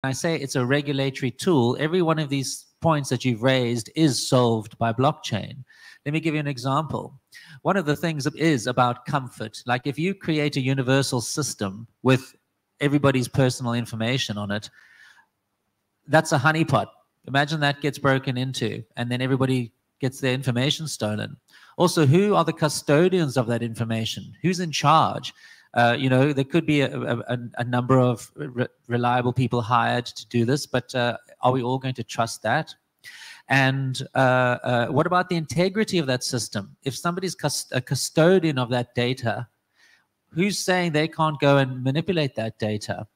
I say it's a regulatory tool, every one of these points that you've raised is solved by blockchain. Let me give you an example. One of the things is about comfort. Like if you create a universal system with everybody's personal information on it, that's a honeypot. Imagine that gets broken into and then everybody gets their information stolen. Also, who are the custodians of that information? Who's in charge? There could be a number of reliable people hired to do this, but are we all going to trust that? And what about the integrity of that system? If somebody's a custodian of that data, who's saying they can't go and manipulate that data?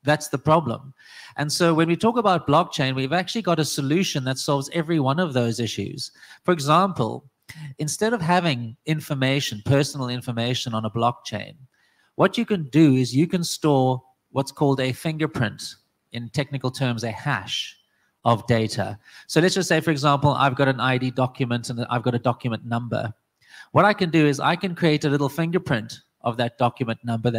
That's the problem. And so when we talk about blockchain, we've actually got a solution that solves every one of those issues. For example, instead of having information, personal information on a blockchain, what you can do is you can store what's called a fingerprint, in technical terms, a hash of data. So let's just say, for example, I've got an ID document and I've got a document number. What I can do is I can create a little fingerprint of that document number, of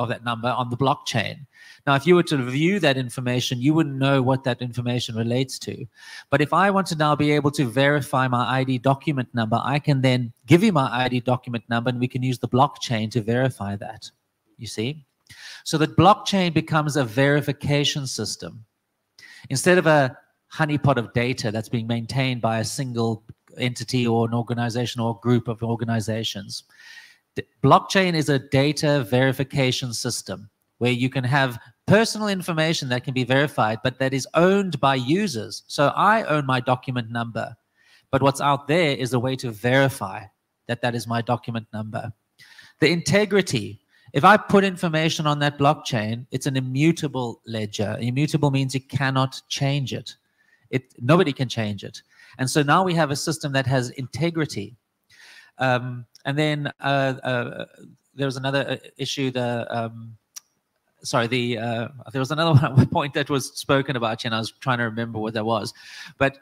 that number on the blockchain. Now, if you were to view that information, you wouldn't know what that information relates to. But if I want to now be able to verify my ID document number, I can then give you my ID document number and we can use the blockchain to verify that, you see? So the blockchain becomes a verification system. Instead of a honeypot of data that's being maintained by a single entity or an organization or group of organizations, blockchain is a data verification system where you can have personal information that can be verified, but that is owned by users. So I own my document number, but what's out there is a way to verify that that is my document number. The integrity. If I put information on that blockchain, it's an immutable ledger. Immutable means you cannot change it. Nobody can change it. And so now we have a system that has integrity. And then there was another issue. There was another point that was spoken about, and I was trying to remember what that was. But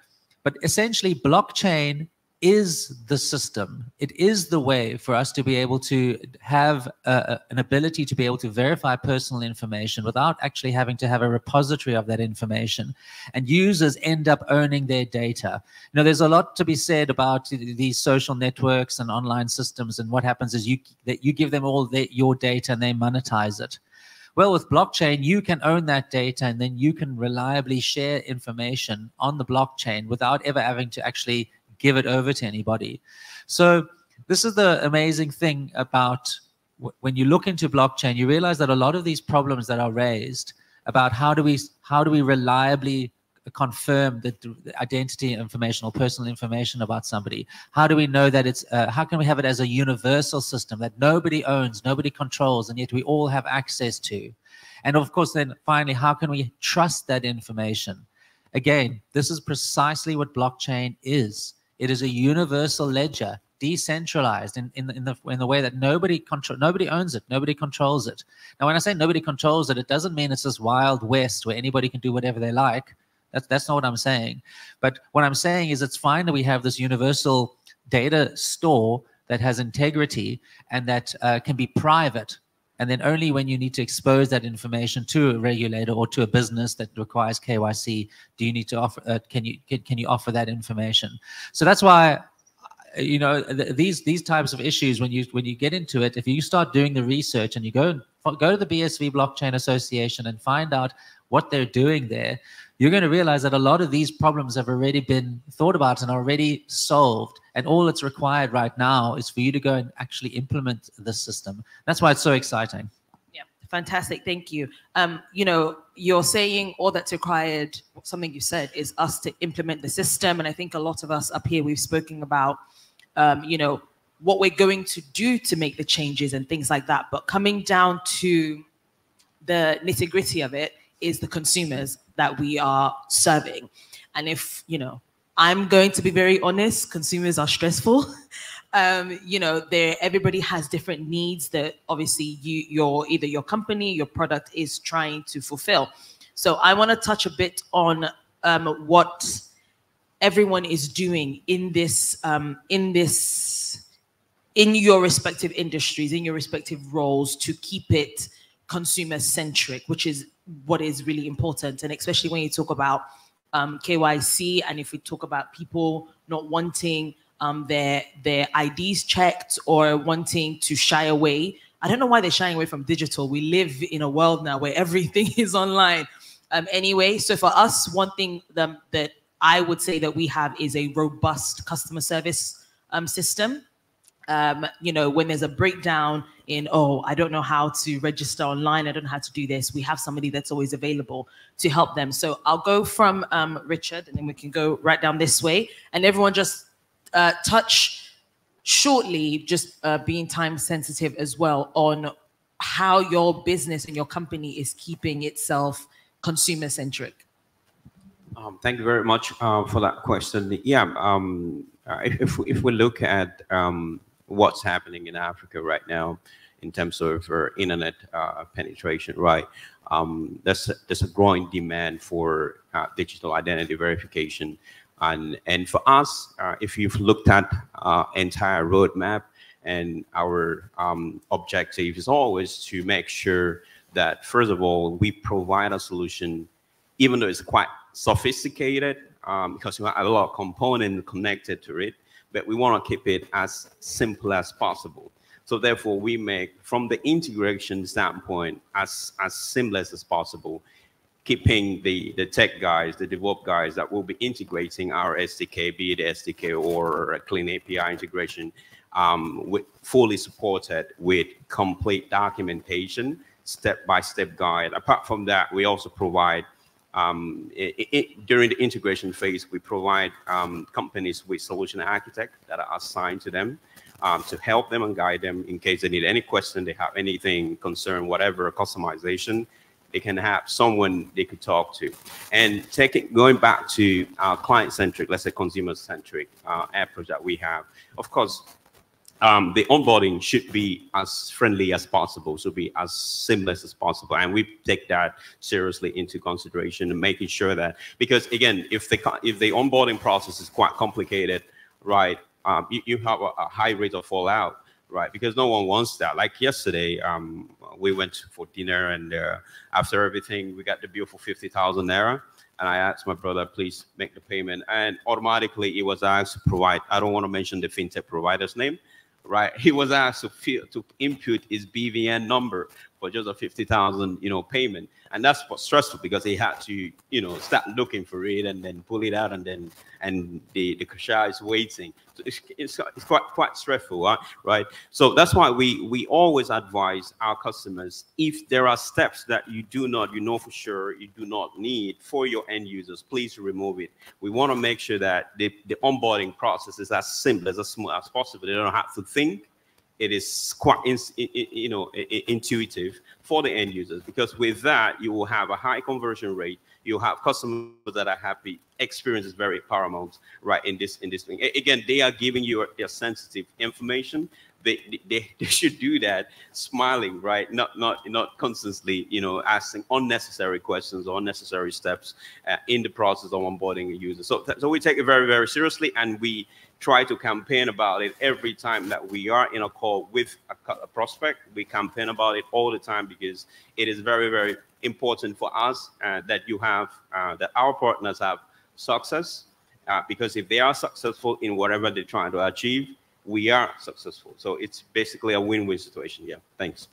essentially, blockchain is the system. It is the way for us to be able to have an ability to be able to verify personal information without actually having to have a repository of that information. And users end up owning their data. You know, there's a lot to be said about these social networks and online systems, and what happens is you give them all your data and they monetize it. Well, with blockchain, you can own that data and then you can reliably share information on the blockchain without ever having to actually give it over to anybody. So this is the amazing thing about when you look into blockchain, you realize that a lot of these problems that are raised about how do we reliably confirm the identity information or personal information about somebody? How do we know that it's, how can we have it as a universal system that nobody owns, nobody controls, and yet we all have access to? And of course, then finally, how can we trust that information? Again, this is precisely what blockchain is. It is a universal ledger, decentralized in the way that nobody owns it, nobody controls it. Now, when I say nobody controls it, it doesn't mean it's this wild west where anybody can do whatever they like. That's not what I'm saying. But what I'm saying is it's fine that we have this universal data store that has integrity and that can be private. And then only when you need to expose that information to a regulator or to a business that requires KYC, do you need to offer? Can you offer that information? So that's why, you know, these types of issues, when you get into it, if you start doing the research and you go to the BSV Blockchain Association and find out what they're doing there, you're going to realize that a lot of these problems have already been thought about and already solved. And all that's required right now is for you to go and actually implement this system. That's why it's so exciting. Yeah, fantastic. Thank you. You know, you're saying all that's required, something you said, is us to implement the system. And I think a lot of us up here, we've spoken about, you know, what we're going to do to make the changes and things like that. But coming down to the nitty-gritty of it is the consumers that we are serving. And if, you know, I'm going to be very honest, consumers are stressful. You know, everybody has different needs that obviously either your company, your product is trying to fulfill. So I want to touch a bit on what everyone is doing in your respective industries, in your respective roles, to keep it consumer centric, which is what is really important. And especially when you talk about KYC, and if we talk about people not wanting their IDs checked or wanting to shy away. I don't know why they're shying away from digital. We live in a world now where everything is online anyway. So for us, one thing that I would say that we have is a robust customer service system. You know, when there's a breakdown in, oh, I don't know how to register online, I don't know how to do this, we have somebody that's always available to help them. So I'll go from Richard, and then we can go right down this way. And everyone just touch shortly, just being time sensitive as well, on how your business and your company is keeping itself consumer centric. Thank you very much for that question. Yeah, if we look at what's happening in Africa right now in terms of internet penetration, right? There's a growing demand for digital identity verification, and for us, if you've looked at our entire roadmap, and our objective is always to make sure that, first of all, we provide a solution, even though it's quite sophisticated, because we have a lot of components connected to it, but we want to keep it as simple as possible. So therefore, we make, from the integration standpoint, as seamless as possible, keeping the tech guys, the develop guys that will be integrating our SDK, be it SDK or a clean API integration, fully supported with complete documentation, step-by-step guide. Apart from that, we also provide, during the integration phase, we provide companies with solution architects that are assigned to them to help them and guide them in case they need any question, they have anything, concern, whatever, customization. They can have someone they could talk to. And going back to our client-centric, let's say consumer-centric approach that we have, of course, the onboarding should be as friendly as possible, should be as seamless as possible. And we take that seriously into consideration and making sure that, because again, if the onboarding process is quite complicated, right, you have a high rate of fallout, right? Because no one wants that. Like yesterday, we went for dinner, and after everything, we got the bill for 50,000 naira. And I asked my brother, please make the payment. And automatically, he was asked to provide, I don't want to mention the fintech provider's name, right? He was asked to input his BVN number for just a 50,000, payment. And that's what's stressful, because he had to, start looking for it and then pull it out, and the cashier is waiting. So it's quite stressful, right? So that's why we always advise our customers, if there are steps that you do not, for sure you do not need for your end users, please remove it. We want to make sure that the onboarding process is as simple, as smooth as possible. They don't have to think. It is quite intuitive for the end users, because with that, you will have a high conversion rate. You'll have customers that are happy. Experience is very paramount, right, in this thing. Again, they are giving you their sensitive information. They should do that smiling, right? Not constantly, asking unnecessary questions or unnecessary steps in the process of onboarding a user. So we take it very, very seriously, and we try to campaign about it every time that we are in a call with a prospect. We campaign about it all the time, because it is very, very important for us that that our partners have success, because if they are successful in whatever they're trying to achieve, we are successful. So it's basically a win-win situation. Yeah, thanks.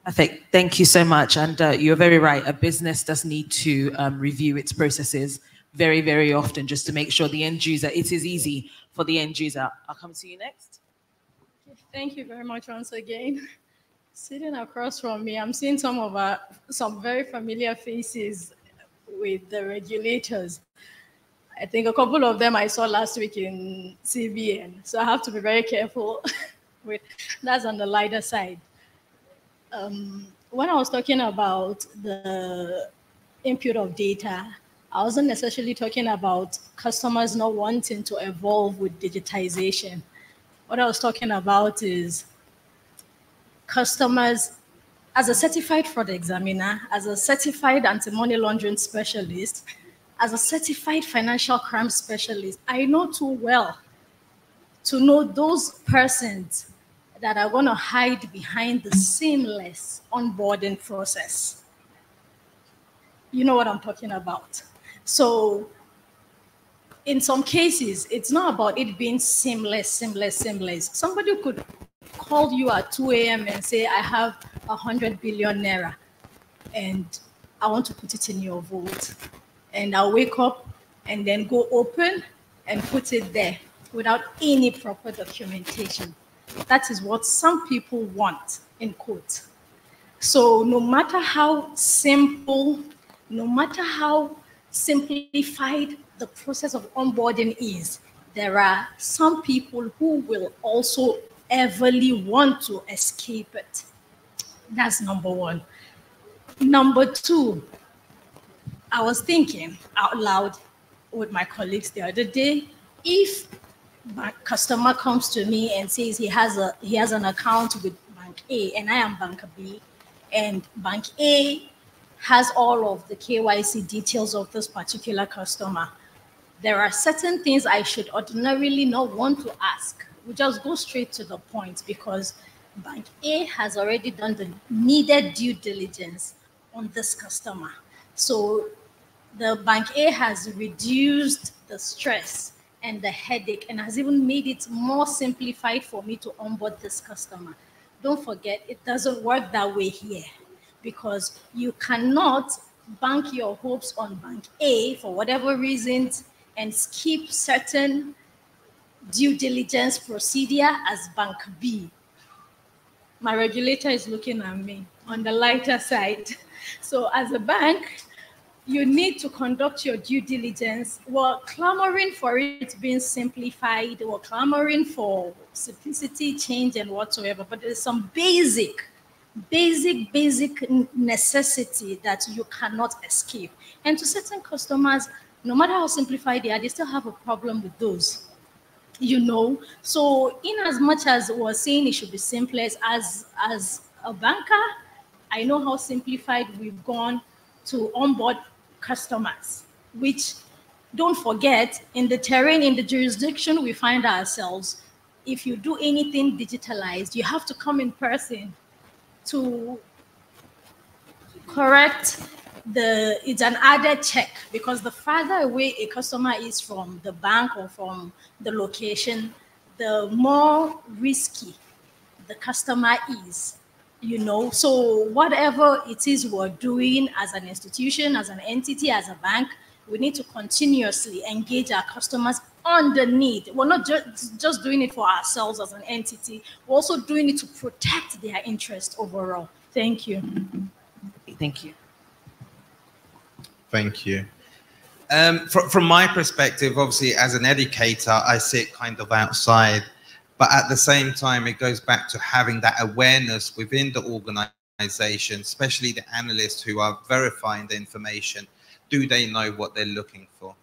Perfect. Thank you so much. And you're very right. A business does need to review its processes very, very often, just to make sure the end user, it is easy for the end user. I'll come to you next. Thank you very much once again. Sitting across from me, I'm seeing some very familiar faces with the regulators. I think a couple of them I saw last week in CBN, so I have to be very careful. That's on the lighter side. When I was talking about the input of data, I wasn't necessarily talking about customers not wanting to evolve with digitization. What I was talking about is customers, as a certified fraud examiner, as a certified anti-money laundering specialist, as a certified financial crime specialist, I know too well to know those persons that are going to hide behind the seamless onboarding process. You know what I'm talking about. So in some cases, it's not about it being seamless. Somebody could call you at 2 a.m. and say, I have 100 billion naira and I want to put it in your vault. And I'll wake up and then go open and put it there without any proper documentation. That is what some people want, in quote. So no matter how simple, no matter how simplified the process of onboarding is, there are some people who will also everly want to escape it. That's number one. Number two, I was thinking out loud with my colleagues the other day, if a customer comes to me and says he has an account with Bank A and I am Bank B, and Bank A has all of the KYC details of this particular customer, there are certain things I should ordinarily not want to ask. We just go straight to the point because Bank A has already done the needed due diligence on this customer. So the Bank A has reduced the stress and the headache and has even made it more simplified for me to onboard this customer. Don't forget, it doesn't work that way here because you cannot bank your hopes on Bank A for whatever reasons and skip certain due diligence procedure as Bank B. My regulator is looking at me on the lighter side. So as a bank, you need to conduct your due diligence. We're clamoring for it being simplified. We're clamoring for simplicity, change, and whatsoever. But there's some basic necessity that you cannot escape. And to certain customers, no matter how simplified they are, they still have a problem with those. You know, so in as much as we're saying it should be simplest, as a banker, I know how simplified we've gone to onboard customers, which, don't forget, in the terrain, in the jurisdiction we find ourselves, if you do anything digitalized, you have to come in person to correct it's an added check, because the farther away a customer is from the bank or from the location, the more risky the customer is, you know. So whatever it is we're doing as an institution, as an entity, as a bank, we need to continuously engage our customers on the need. We're not just doing it for ourselves as an entity, we're also doing it to protect their interest overall. Thank you. Thank you. Thank you. From my perspective, obviously, as an educator, I sit kind of outside, but at the same time, it goes back to having that awareness within the organization, especially the analysts who are verifying the information. Do they know what they're looking for?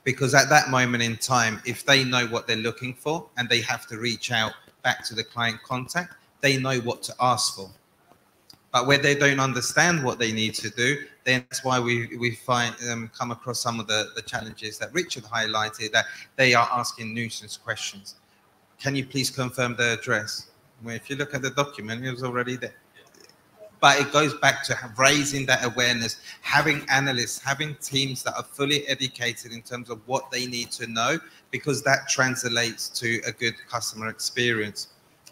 Because at that moment in time, if they know what they're looking for and they have to reach out back to the client contact, they know what to ask for. But where they don't understand what they need to do, then that's why we find come across some of the challenges that Richard highlighted, that they are asking nuisance questions. Can you please confirm the address? Well, if you look at the document, it was already there. But it goes back to raising that awareness, having analysts, having teams that are fully educated in terms of what they need to know, because that translates to a good customer experience.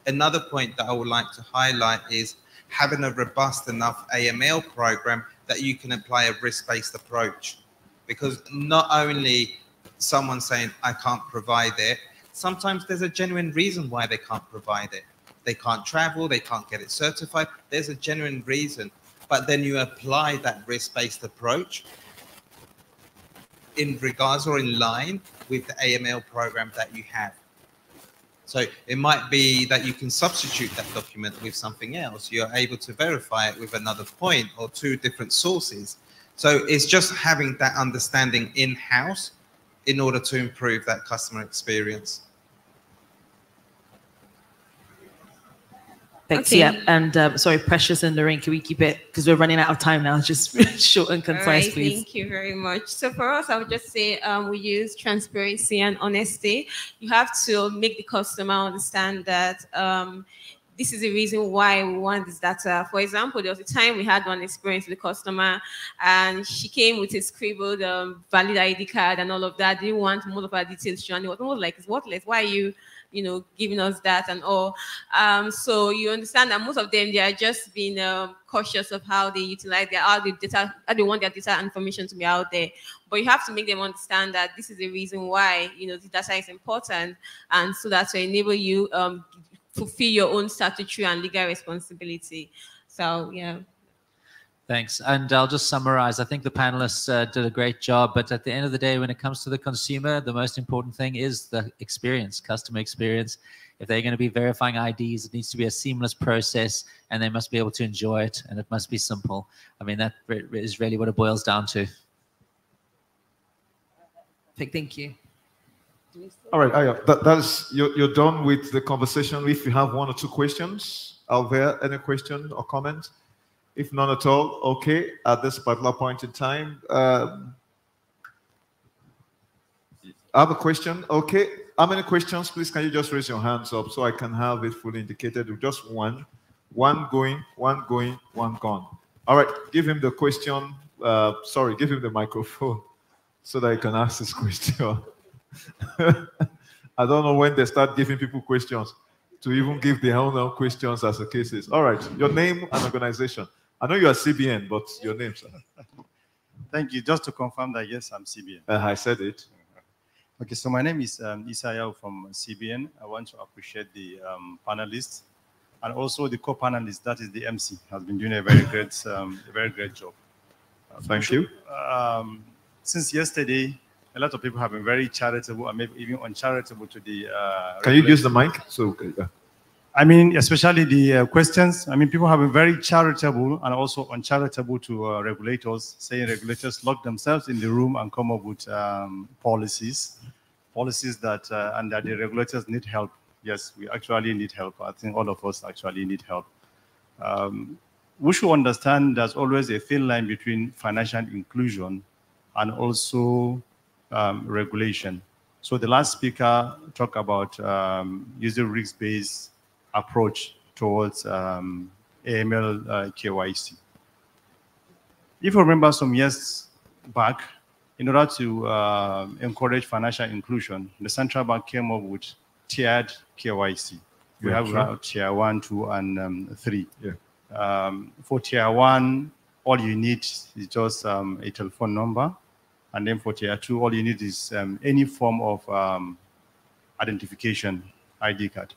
Another point that I would like to highlight is having a robust enough AML program that you can apply a risk-based approach. Because not only someone saying, I can't provide it, sometimes there's a genuine reason why they can't provide it. They can't travel, they can't get it certified. There's a genuine reason. But then you apply that risk-based approach in regards or in line with the AML program that you have. So it might be that you can substitute that document with something else. You're able to verify it with another point or two different sources. So it's just having that understanding in-house in order to improve that customer experience. Thanks. Okay. Yeah, and sorry, Precious and Lorraine, can we keep it, because we're running out of time now, just short and concise, All right, please. thank you very much. So for us, I would just say we use transparency and honesty. You have to make the customer understand that this is the reason why we want this data. For example, there was a time we had one experience with the customer, and she came with a scribbled valid ID card and all of that. Didn't want most of our details shown. It was almost like, it's worthless. Why are you, giving us that and all? So you understand that most of them, they are just being cautious of how they utilize how they want their data information to be out there. But you have to make them understand that this is the reason why, the data is important, and so that to enable you fulfill your own statutory and legal responsibility. So, yeah. Thanks. And I'll just summarize. I think the panelists did a great job, but at the end of the day, when it comes to the consumer, the most important thing is the experience, customer experience. If they're going to be verifying IDs, it needs to be a seamless process, and they must be able to enjoy it, and it must be simple. I mean, that is really what it boils down to. Thank you. All right, Aya, you're done with the conversation. If you have one or two questions, are there any question or comment? If none at all, okay, at this particular point in time, I have a question. Okay, how many questions, please? Can you just raise your hands up so I can have it fully indicated with just one? One going, one gone. All right, give him the question. Give him the microphone so that he can ask his question. I don't know when they start giving people questions to even give their own questions as the case is. All right, your name and organization. I know you are CBN, but your name, sir. Thank you. Just to confirm that, yes, I'm CBN. I said it. Okay, so my name is Isaiah from CBN. I want to appreciate the panelists and also the co-panelist, that is the MC, has been doing a very great job. Thank you. Since yesterday, a lot of people have been very charitable and maybe even uncharitable to the... Can you use the mic? So, yeah. I mean, especially the questions. I mean, people have been very charitable and also uncharitable to regulators, saying regulators lock themselves in the room and come up with policies that, and that the regulators need help. Yes, we actually need help. I think all of us actually need help. We should understand there's always a thin line between financial inclusion and also regulation. So the last speaker talked about using risk-based approach towards AML KYC. If you remember some years back, in order to encourage financial inclusion, the central bank came up with tiered KYC. We have tier 1, 2, and 3. Yeah. For tier 1, all you need is just a telephone number. And then for tier 2, all you need is any form of identification, ID card.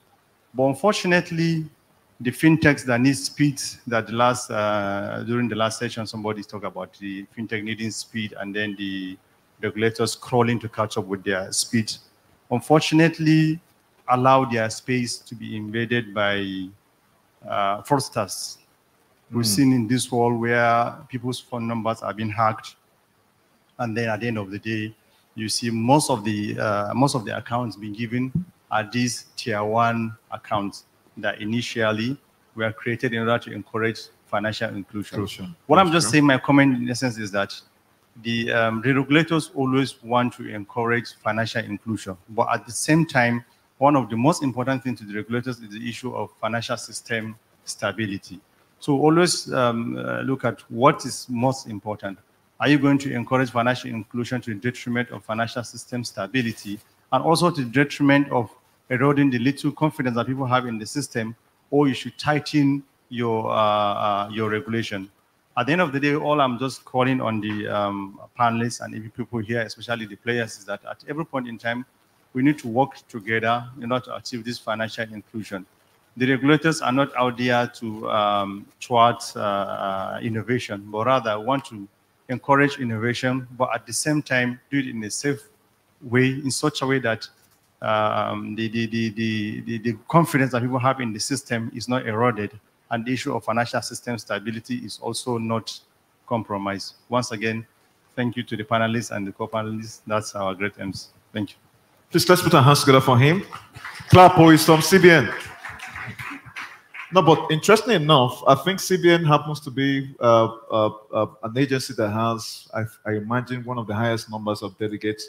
But unfortunately, the fintechs that need speed, that during the last session, somebody talked about the fintech needing speed and then the regulators crawling to catch up with their speed, unfortunately, allow their space to be invaded by fraudsters. We've seen in this world where people's phone numbers are being hacked, and then at the end of the day, you see most of the accounts being given are these tier 1 accounts that initially were created in order to encourage financial inclusion. What I'm just saying, my comment in essence is that the regulators always want to encourage financial inclusion, but at the same time, one of the most important things to the regulators is the issue of financial system stability. So always look at what is most important. Are you going to encourage financial inclusion to the detriment of financial system stability, and also to the detriment of eroding the little confidence that people have in the system, or you should tighten your regulation? At the end of the day, all I'm just calling on the panelists and even people here, especially the players, is that at every point in time, we need to work together in order to achieve this financial inclusion. The regulators are not out there to thwart innovation, but rather want to encourage innovation, but at the same time, do it in a safe way, in such a way that the confidence that people have in the system is not eroded, and the issue of financial system stability is also not compromised. Once again, thank you to the panelists and the co-panelists. That's our great aims. Thank you. Please let's put our hands together for him. Clap, boys, from CBN. No, but interestingly enough, I think CBN happens to be an agency that has, I imagine, one of the highest numbers of delegates,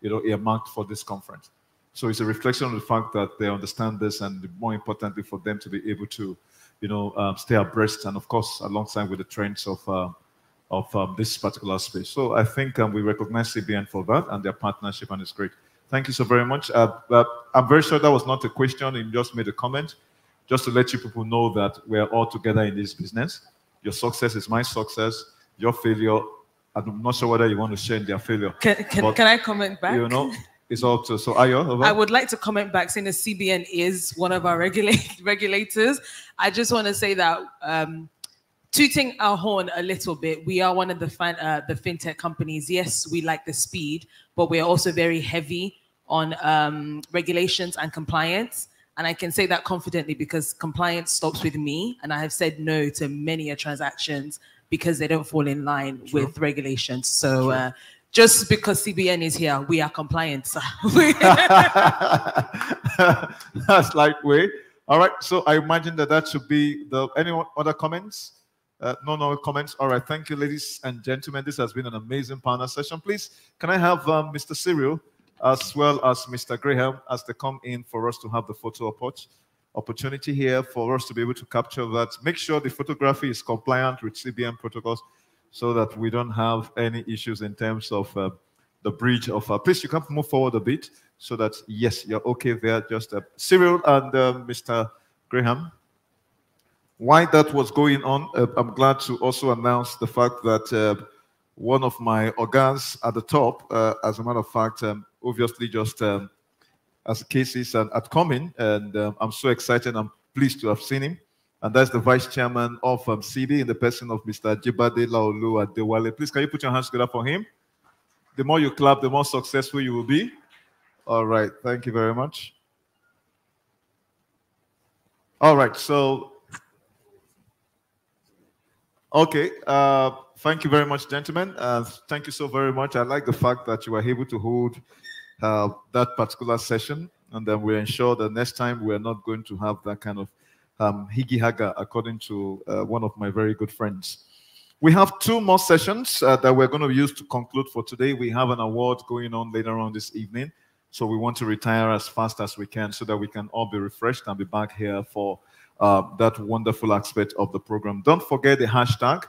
earmarked for this conference. So it's a reflection of the fact that they understand this, and more importantly, for them to be able to, stay abreast, and of course, alongside with the trends of this particular space. So I think we recognize CBN for that and their partnership, and it's great. Thank you so very much. I'm very sure that was not a question. You just made a comment, just to let you people know that we're all together in this business. Your success is my success. Your failure, I'm not sure whether you want to share in their failure. Can I comment back? It's all to, so Ayo, over. I would like to comment back saying that CBN is one of our regulators. I just want to say that tooting our horn a little bit, we are one of the fintech companies. Yes, we like the speed, but we're also very heavy on regulations and compliance. And I can say that confidently because compliance stops with me, and I have said no to many transactions because they don't fall in line with regulations. So just because CBN is here, we are compliant. That's lightweight. All right, so I imagine that should be any other comments? No comments. All right, thank you, ladies and gentlemen. This has been an amazing panel session. Please, can I have Mr. Cyril as well as Mr. Graham as they come in for us to have the photo opportunity here for us to be able to capture that. Make sure the photography is compliant with CBN protocols so that we don't have any issues in terms of the bridge of... please, you can move forward a bit so that, yes, you're okay there. Just Cyril and Mr. Graham. While that was going on, I'm glad to also announce the fact that one of my organs at the top, as a matter of fact, obviously just as the case is at coming, and I'm so excited. I'm pleased to have seen him. And that's the Vice Chairman of CB in the person of Mr. Jibade Laolu Adewale. Please, can you put your hands together for him? The more you clap, the more successful you will be. All right. Thank you very much. All right. So, okay. Thank you very much, gentlemen. Thank you so very much. I like the fact that you were able to hold that particular session, and then we ensure that next time we're not going to have that kind of higgy haga, according to one of my very good friends. We have 2 more sessions that we're going to use to conclude for today. We have an award going on later on this evening, so we want to retire as fast as we can so that we can all be refreshed and be back here for that wonderful aspect of the program. Don't forget the hashtag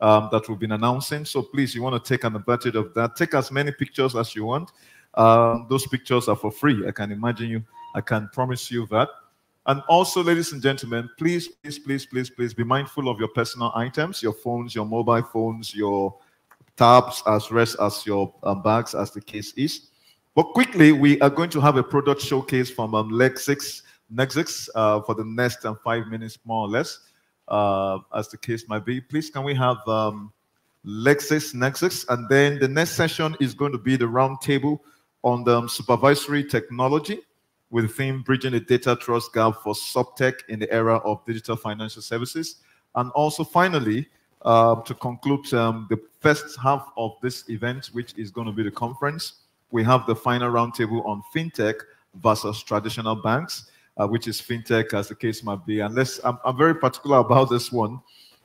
that we've been announcing, so please, you want to take an advantage of that. Take as many pictures as you want. Those pictures are for free. I can promise you that. And also, ladies and gentlemen, please be mindful of your personal items, your phones, your mobile phones, your tabs, as well as your bags, as the case is. But quickly, we are going to have a product showcase from Nexus for the next 5 minutes, more or less, as the case might be. Please, can we have Nexus? And then the next session is going to be the roundtable on the supervisory technology, with the theme Bridging the Data Trust Gap for SupTech in the Era of Digital Financial Services. And also finally, to conclude the first half of this event, which is going to be the conference, we have the final roundtable on FinTech versus traditional banks, which is FinTech as the case might be. And I'm very particular about this one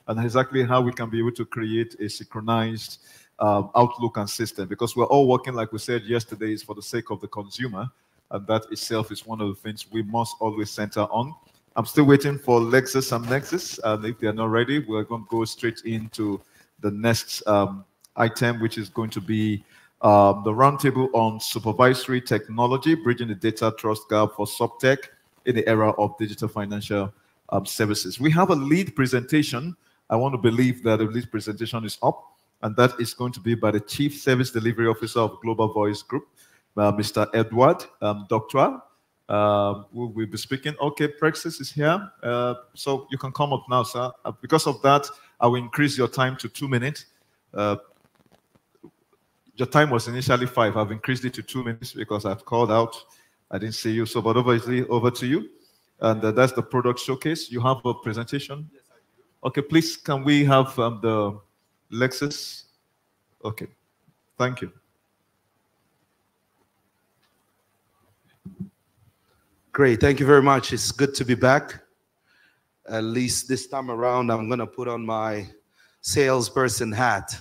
and exactly how we can be able to create a synchronized outlook and system, because we're all working, like we said yesterday, is for the sake of the consumer. And that itself is one of the things we must always center on. I'm still waiting for Lexus and Nexus. And if they're not ready, we're going to go straight into the next item, which is going to be the roundtable on supervisory technology, bridging the data trust gap for SupTech in the era of digital financial services. We have a lead presentation. I want to believe that the lead presentation is up, and that is going to be by the Chief Service Delivery Officer of Global Voice Group, Mr. Edward Doctor, who will be speaking. Okay, Praxis is here. So you can come up now, sir. Because of that, I will increase your time to 2 minutes. Your time was initially 5. I've increased it to 2 minutes because I've called out. I didn't see you. So, but obviously, over to you. And that's the product showcase. You have a presentation? Yes, I do. Okay, please, can we have the Lexus? Okay, thank you. Great, thank you very much. It's good to be back. At least this time around, I'm going to put on my salesperson hat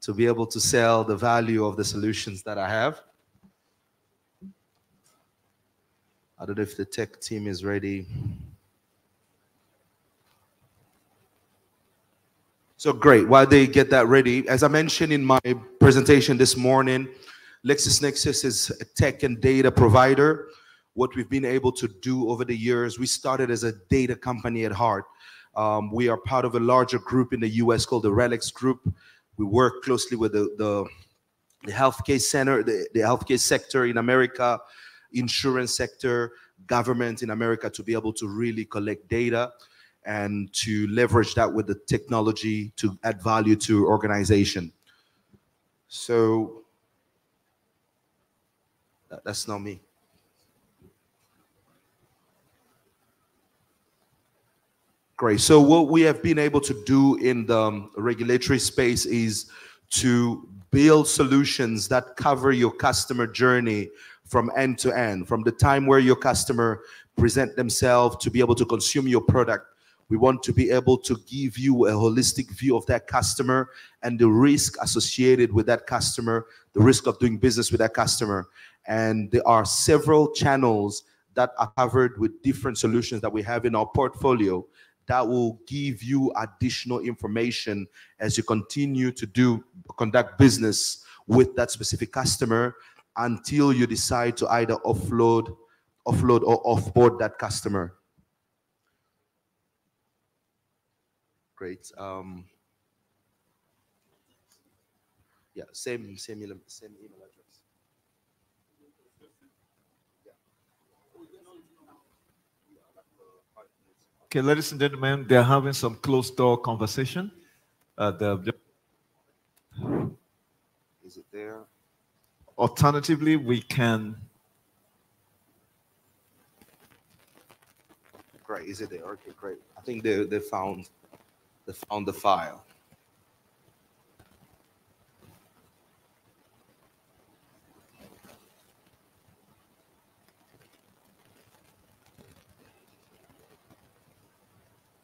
to be able to sell the value of the solutions that I have. I don't know if the tech team is ready. So great, while they get that ready, as I mentioned in my presentation this morning, LexisNexis is a tech and data provider. What we've been able to do over the years, we started as a data company at heart. We are part of a larger group in the US called the RELX Group. We work closely with the healthcare center, the healthcare sector in America, insurance sector, government in America, to be able to really collect data and to leverage that with the technology to add value to organization. So that's not me. Great. So what we have been able to do in the regulatory space is to build solutions that cover your customer journey from end to end, from the time where your customer present themselves to be able to consume your product. We want to be able to give you a holistic view of that customer and the risk associated with that customer, the risk of doing business with that customer. And there are several channels that are covered with different solutions that we have in our portfolio that will give you additional information as you continue to conduct business with that specific customer until you decide to either offload or offboard that customer. Great. Yeah, same email address. Okay, ladies and gentlemen, they're having some closed-door conversation. Is it there? Alternatively, we can. Great. Is it there? Okay, great. I think they found the file.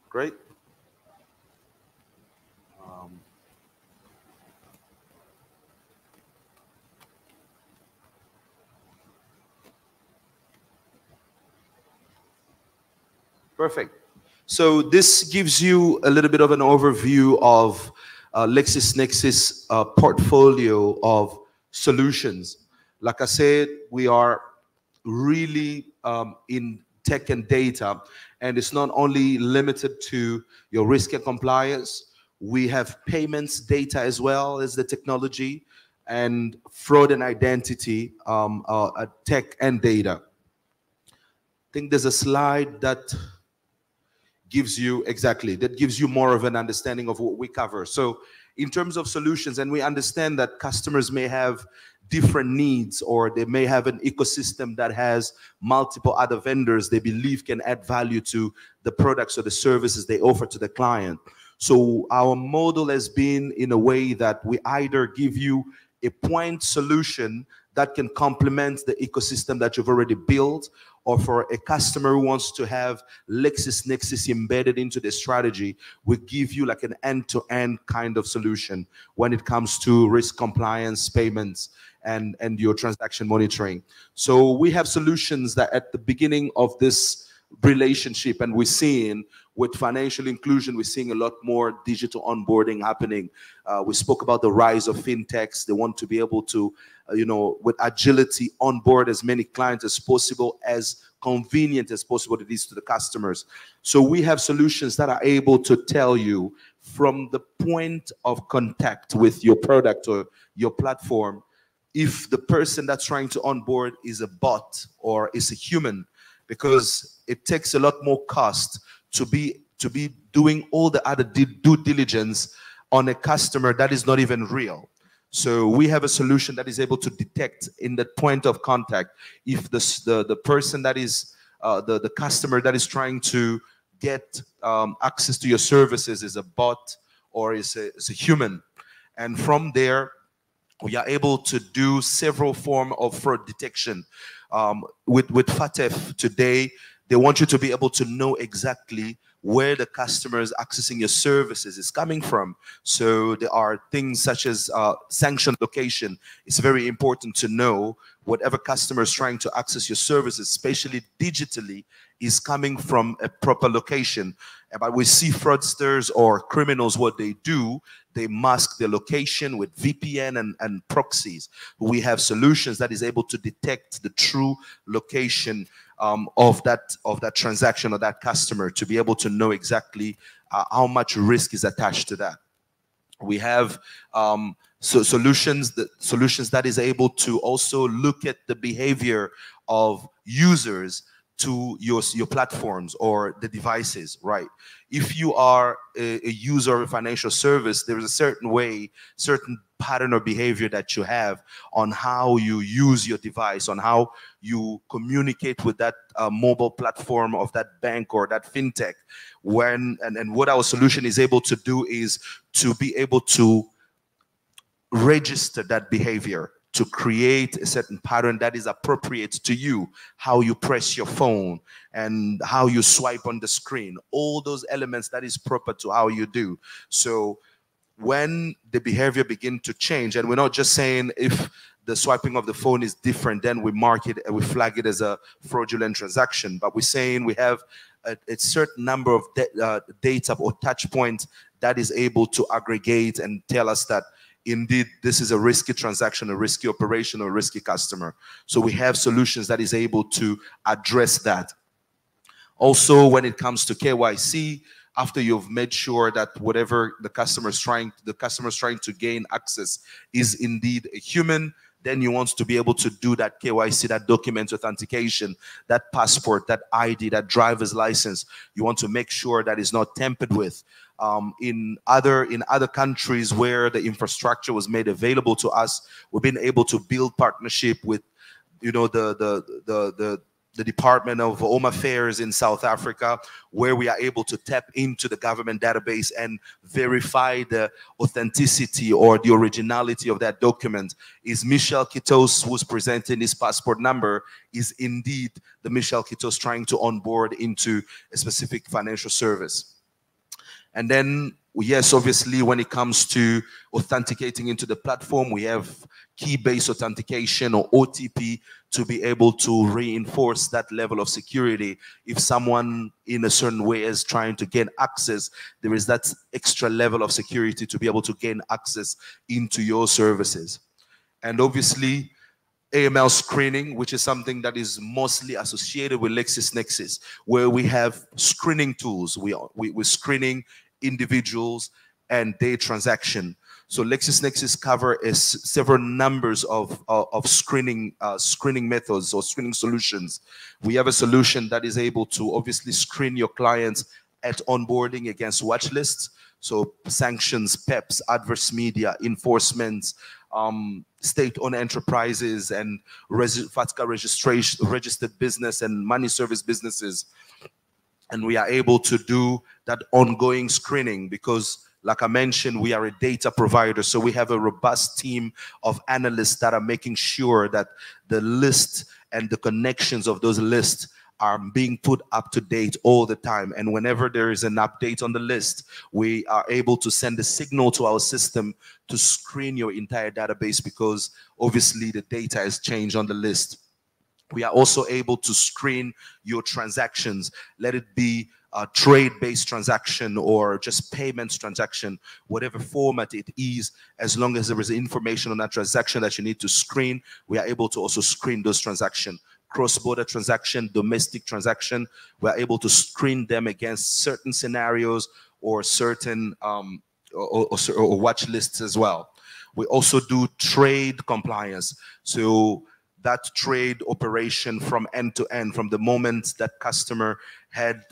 Great. Perfect. So this gives you a little bit of an overview of LexisNexis portfolio of solutions. Like I said, we are really in tech and data, and it's not only limited to your risk and compliance. We have payments data as well as the technology, and fraud and identity, tech and data. I think there's a slide that gives you more of an understanding of what we cover. So in terms of solutions, and we understand that customers may have different needs, or they may have an ecosystem that has multiple other vendors they believe can add value to the products or the services they offer to the client. So our model has been in a way that we either give you a point solution that can complement the ecosystem that you've already built, or for a customer who wants to have LexisNexis embedded into their strategy, we give you like an end-to-end kind of solution when it comes to risk compliance, payments, and your transaction monitoring. So we have solutions that at the beginning of this relationship, and we're seeing with financial inclusion, we're seeing a lot more digital onboarding happening. We spoke about the rise of fintechs. They want to be able to, with agility, onboard as many clients as possible, as convenient as possible it is to the customers. So we have solutions that are able to tell you from the point of contact with your product or your platform, if the person that's trying to onboard is a bot or is a human, because it takes a lot more cost to be doing all the other due diligence on a customer that is not even real. So we have a solution that is able to detect in the point of contact if the person that is the customer that is trying to get access to your services is a bot or is a human. And from there, we are able to do several forms of fraud detection. With FATF today, they want you to be able to know exactly where the customer is accessing your services is coming from. So there are things such as sanctioned location. It's very important to know whatever customer is trying to access your services, especially digitally, is coming from a proper location. But we see fraudsters or criminals, what they do, they mask their location with VPN and proxies. We have solutions that is able to detect the true location of that transaction or that customer, to be able to know exactly how much risk is attached to that. We have solutions that is able to also look at the behavior of users to your platforms or the devices, right? If you are a user of a financial service, there is a certain way, certain pattern or behavior that you have on how you use your device, on how you communicate with that mobile platform of that bank or that fintech. And what our solution is able to do is to be able to register that behavior, to create a certain pattern that is appropriate to you, how you press your phone and how you swipe on the screen, all those elements that is proper to how you do. So when the behavior begin to change, and we're not just saying if the swiping of the phone is different, then we mark it and we flag it as a fraudulent transaction, but we're saying we have a certain number of data or touch points that is able to aggregate and tell us that indeed this is a risky transaction, a risky operation, or a risky customer. So we have solutions that is able to address that. Also, when it comes to KYC, after you've made sure that whatever the customer is trying to gain access is indeed a human, then you want to be able to do that KYC, that document authentication, that passport, that ID, that driver's license. You want to make sure that is not tampered with. In other countries where the infrastructure was made available to us, we've been able to build partnership with, you know, the Department of Home Affairs in South Africa, where we are able to tap into the government database and verify the authenticity or the originality of that document. Is Michel Kitos, who's presenting his passport number, is indeed the Michel Kitos trying to onboard into a specific financial service. And then, yes, obviously, when it comes to authenticating into the platform, we have key-based authentication or OTP to be able to reinforce that level of security. If someone in a certain way is trying to gain access, there is that extra level of security to be able to gain access into your services. And obviously, AML screening, which is something that is mostly associated with LexisNexis, where we have screening tools. We're screening individuals and their transaction. So LexisNexis cover several numbers of screening methods or screening solutions. We have a solution that is able to obviously screen your clients at onboarding against watch lists. So sanctions, PEPs, adverse media, enforcement, state-owned enterprises, and FATCA registration, registered business and money service businesses. And we are able to do that ongoing screening because, like I mentioned, we are a data provider. So we have a robust team of analysts that are making sure that the list and the connections of those lists are being put up to date all the time. And whenever there is an update on the list, we are able to send a signal to our system to screen your entire database because obviously the data has changed on the list. We are also able to screen your transactions, let it be a trade-based transaction or just payments transaction, whatever format it is, as long as there is information on that transaction that you need to screen, we are able to also screen those transactions. Cross-border transaction, domestic transaction, we are able to screen them against certain scenarios or certain or watch lists as well. We also do trade compliance. So that trade operation from end to end, from the moment that customer had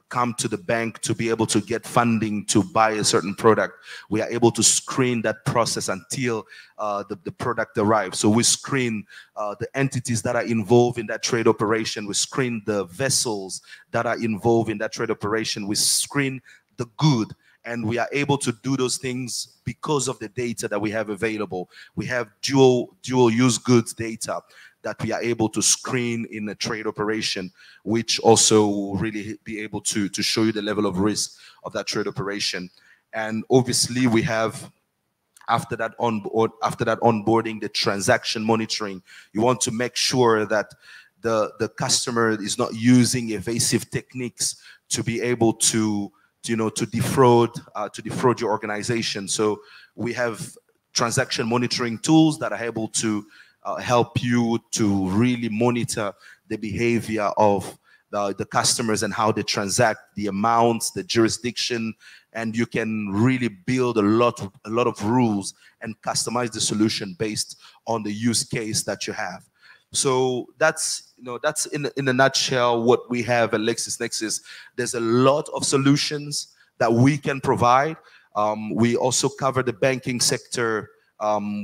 come to the bank to be able to get funding to buy a certain product, we are able to screen that process until the product arrives. So we screen the entities that are involved in that trade operation. We screen the vessels that are involved in that trade operation. We screen the good. And we are able to do those things because of the data that we have available. We have dual use goods data that we are able to screen in a trade operation, which also will really be able to show you the level of risk of that trade operation. And obviously we have, after that onboarding, the transaction monitoring. You want to make sure that the customer is not using evasive techniques to be able to defraud your organization. So we have transaction monitoring tools that are able to help you to really monitor the behavior of the customers and how they transact, the amounts, the jurisdiction, and you can really build a lot of rules and customize the solution based on the use case that you have. So that's in a nutshell what we have at LexisNexis. There's a lot of solutions that we can provide. We also cover the banking sector,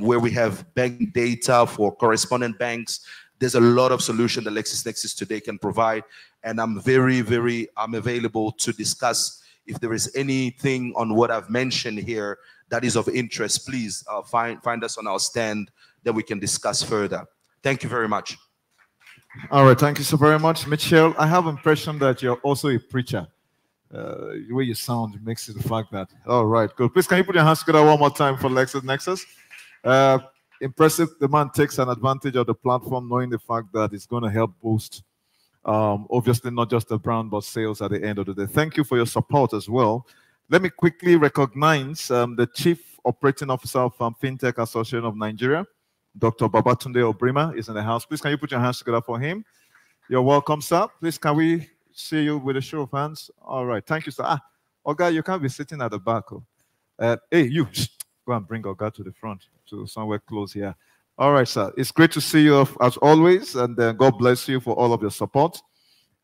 where we have bank data for correspondent banks. There's a lot of solutions that LexisNexis today can provide, and I'm I'm available to discuss. If there is anything on what I've mentioned here that is of interest, please find us on our stand, then we can discuss further. Thank you very much. All right, thank you so very much, Michelle. I have impression that you're also a preacher. The way you sound makes it the fact that. All right, good. Please, can you put your hands together one more time for LexisNexis? Impressive. The man takes an advantage of the platform, knowing the fact that it's going to help boost, obviously, not just the brand, but sales at the end of the day. Thank you for your support as well. Let me quickly recognize the Chief Operating Officer of FinTech Association of Nigeria, Dr. Babatunde Obrima, is in the house. Please, can you put your hands together for him? You're welcome, sir. Please, can we see you with a show of hands? All right. Thank you, sir. Oga, you can't be sitting at the back. Hey, you, go and bring Oga to the front, to somewhere close here. All right, sir. It's great to see you as always, and God bless you for all of your support.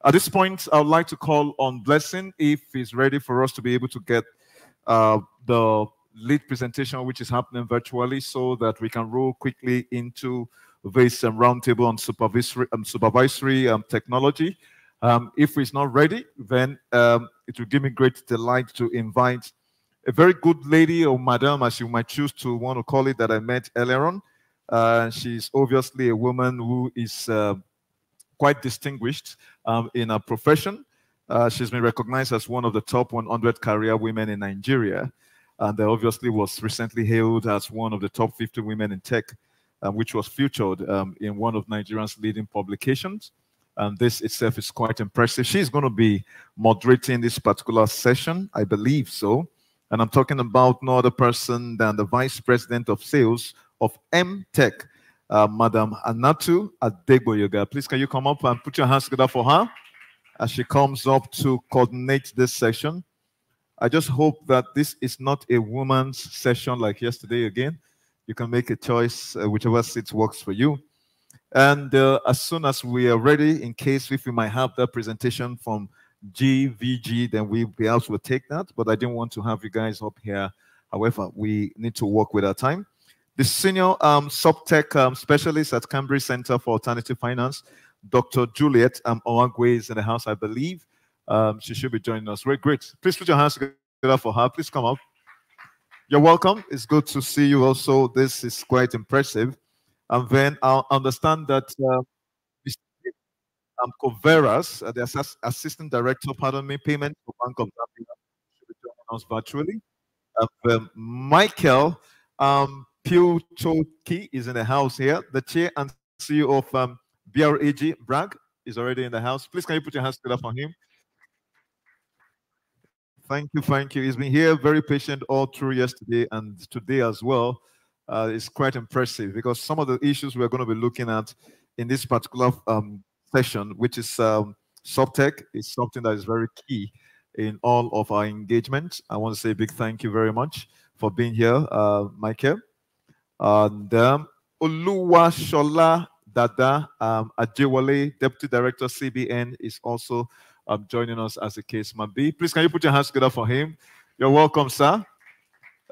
At this point, I would like to call on Blessing if he's ready for us to be able to get the lead presentation, which is happening virtually, so that we can roll quickly into this roundtable on supervisory technology. If he's not ready, then it will give me great delight to invite a very good lady, or madam, as you might choose to want to call it, that I met earlier on. She's obviously a woman who is quite distinguished in her profession. She's been recognized as one of the top 100 career women in Nigeria, and obviously was recently hailed as one of the top 50 women in tech, which was featured in one of Nigeria's leading publications. And this itself is quite impressive. She's going to be moderating this particular session, I believe so. And I'm talking about no other person than the Vice President of Sales of M-Tech, Madam Anatu Adegboyega. Please, can you come up and put your hands together for her as she comes up to coordinate this session? I just hope that this is not a woman's session like yesterday again. You can make a choice, whichever seat works for you. And as soon as we are ready, in case if we might have that presentation from GVG, then we perhaps will take that. But I didn't want to have you guys up here. However, we need to work with our time. The senior sub-tech specialist at Cambridge Center for Alternative Finance, Dr. Juliet Owagwe, is in the house, I believe. She should be joining us. Very great. Please put your hands together for her. Please come up. You're welcome. It's good to see you also. This is quite impressive. And then I'll understand that Mr. Coveras, the Assistant Director, Payment for Bank of Zambia, should be joining us virtually. Michael Piuchoki is in the house here. The Chair and CEO of BRAG, Bragg, is already in the house. Please, can you put your hands together for him? Thank you, thank you. He's been here very patient all through yesterday and today as well. It's quite impressive because some of the issues we're going to be looking at in this particular session, which is SubTech, is something that is very key in all of our engagement. I want to say a big thank you very much for being here, Michael. And Oluwashola Dada Ajewale, Deputy Director CBN, is also joining us as the case might be. Please, can you put your hands together for him? You're welcome, sir.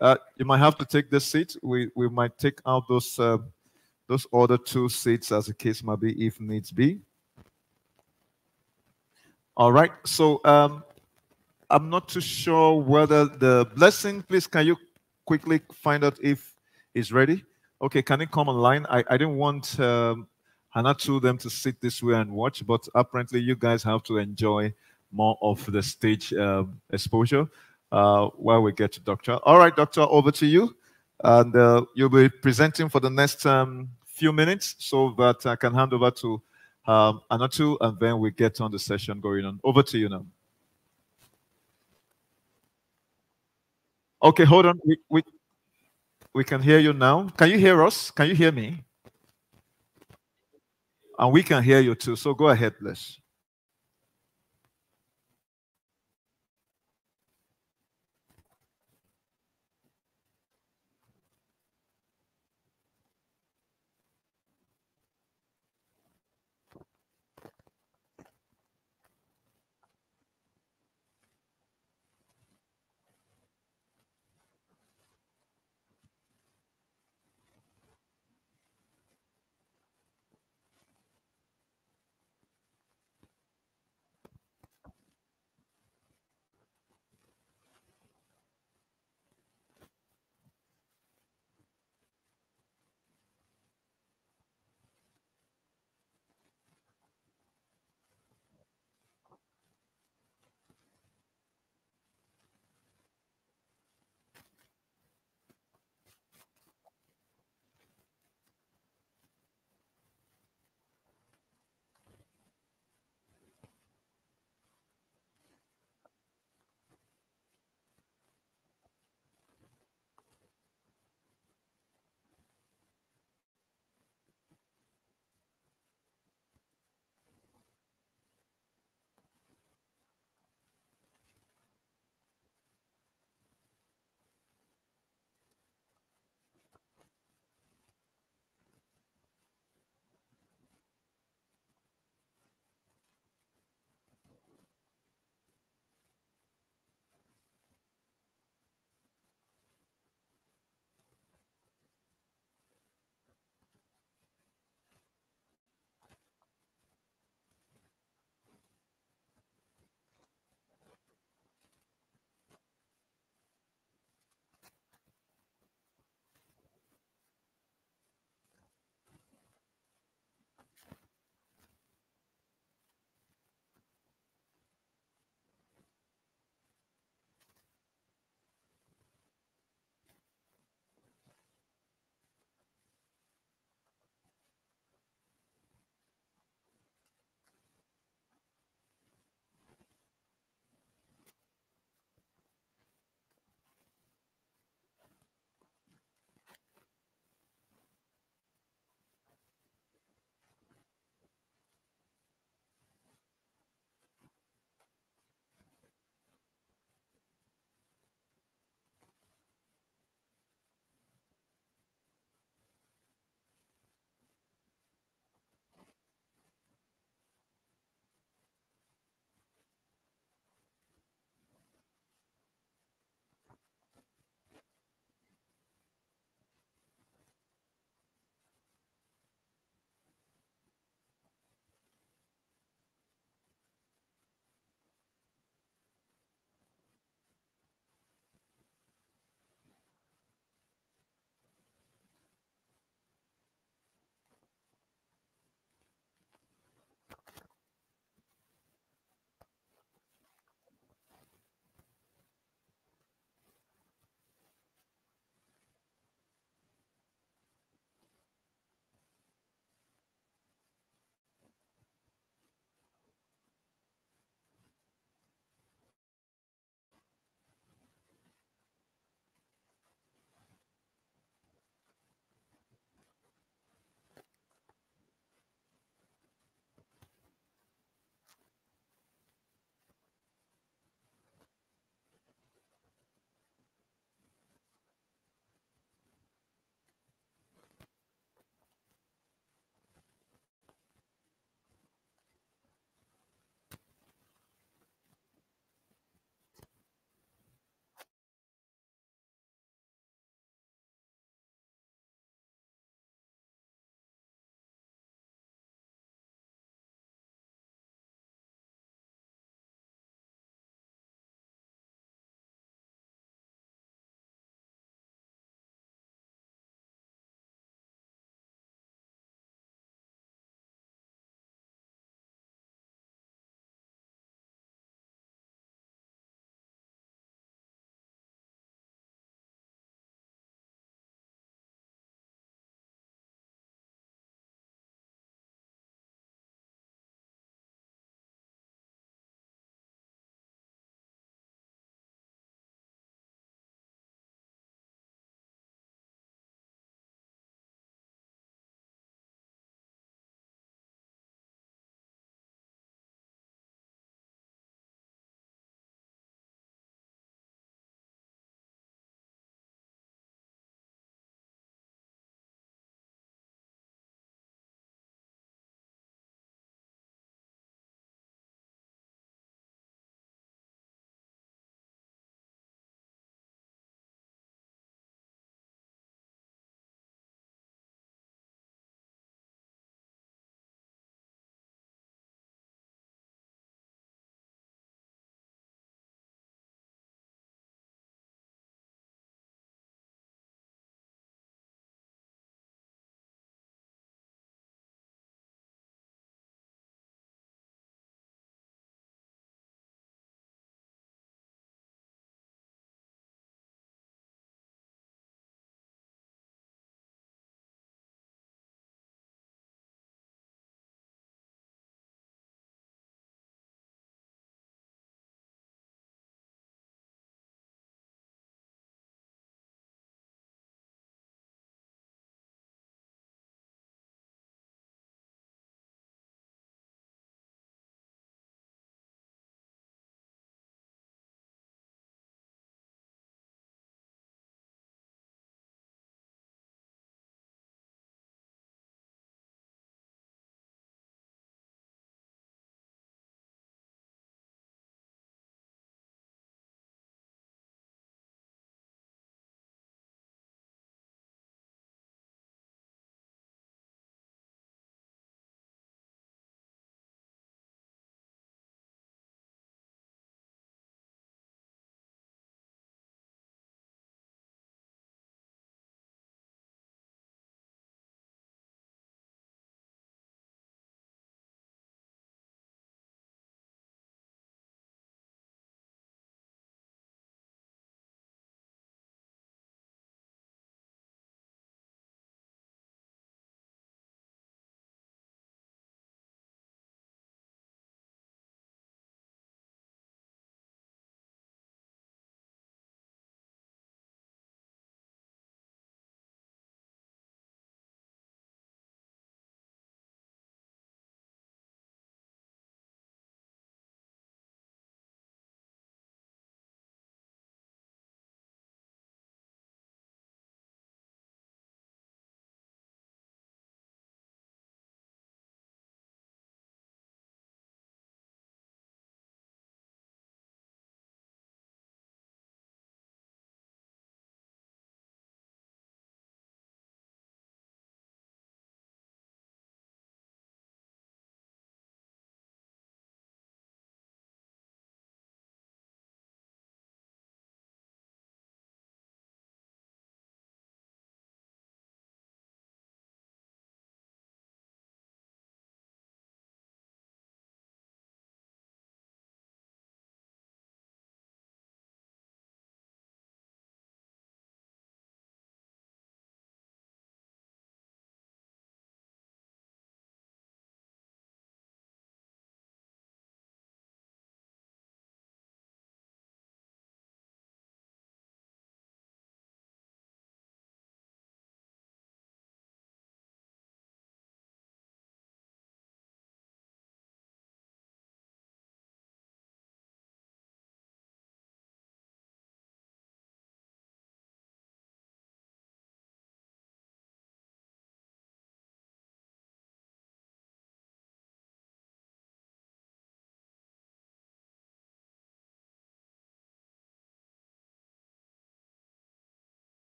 You might have to take this seat. We might take out those other two seats as the case might be, if needs be. All right. So I'm not too sure whether the Blessing. Please, can you quickly find out if he's ready? Okay. Can he come online? I didn't want Hannah told them to sit this way and watch, but apparently you guys have to enjoy more of the stage exposure while we get to Doctor. All right, Doctor, over to you. And you'll be presenting for the next few minutes so that I can hand over to Anatu, and then we get on the session going on. Over to you now. Okay, hold on. We can hear you now. Can you hear us? Can you hear me? And we can hear you too. So go ahead, please.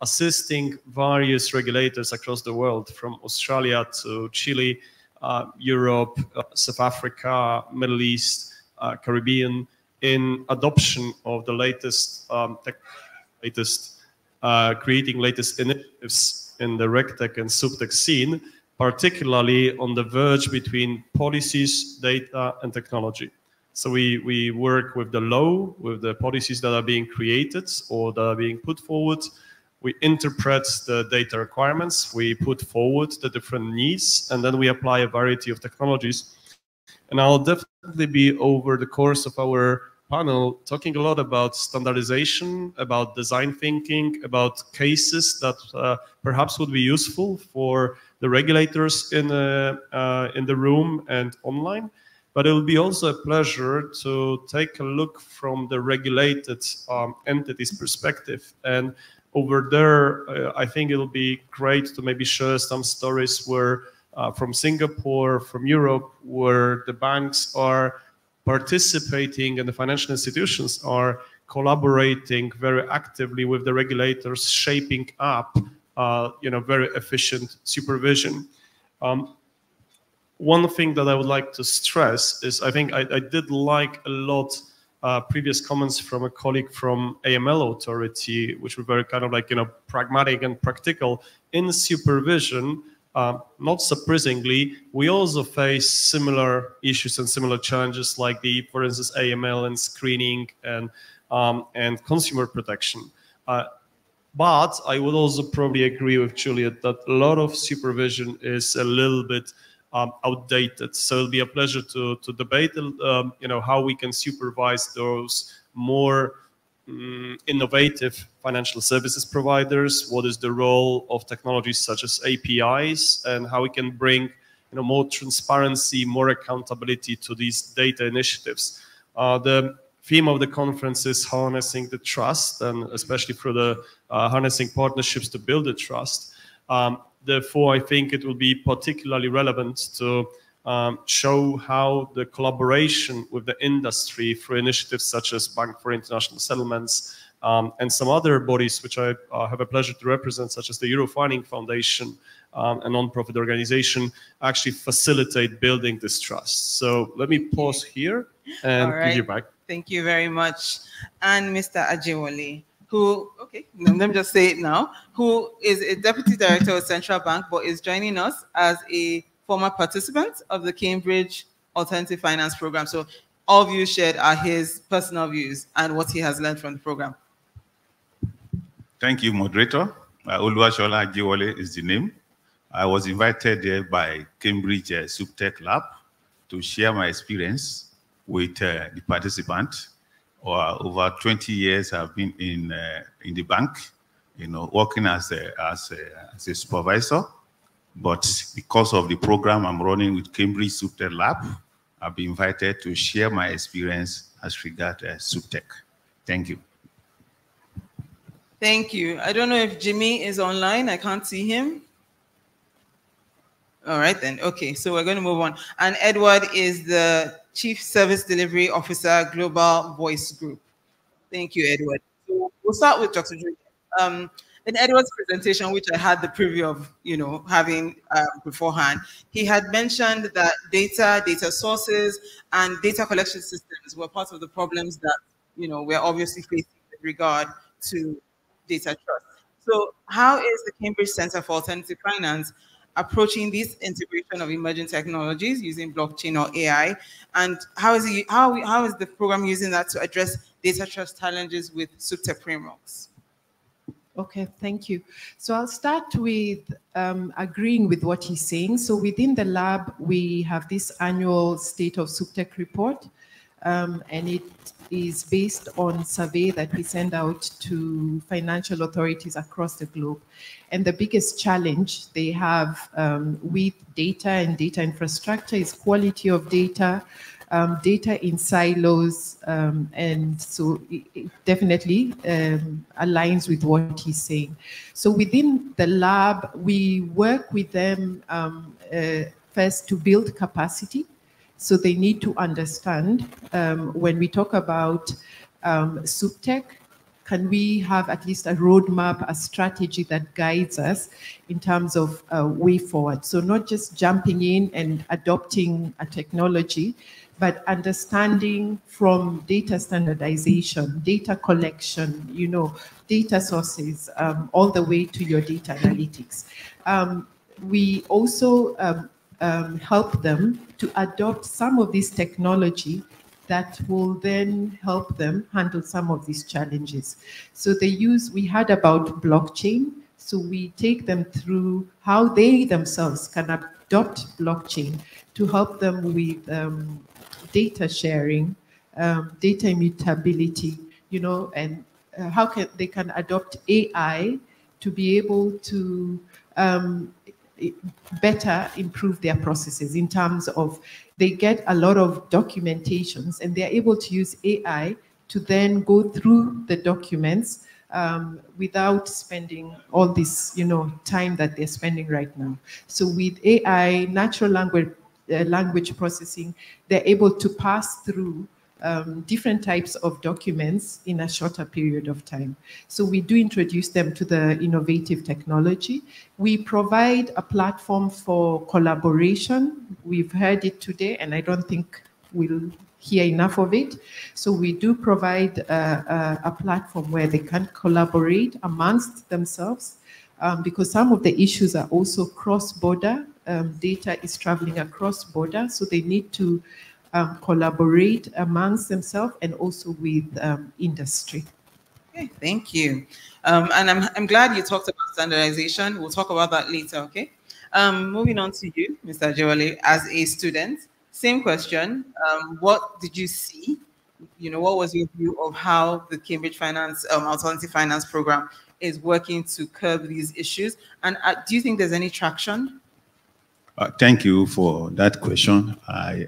assisting various regulators across the world, from Australia to Chile, Europe, South Africa, Middle East, Caribbean, in adoption of the latest creating latest initiatives in the RegTech and SupTech scene, particularly on the verge between policies, data, and technology. So we work with the law, with the policies that are being created or that are being put forward. We interpret the data requirements, we put forward the different needs, and then we apply a variety of technologies. And I'll definitely be, over the course of our panel, talking a lot about standardization, about design thinking, about cases that perhaps would be useful for the regulators in the room and online. But it will be also a pleasure to take a look from the regulated entities perspective. And over there, I think it'll be great to maybe share some stories where from Singapore, from Europe, where the banks are participating and the financial institutions are collaborating very actively with the regulators, shaping up very efficient supervision. One thing that I would like to stress is I think I did like a lot previous comments from a colleague from AML Authority, which were very kind of like, pragmatic and practical. In supervision, not surprisingly, we also face similar issues and similar challenges like for instance, AML and screening and consumer protection. But I would also probably agree with Juliet that a lot of supervision is a little bit outdated. So it'll be a pleasure to debate, how we can supervise those more innovative financial services providers. What is the role of technologies such as APIs, and how we can bring more transparency, more accountability to these data initiatives. The theme of the conference is harnessing the trust, and especially through the harnessing partnerships to build the trust. Therefore, I think it will be particularly relevant to show how the collaboration with the industry through initiatives such as Bank for International Settlements and some other bodies which I have a pleasure to represent, such as the Eurofining Foundation, a non-profit organization, actually facilitate building this trust. So let me pause here and give you back. Thank you very much. And Mr. Ajewole, who, let me just say it now, who is a Deputy Director of Central Bank, but is joining us as a former participant of the Cambridge Alternative Finance Program. So all views shared are his personal views and what he has learned from the program. Thank you, moderator. Oluwaseola Ajewole is the name. I was invited there by Cambridge SupTech Lab to share my experience with the participant. Over 20 years I've been in the bank, working as a supervisor. But because of the program I'm running with Cambridge SupTech Lab, I've been invited to share my experience as regards SupTech. Thank you. Thank you. I don't know if Jimmy is online. I can't see him. All right then. Okay, so we're going to move on. And Edward is the Chief Service Delivery Officer, Global Voice Group. Thank you, Edward. So we'll start with Dr. Drake. In Edward's presentation, which I had the preview of, having beforehand, he had mentioned that data sources, and data collection systems were part of the problems that, we're obviously facing with regard to data trust. So how is the Cambridge Center for Alternative Finance approaching this integration of emerging technologies using blockchain or AI, and how is the program using that to address data trust challenges with SupTech frameworks? Okay, thank you. So I'll start with agreeing with what he's saying. So within the lab, we have this annual State of SupTech report, and it is based on survey that we send out to financial authorities across the globe. And the biggest challenge they have with data and data infrastructure is quality of data, data in silos, and so it definitely aligns with what he's saying. So within the lab, we work with them first to build capacity. So they need to understand when we talk about SupTech, can we have at least a roadmap, a strategy that guides us in terms of way forward? So not just jumping in and adopting a technology, but understanding from data standardization, data collection, data sources, all the way to your data analytics. We also help them to adopt some of this technology that will then help them handle some of these challenges. So we heard about blockchain. So we take them through how they themselves can adopt blockchain to help them with data sharing, data immutability, and how they can adopt AI to be able to better improve their processes in terms of they get a lot of documentations and they're able to use AI to then go through the documents without spending all this, time that they're spending right now. So with AI, natural language processing, they're able to pass through different types of documents in a shorter period of time. So we do introduce them to the innovative technology. We provide a platform for collaboration. We've heard it today, and I don't think we'll hear enough of it. So we do provide a platform where they can collaborate amongst themselves because some of the issues are also cross-border. Data is traveling across border, so they need to collaborate amongst themselves and also with industry. Okay, thank you. And I'm glad you talked about standardization. We'll talk about that later, okay? Moving on to you, Mr. Ajewale, as a student, same question. What did you see? What was your view of how the Cambridge Finance, Alternative Finance Program is working to curb these issues? And do you think there's any traction? Thank you for that question.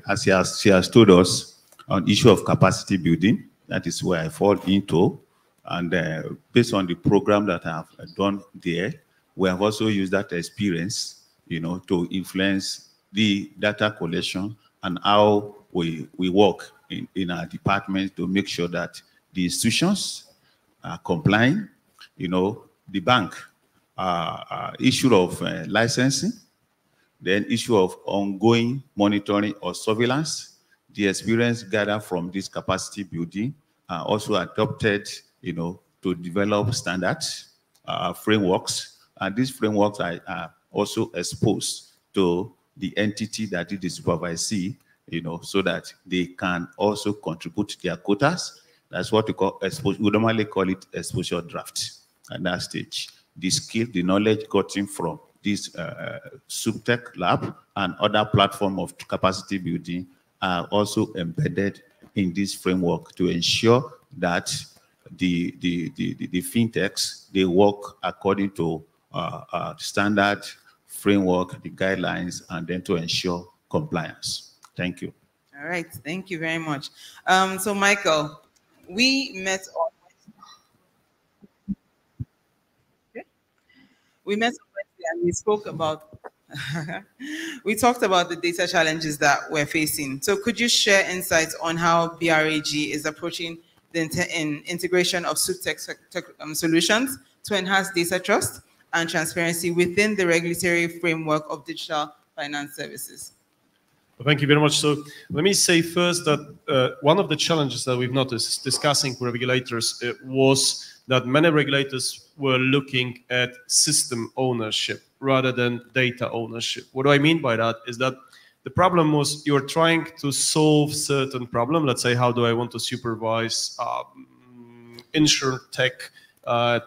As she has told us, on issue of capacity building, that is where I fall into. And based on the program that I have done there, we have also used that experience, to influence the data collection and how we work in our department to make sure that the institutions are complying. The bank, issue of licensing, then issue of ongoing monitoring or surveillance, the experience gathered from this capacity building are also adopted, to develop standards, frameworks, and these frameworks are also exposed to the entity that did the supervisee, so that they can also contribute their quotas. That's what we call exposure. We normally call it exposure draft at that stage. The skill, the knowledge gotten from this SupTech lab and other platform of capacity building are also embedded in this framework to ensure that the fintechs, they work according to standard framework, the guidelines, and then to ensure compliance. Thank you. All right, thank you very much. So Michael, we met on Wednesday and we spoke about we talked about the data challenges that we're facing. So could you share insights on how BRAG is approaching the integration of SupTech solutions to enhance data trust and transparency within the regulatory framework of digital finance services? Well, thank you very much. So let me say first that one of the challenges that we've noticed discussing with regulators was that many regulators were looking at system ownership rather than data ownership. What do I mean by that is that the problem was you're trying to solve certain problem. Let's say, how do I want to supervise insurance tech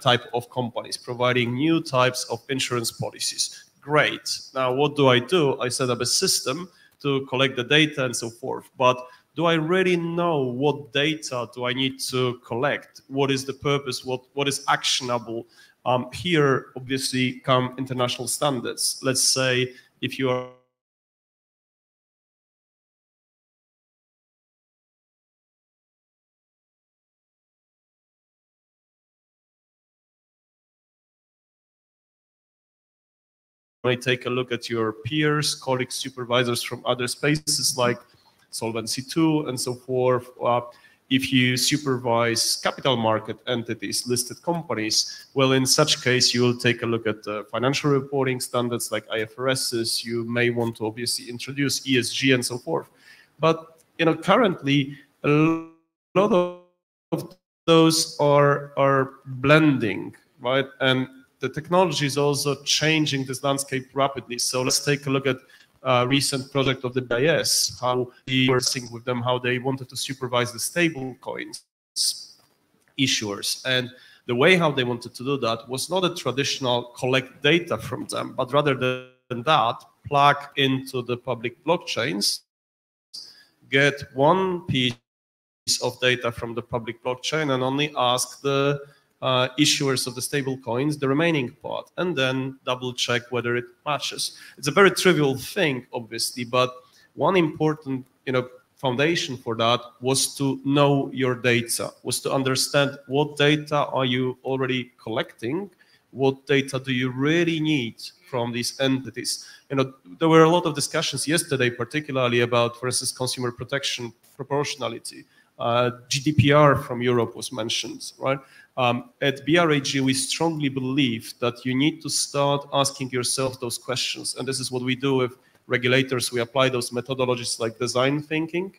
type of companies, providing new types of insurance policies. Great. Now, what do? I set up a system to collect the data and so forth. But do I really know what data do I need to collect? What is the purpose? What is actionable? Here, obviously, come international standards. Let's say if you are when you take a look at your peers, colleagues, supervisors from other spaces like Solvency II and so forth, If you supervise capital market entities, listed companies, well, in such case, you will take a look at financial reporting standards like IFRSs. You may want to obviously introduce ESG and so forth. But currently, a lot of those are blending, right? And the technology is also changing this landscape rapidly. So let's take a look at recent project of the BIS, how we were seeing with them, how they wanted to supervise the stable coins issuers. And the way how they wanted to do that was not a traditional collect data from them, but rather than that, plug into the public blockchains, get one piece of data from the public blockchain and only ask the issuers of the stable coins the remaining part, and then double check whether it matches. It's a very trivial thing, obviously, but one important foundation for that was to know your data, was to understand what data are you already collecting, what data do you really need from these entities. There were a lot of discussions yesterday, particularly about, for instance, consumer protection proportionality. GDPR from Europe was mentioned, right? At BRAG, we strongly believe that you need to start asking yourself those questions. And this is what we do with regulators. We apply those methodologies like design thinking,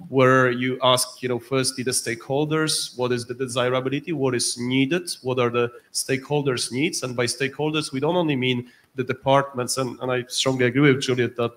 where you ask, firstly the stakeholders, what is the desirability, what is needed, what are the stakeholders' needs. And by stakeholders, we don't only mean the departments, and I strongly agree with Juliet that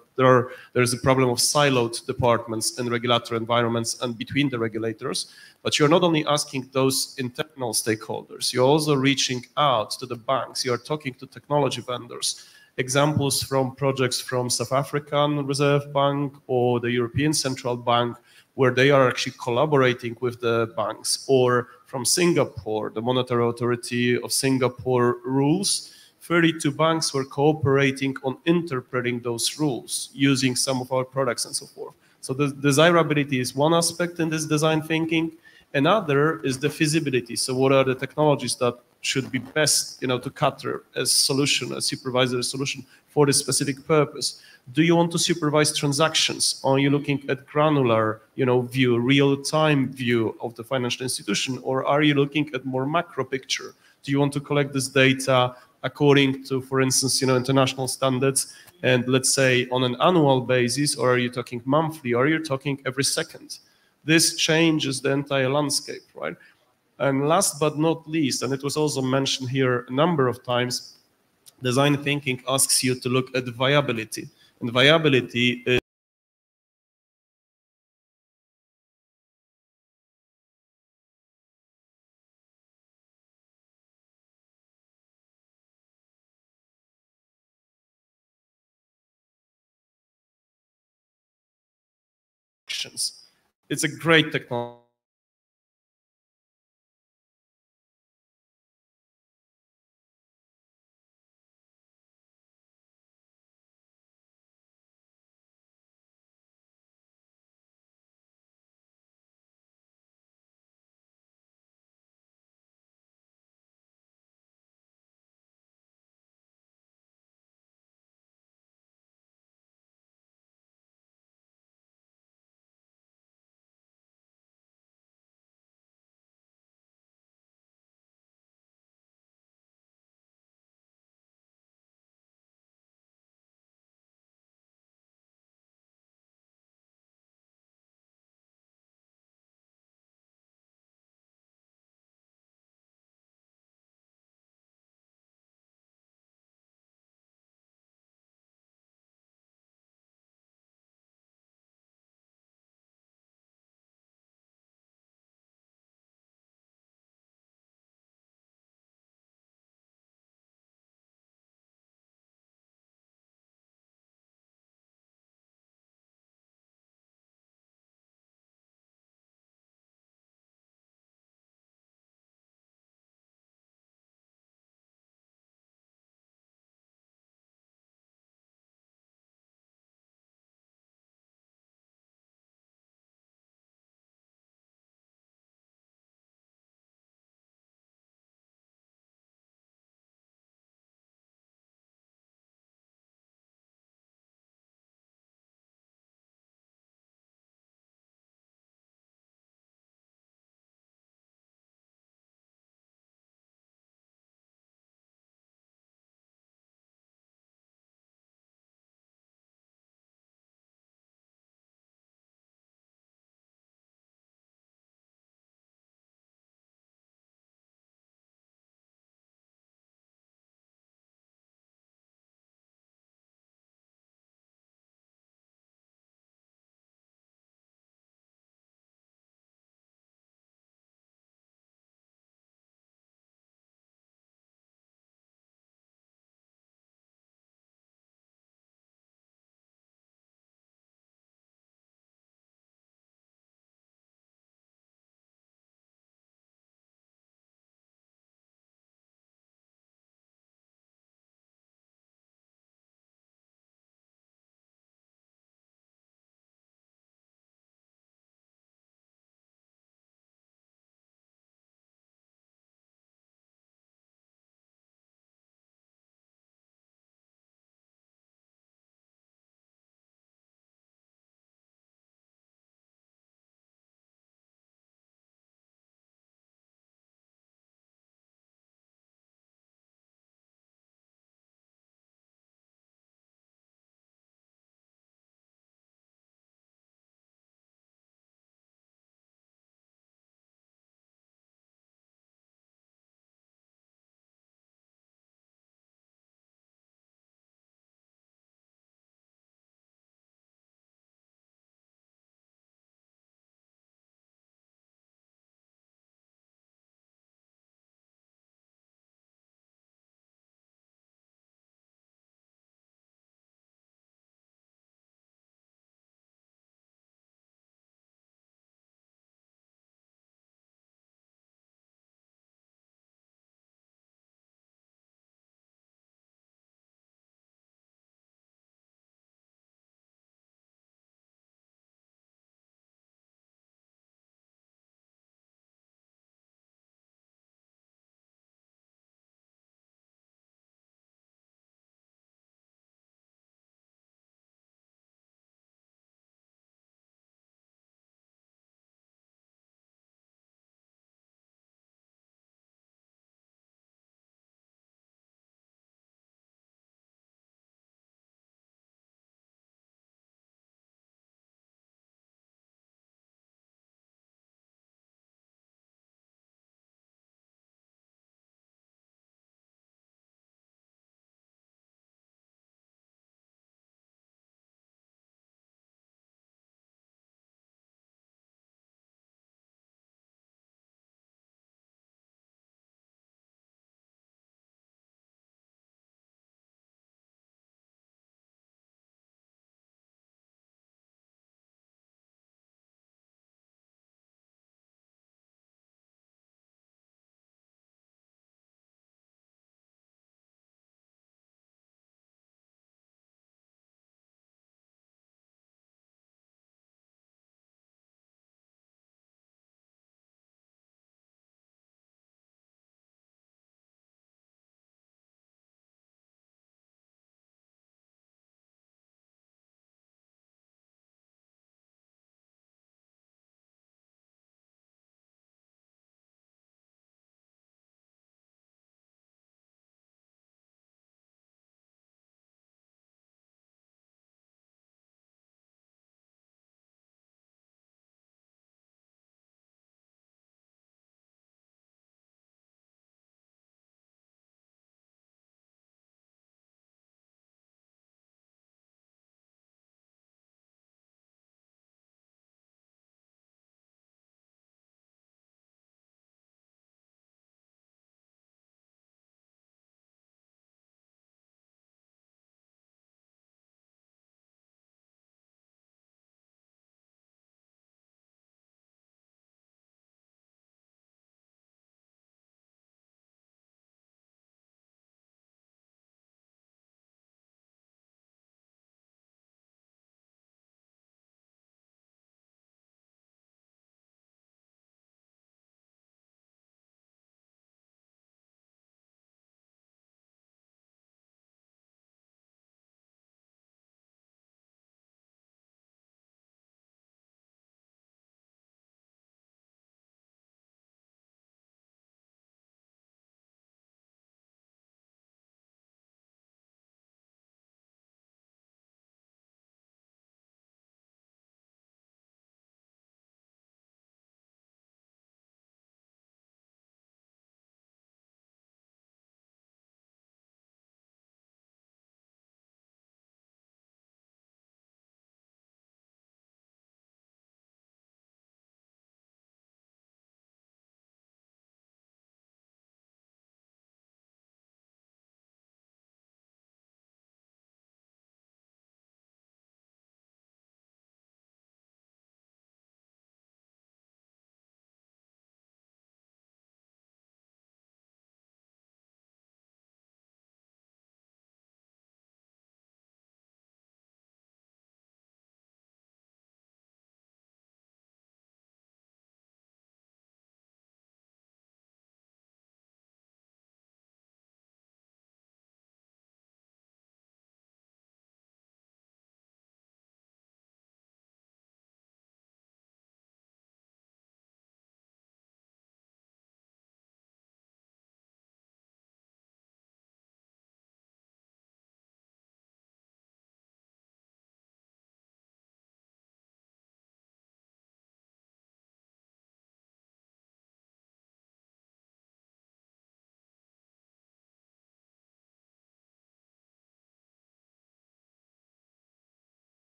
there's a problem of siloed departments in regulatory environments and between the regulators. But you're not only asking those internal stakeholders, you're also reaching out to the banks, you're talking to technology vendors. Examples from projects from South African Reserve Bank or the European Central Bank, where they are actually collaborating with the banks, or from Singapore, the Monetary Authority of Singapore rules. 32 banks were cooperating on interpreting those rules using some of our products and so forth. So the desirability is one aspect in this design thinking. Another is the feasibility. So what are the technologies that should be best, to cater as solution, as supervisory solution for this specific purpose? Do you want to supervise transactions? Are you looking at granular, view, real-time view of the financial institution, or are you looking at more macro picture? Do you want to collect this data according to, for instance, international standards, and let's say on an annual basis, or are you talking monthly, or are you talking every second? This changes the entire landscape, right? And last but not least, and it was also mentioned here a number of times, design thinking asks you to look at viability. And viability is it's a great technology.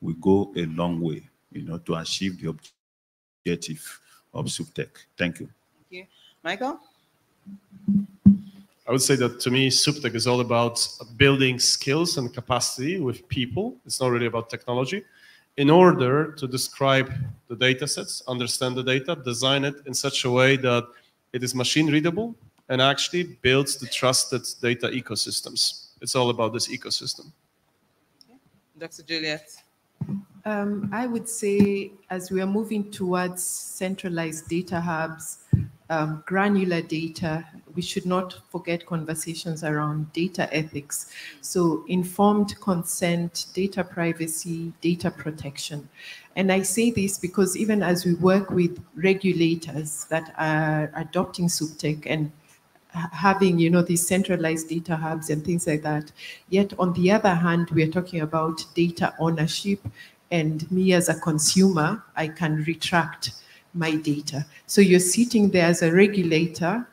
will go a long way, to achieve the objective of SupTech. Thank you. Thank you. Michael? I would say that to me, SupTech is all about building skills and capacity with people. It's not really about technology. In order to describe the data sets, understand the data, design it in such a way that it is machine readable and actually builds the trusted data ecosystems. It's all about this ecosystem. Dr. Juliet? I would say as we are moving towards centralized data hubs, granular data, we should not forget conversations around data ethics. So informed consent, data privacy, data protection. And I say this because even as we work with regulators that are adopting SupTech and having, these centralized data hubs and things like that, yet on the other hand, we are talking about data ownership, and me as a consumer, I can retract my data. So you're sitting there as a regulator,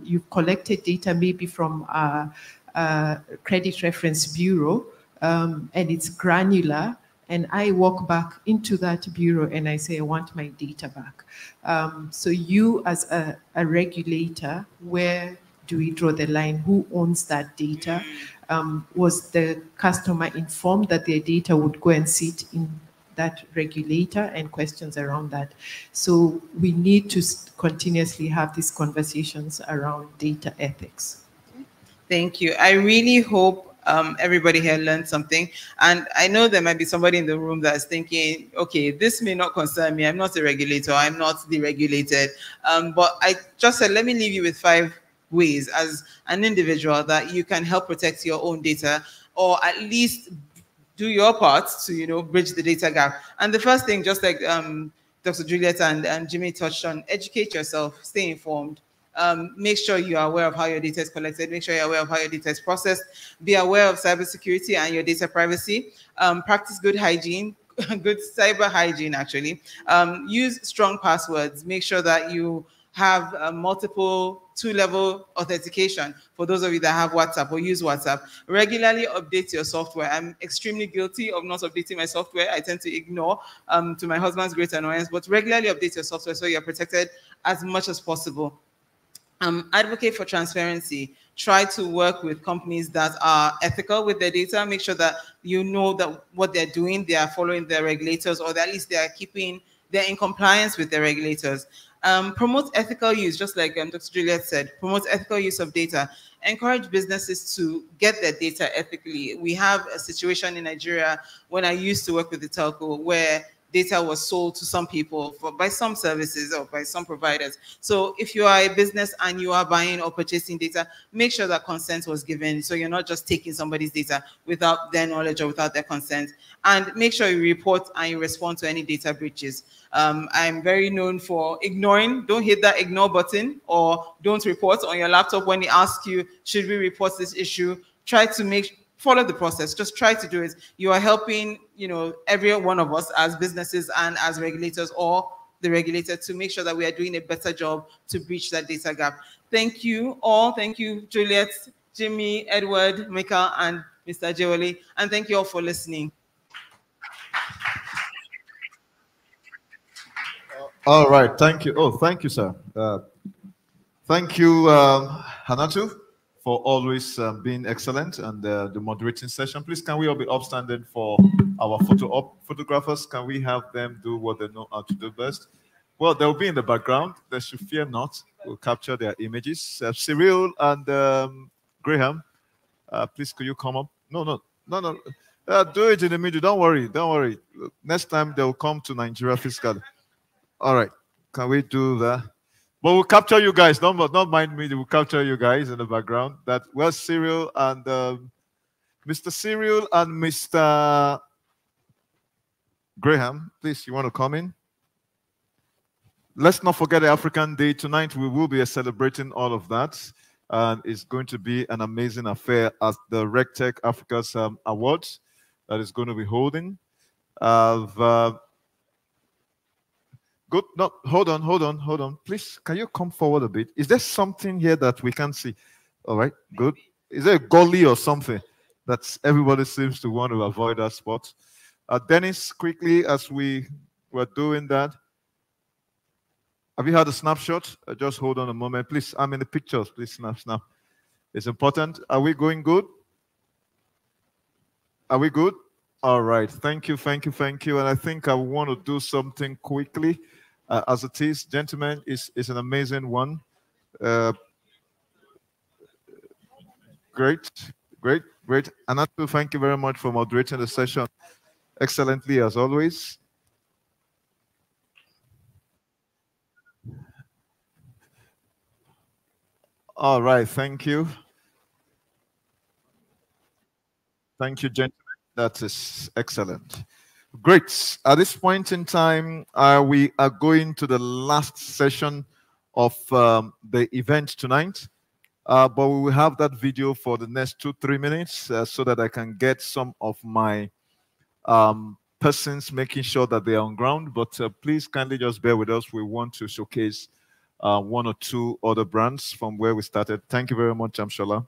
you've collected data maybe from a credit reference bureau, and it's granular, and I walk back into that bureau and I say, I want my data back. So you as a regulator, where do we draw the line? Who owns that data? Was the customer informed that their data would go and sit in that regulator, and questions around that? So we need to continuously have these conversations around data ethics. Thank you. I really hope everybody here learned something. And I know there might be somebody in the room that's thinking, okay, this may not concern me. I'm not a regulator. I'm not deregulated. But I just said, let me leave you with 5 ways as an individual that you can help protect your own data, or at least do your part to, bridge the data gap. And the first thing, just like Dr. Juliet and Jimmy touched on, educate yourself, stay informed. Make sure you are aware of how your data is collected. Make sure you're aware of how your data is processed. Be aware of cybersecurity and your data privacy. Practice good hygiene, good cyber hygiene, actually. Use strong passwords. Make sure that you have multiple 2-level authentication for those of you that have WhatsApp or use WhatsApp. Regularly update your software. I'm extremely guilty of not updating my software. I tend to ignore, to my husband's great annoyance, but regularly update your software so you're protected as much as possible. Advocate for transparency. Try to work with companies that are ethical with their data. Make sure that you know that what they're doing, they are following their regulators, or at least they're in compliance with their regulators. Promote ethical use, just like Dr. Juliet said, promote ethical use of data. Encourage businesses to get their data ethically. We have a situation in Nigeria when I used to work with the telco where data was sold to some people by some services or by some providers. So if you are a business and you are buying or purchasing data, make sure that consent was given. So you're not just taking somebody's data without their knowledge or without their consent. And make sure you report and you respond to any data breaches. I'm very known for ignoring. Don't hit that ignore button, or don't report on your laptop when he asks you, should we report this issue? Try to follow the process. Just try to do it. You are helping, every one of us as businesses and as regulators, or the regulator, to make sure that we are doing a better job to breach that data gap. Thank you all. Thank you, Juliet, Jimmy, Edward, Michael, and Mr. Jeweli. And thank you all for listening. All right. Thank you. Oh, thank you, sir. Thank you, Hanatu, for always being excellent, and the moderating session. Please, can we all be upstanding for our photographers? Can we have them do what they know how to do best? Well, they'll be in the background. They should fear not. We'll capture their images. Cyril and Graham, please, could you come up? No. Do it in the middle. Don't worry. Next time they'll come to Nigeria physically. All right. Can we do that? But we'll capture you guys. Don't mind me. We'll capture you guys in the background. Cyril and Mr. Cyril and Mr. Graham, please, you want to come in? Let's not forget the African Day. Tonight we will be celebrating all of that. And it's going to be an amazing affair at the RegtechAfrica's awards that is going to be holding. Good. No, hold on. Please, can you come forward a bit? Is there something here that we can see? All right, good. Is there a gully or something that everybody seems to want to avoid that spot? Dennis, quickly, as we were doing that, have you had a snapshot? Just hold on a moment, please. I'm in the pictures. Please snap. It's important. Are we going good? Are we good? All right. Thank you. And I think I want to do something quickly. As it is, gentlemen, it's an amazing one. Great. Anatu, thank you very much for moderating the session excellently as always. All right, thank you. Thank you, gentlemen. That is excellent. Great. At this point in time, we are going to the last session of the event tonight. But we will have that video for the next 2-3 minutes so that I can get some of my persons making sure that they are on ground. But please kindly just bear with us. We want to showcase 1 or 2 other brands from where we started. Thank you very much, Amshola.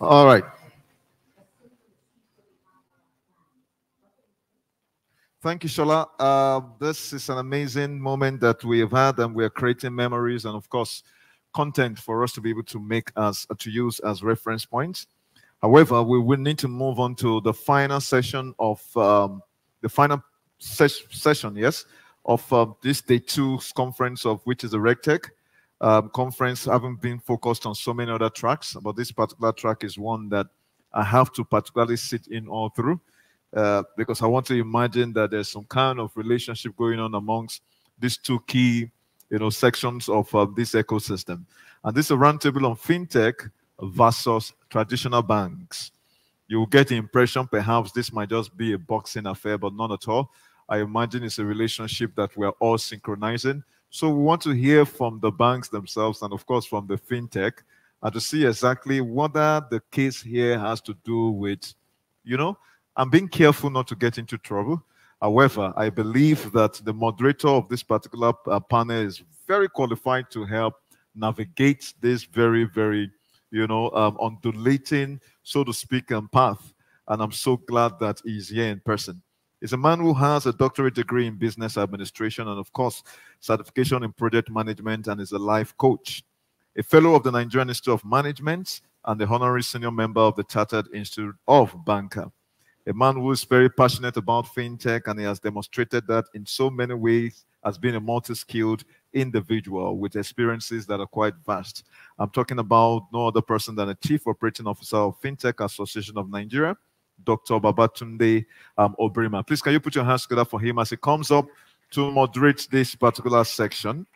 All right. Thank you, Shola. This is an amazing moment that we have had, and we are creating memories and, of course, content for us to be able to make as to use as reference points. However, we will need to move on to the final session of yes, of this day 2 conference, of which is the RegTech conference. Haven't been focused on so many other tracks, but this particular track is one that I have to particularly sit in all through. Because I want to imagine that there's some kind of relationship going on amongst these 2 key, sections of this ecosystem. And this is a roundtable on fintech versus traditional banks. You will get the impression perhaps this might just be a boxing affair, but not at all. I imagine it's a relationship that we're all synchronizing. So we want to hear from the banks themselves and, of course, from the fintech, and to see exactly what the case here has to do with, I'm being careful not to get into trouble. However, I believe that the moderator of this particular panel is very qualified to help navigate this very, very, undulating, so to speak, path. And I'm so glad that he's here in person. He's a man who has a doctorate degree in business administration and, of course, certification in project management, and is a life coach, a fellow of the Nigerian Institute of Management, and the honorary senior member of the Chartered Institute of Banker. A man who is very passionate about fintech, and he has demonstrated that in so many ways as being a multi-skilled individual with experiences that are quite vast. I'm talking about no other person than the Chief Operating Officer of Fintech Association of Nigeria, Dr. Babatunde Obrima. Please, can you put your hands together for him as he comes up to moderate this particular section?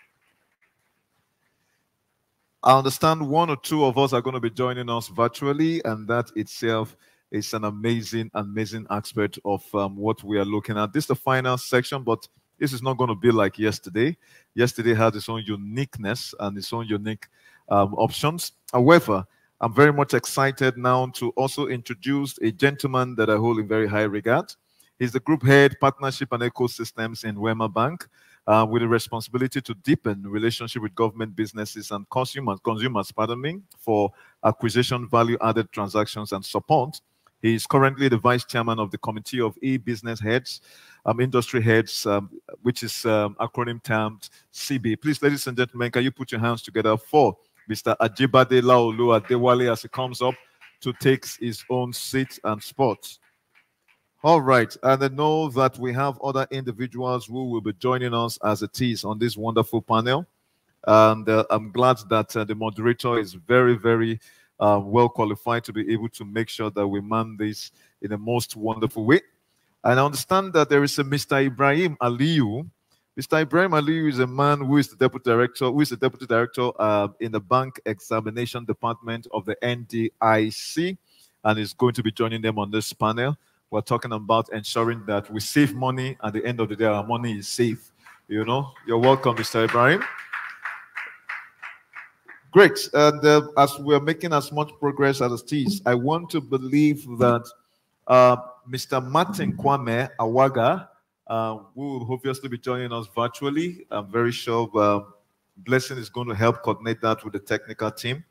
I understand one or two of us are going to be joining us virtually, and that itself is an amazing, amazing aspect of what we are looking at. This is the final section, but this is not going to be like yesterday. Yesterday had its own uniqueness and its own unique options. However, I'm very much excited now to also introduce a gentleman that I hold in very high regard. He's the Group Head, Partnership and Ecosystems in Wema Bank, with the responsibility to deepen relationship with government businesses and consumers, for acquisition, value-added transactions and support. He is currently the Vice Chairman of the Committee of E-Business Heads, Industry Heads, which is acronym termed CB. Please, ladies and gentlemen, can you put your hands together for Mr. Ajibade Laolu Adewale as he comes up to take his own seat and spot. All right, and I know that we have other individuals who will be joining us as it is on this wonderful panel. And I'm glad that the moderator is very, very well qualified to be able to make sure that we man this in the most wonderful way. And I understand that there is a Mr. Ibrahim Aliyu. Mr. Ibrahim Aliyu is a man who is the deputy director, in the bank examination department of the NDIC, and is going to be joining them on this panel. We're talking about ensuring that we save money. At the end of the day, our money is safe. You know, you're welcome, Mr. Ibrahim. Great. And as we're making as much progress as it is, I want to believe that Mr. Martin Kwame Awaga, who will obviously be joining us virtually. I'm very sure Blessing is going to help coordinate that with the technical team,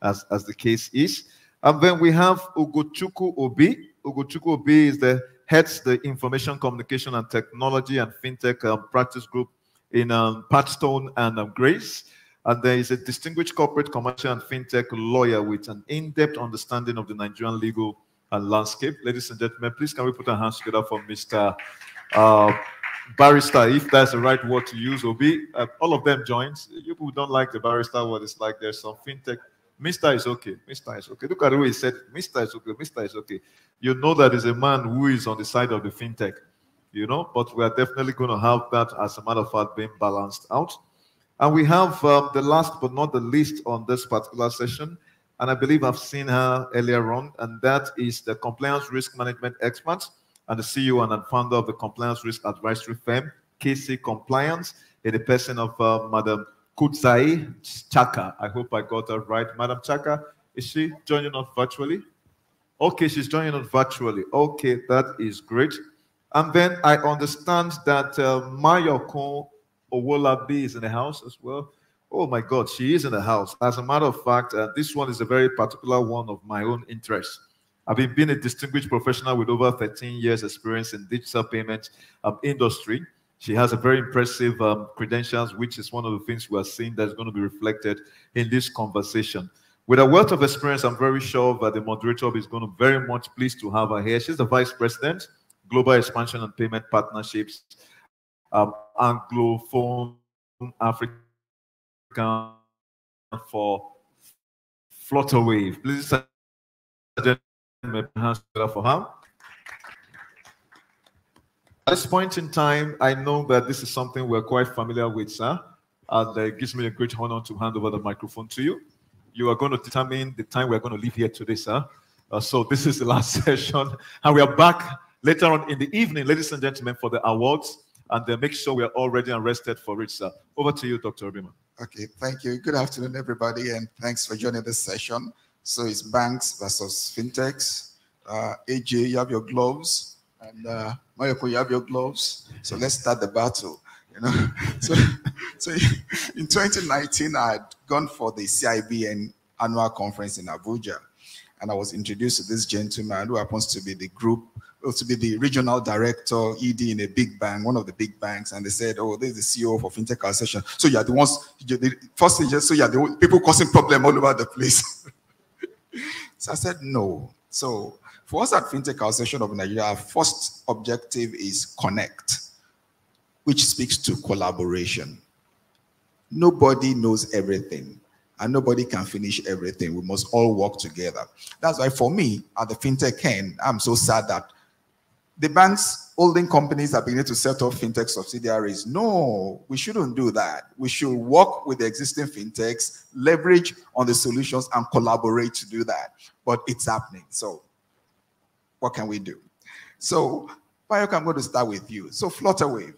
as the case is. And then we have Ugochukwu Obi. Ugochukwu Obi is heads the Information Communication and Technology and FinTech practice group in Patstone and Grace. And there is a distinguished corporate, commercial, and FinTech lawyer with an in-depth understanding of the Nigerian legal landscape. Ladies and gentlemen, please can we put our hands together for Mr. Barrister, if that's the right word to use, Obi. All of them joined. You who don't like the barrister word, it's like there's some FinTech. Mr. is okay. Mr. is okay. Look at the way he said, Mr. is okay. Mr. is okay. You know that is a man who is on the side of the FinTech, you know, but we are definitely going to have that, as a matter of fact, being balanced out. And we have the last but not the least on this particular session, and I believe I've seen her earlier on, and that is the compliance risk management expert and the CEO and founder of the compliance risk advisory firm, KC Compliance, in the person of Madam Kudzai Chaka. I hope I got that right. Madam Chaka, is she joining us virtually? Okay, she's joining us virtually. Okay, that is great. And then I understand that Mayoko Owolabi is in the house as well. Oh my God, she is in the house. As a matter of fact, this one is a very particular one of my own interest. I've been a distinguished professional with over 13 years experience in digital payment industry. She has a very impressive credentials, which is one of the things we are seeing that's going to be reflected in this conversation. With a wealth of experience, I'm very sure that the moderator is going to be very much pleased to have her here. She's the Vice President, Global Expansion and Payment Partnerships, Anglophone Africa for Flutterwave. Please, for her. At this point in time, I know that this is something we're quite familiar with, sir, and it gives me a great honor to hand over the microphone to you. You are going to determine the time we're going to leave here today, sir. So this is the last session, and we are back later on in the evening, ladies and gentlemen, for the awards, and make sure we are all ready and rested for it, sir. Over to you, Dr. Obrima. Okay, thank you. Good afternoon, everybody, and thanks for joining this session. So it's banks versus fintechs. AJ, you have your gloves, and Mayoko, you have your gloves. So let's start the battle. You know, so in 2019, I had gone for the CIBN annual conference in Abuja, and I was introduced to this gentleman who happens to be the regional director, ED in a big bank, one of the big banks, and they said, "Oh, this is the CEO for FinTech Association. So you are the ones. First thing, so you are the people causing problem all over the place." So I said, "No." So for us at FinTech Association of Nigeria, our first objective is connect, which speaks to collaboration. Nobody knows everything, and nobody can finish everything. We must all work together. That's why for me, at the FinTech end, I'm so sad that the banks, holding companies are beginning to set up FinTech subsidiaries. No, we shouldn't do that. We should work with the existing FinTechs, leverage on the solutions, and collaborate to do that. But it's happening. So what can we do? So, Bayok, I'm going to start with you. So Flutterwave,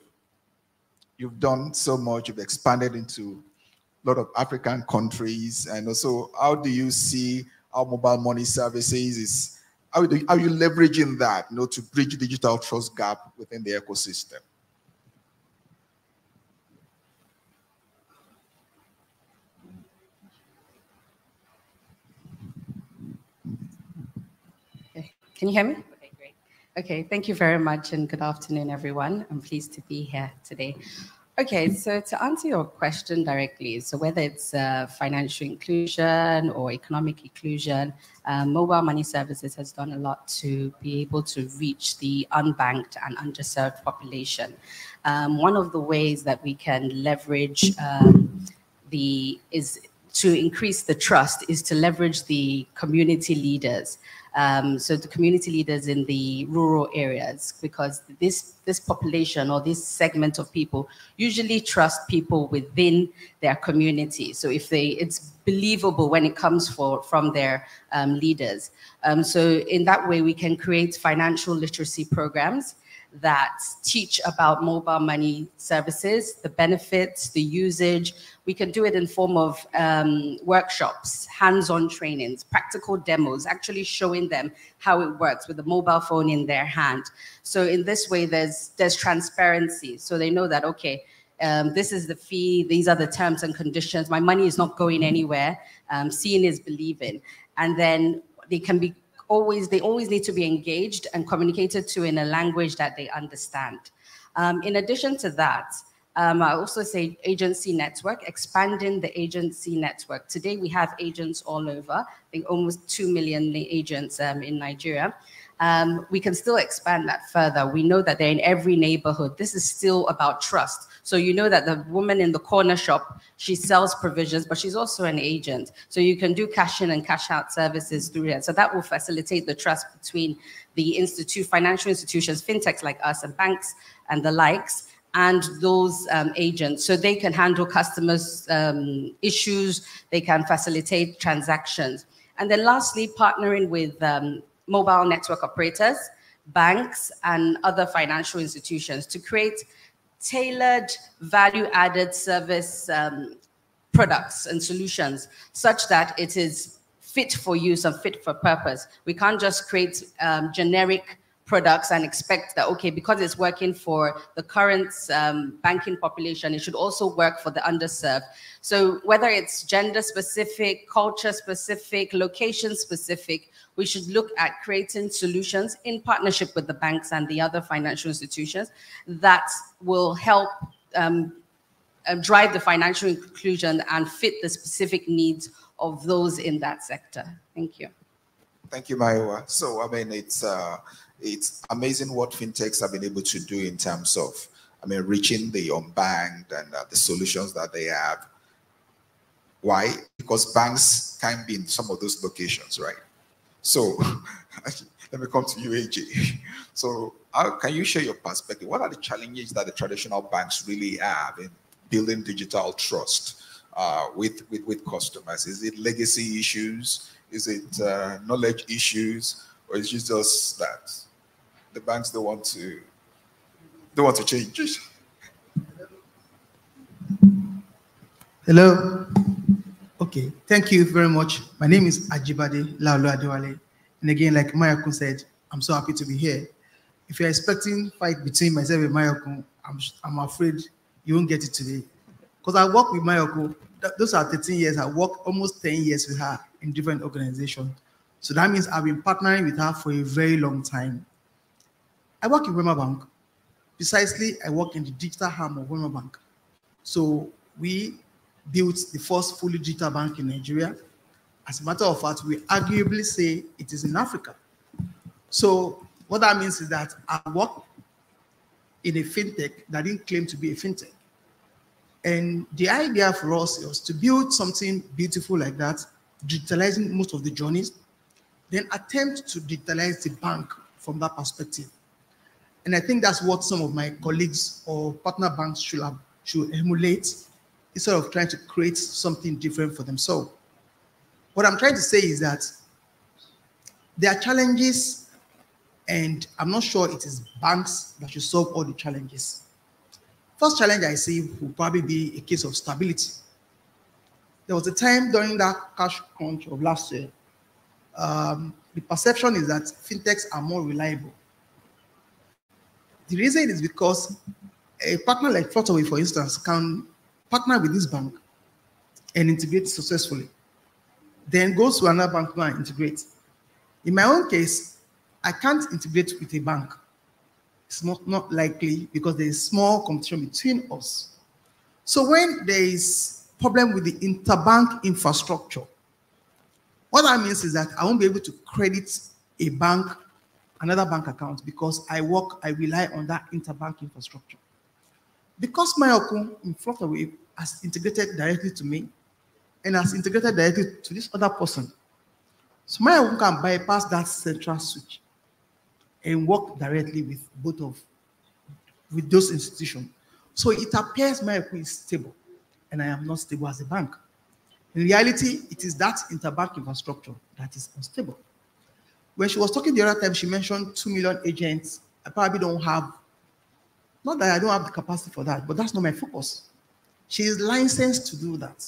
you've done so much. You've expanded into a lot of African countries. And also, how do you see our mobile money services is, how are you leveraging that, to bridge digital trust gap within the ecosystem? Okay. Can you hear me? Okay, great. Okay, thank you very much, and good afternoon, everyone. I'm pleased to be here today. Okay, so to answer your question directly, so whether it's financial inclusion or economic inclusion, mobile money services has done a lot to be able to reach the unbanked and underserved population. One of the ways that we can leverage to increase the trust is to leverage the community leaders. So the community leaders in the rural areas, because this population or this segment of people usually trust people within their community. So it's believable when it comes from their leaders. So in that way, we can create financial literacy programs that teach about mobile money services, the benefits, the usage. We can do it in form of workshops, hands-on trainings, practical demos, actually showing them how it works with a mobile phone in their hand. So in this way, there's transparency. So they know that, okay, this is the fee, these are the terms and conditions, my money is not going anywhere, seeing is believing. And then they always need to be engaged and communicated to in a language that they understand. In addition to that, I also say agency network, expanding the agency network. Today we have agents all over, I think almost 2 million agents in Nigeria. We can still expand that further. We know that they're in every neighborhood. This is still about trust. So you know that the woman in the corner shop, she sells provisions, but she's also an agent. So you can do cash in and cash out services through that. So that will facilitate the trust between the financial institutions, fintechs like us and banks and the likes, and those agents. So they can handle customers' issues, they can facilitate transactions. And then lastly, partnering with mobile network operators, banks, and other financial institutions to create tailored value-added service products and solutions such that it is fit for use and fit for purpose. We can't just create generic products and expect that, okay, because it's working for the current banking population, it should also work for the underserved. So whether it's gender-specific, culture-specific, location-specific, we should look at creating solutions in partnership with the banks and the other financial institutions that will help drive the financial inclusion and fit the specific needs of those in that sector. Thank you. Thank you, Maiwa. So, I mean, it's amazing what fintechs have been able to do in terms of, reaching the unbanked and the solutions that they have. Why? Because banks can't be in some of those locations, right? So, let me come to you, AJ. So, can you share your perspective? What are the challenges that the traditional banks really have in building digital trust with customers? Is it legacy issues? Is it knowledge issues? Or is it just that the banks don't want to change? Hello. Okay, thank you very much. My name is Ajibade Laolu Adewale. And again, like Mayakun said, I'm so happy to be here. If you're expecting fight between myself and Mayakun, I'm afraid you won't get it today. Because I work with Mayako, those are 13 years. I worked almost 10 years with her in different organizations. So that means I've been partnering with her for a very long time. I work in Wema Bank. Precisely, I work in the digital arm of Wema Bank. So we built the first fully digital bank in Nigeria. As a matter of fact, we arguably say it is in Africa. So what that means is that I work in a fintech that didn't claim to be a fintech. And the idea for us was to build something beautiful like that, digitalizing most of the journeys, then attempt to digitalize the bank from that perspective. And I think that's what some of my colleagues or partner banks should emulate instead of trying to create something different for themselves. What I'm trying to say is that there are challenges, and I'm not sure it is banks that should solve all the challenges. First challenge I see will probably be a case of stability. There was a time during that cash crunch of last year, the perception is that fintechs are more reliable. The reason is because a partner like Flutterwave, for instance, can partner with this bank and integrate successfully. Then goes to another bank and integrate. In my own case, I can't integrate with a bank. It's not likely because there is small competition between us. So when there is problem with the interbank infrastructure, what that means is that I won't be able to credit a bank, another bank account, because I rely on that interbank infrastructure. Because Mayokun in Flutterwave has integrated directly to me and has integrated directly to this other person. So Mayokun can bypass that central switch and work directly with with those institutions. So it appears Mayokun is stable and I am not stable as a bank. In reality, it is that interbank infrastructure that is unstable. When she was talking the other time, she mentioned 2 million agents. I probably don't have, not that I don't have the capacity for that, but that's not my focus. She is licensed to do that.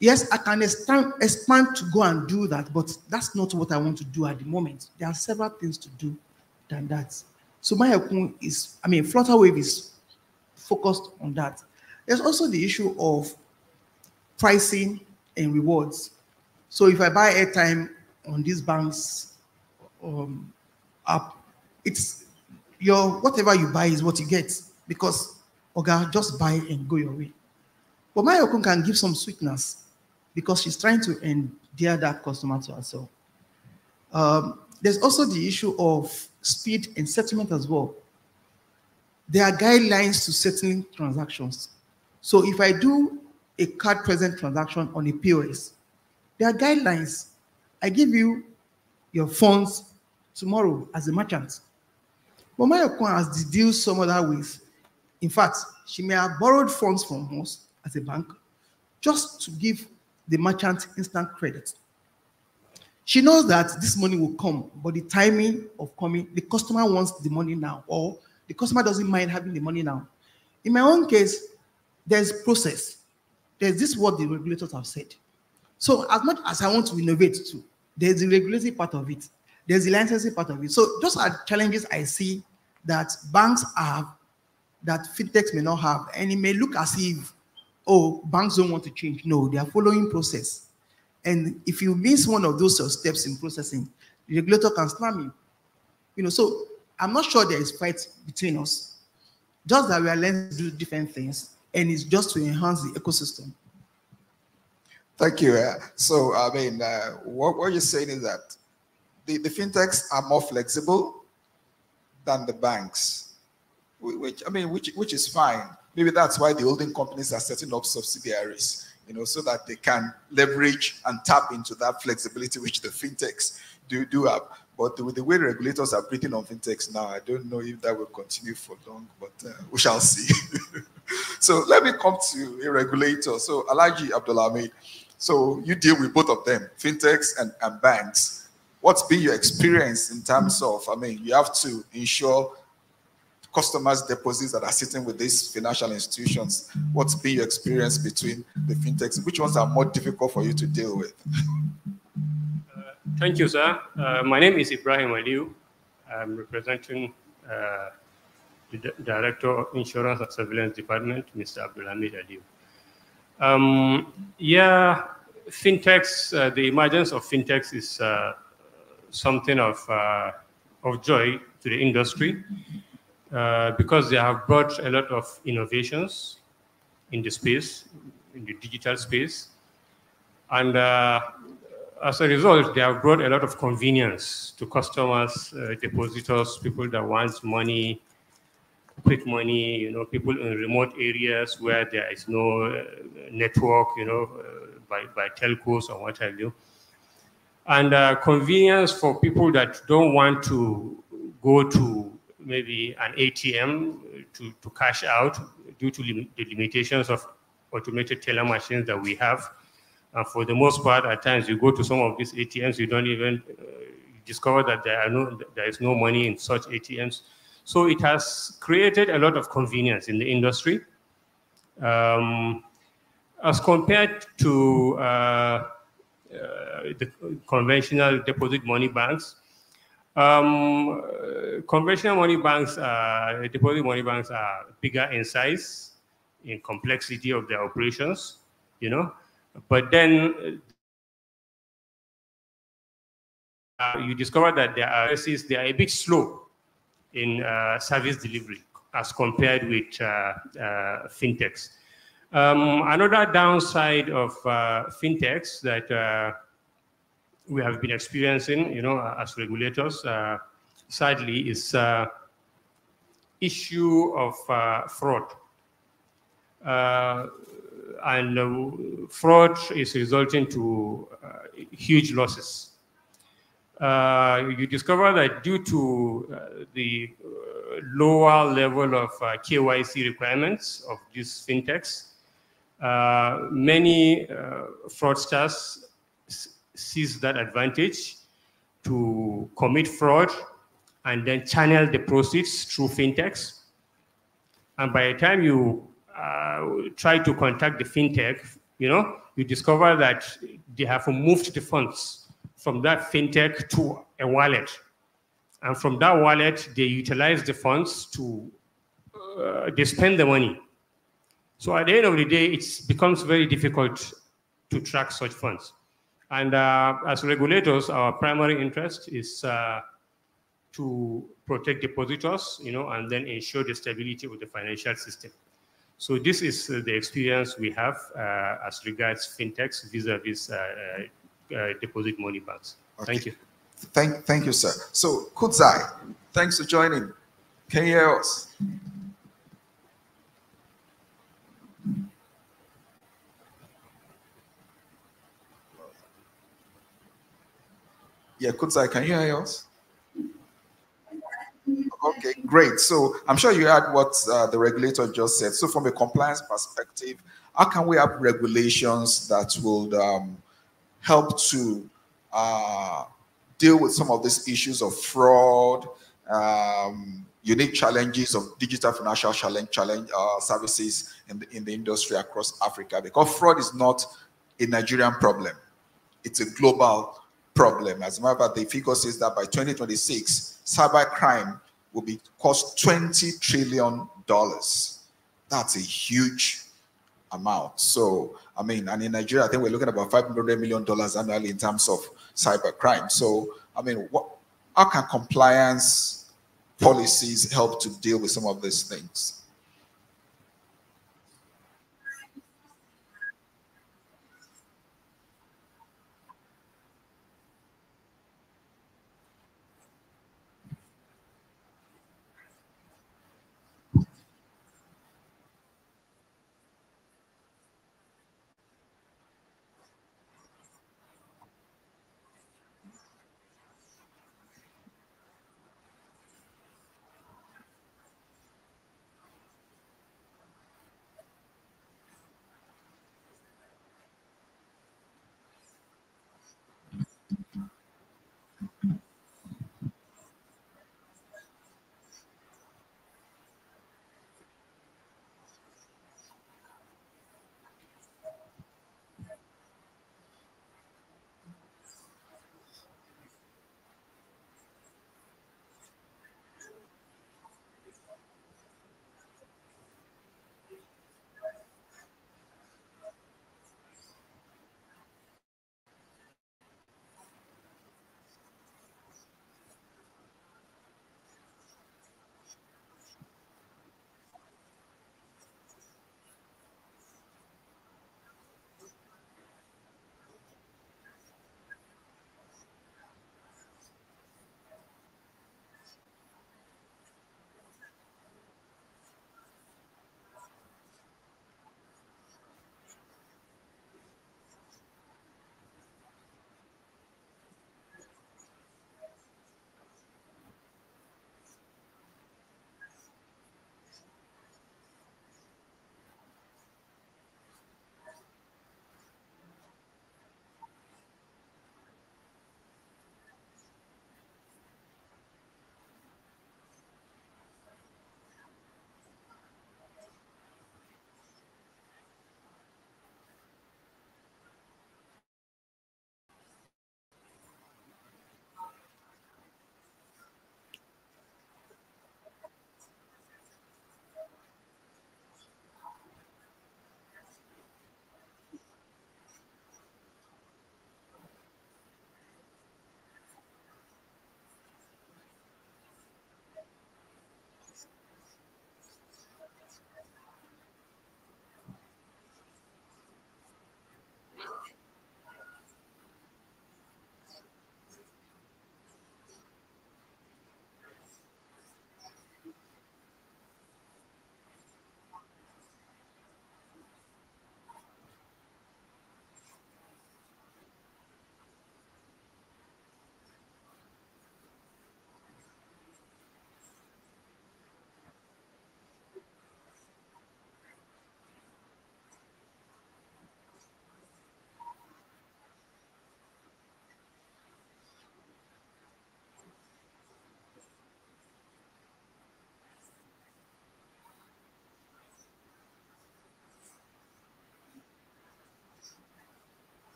Yes, I can expand to go and do that, but that's not what I want to do at the moment. There are several things to do than that. So Flutterwave is focused on that. There's also the issue of pricing and rewards. So if I buy airtime on these banks app, it's whatever you buy is what you get, because just buy and go your way. But Mayokun can give some sweetness because she's trying to endear that customer to herself. There's also the issue of speed and settlement as well. There are guidelines to settling transactions. So if I do a card present transaction on a POS, there are guidelines. I give you your funds tomorrow as a merchant. But Mayokun has the deal some other ways. In fact, she may have borrowed funds from us as a bank just to give the merchant instant credit. She knows that this money will come, but the timing of coming, the customer wants the money now, or the customer doesn't mind having the money now. In my own case, there's process. There's this what the regulators have said. So as much as I want to innovate too, there's the regulatory part of it. There's the licensing part of it. So those are challenges I see that banks have that fintechs may not have. And it may look as if, banks don't want to change. No, they are following process. And if you miss one of those steps in processing, the regulator can slam you. So I'm not sure there is fight between us. Just that we are learning to do different things, and it's just to enhance the ecosystem. Thank you. What you're saying is that the fintechs are more flexible than the banks, which is fine. Maybe that's why the holding companies are setting up subsidiaries, so that they can leverage and tap into that flexibility which the fintechs do have. But with the way regulators are breathing on fintechs now, I don't know if that will continue for long, but we shall see. So let me come to a regulator. So Alhaji Abdulhamid, so you deal with both of them, fintechs and banks. What's been your experience in terms of, you have to ensure customers' deposits that are sitting with these financial institutions. What's been your experience between the fintechs? Which ones are more difficult for you to deal with? Thank you, sir. My name is Ibrahim Aliu. I'm representing the Director of Insurance and Surveillance Department, Mr. Abdulhamid Aliu. Yeah, fintechs, the emergence of fintechs is something of joy to the industry because they have brought a lot of innovations in the space, in the digital space. And as a result, they have brought a lot of convenience to customers, depositors, people that want money, quick money, you know, people in remote areas where there is no network, you know, by telcos or what have you. And convenience for people that don't want to go to maybe an ATM to cash out due to the limitations of automated teller machines that we have. And for the most part, at times you go to some of these ATMs, you don't even discover that there is no money in such ATMs. So it has created a lot of convenience in the industry. As compared to the conventional deposit money banks, conventional money banks, deposit money banks are bigger in size, in complexity of their operations, you know. But then you discover that they are a bit slow in service delivery as compared with fintechs. Another downside of fintechs that we have been experiencing, you know, as regulators, sadly, is issue of fraud. And fraud is resulting to huge losses. You discover that due to the lower level of KYC requirements of these fintechs, many fraudsters seize that advantage to commit fraud and then channel the proceeds through fintechs. And by the time you try to contact the fintech, you know, you discover that they have moved the funds from that fintech to a wallet. And from that wallet, they utilize the funds to, they spend the money. So at the end of the day, it becomes very difficult to track such funds. And as regulators, our primary interest is to protect depositors, you know, and then ensure the stability of the financial system. So this is the experience we have as regards fintechs vis-a-vis deposit money banks. Okay. Thank you. Thank you, sir. So Kudzai, thanks for joining. Can you hear us? Yeah, Kudzai, can you hear us? Okay, great. So I'm sure you heard what the regulator just said. So from a compliance perspective, how can we have regulations that will help to deal with some of these issues of fraud, unique challenges of digital financial services in the industry across Africa? Because fraud is not a Nigerian problem. It's a global problem. As a matter of fact, the figure says that by 2026, cybercrime will cost $20 trillion. That's a huge amount. So, I mean, and in Nigeria, I think we're looking at about $500 million annually in terms of cybercrime. So, I mean, how can compliance policies help to deal with some of these things?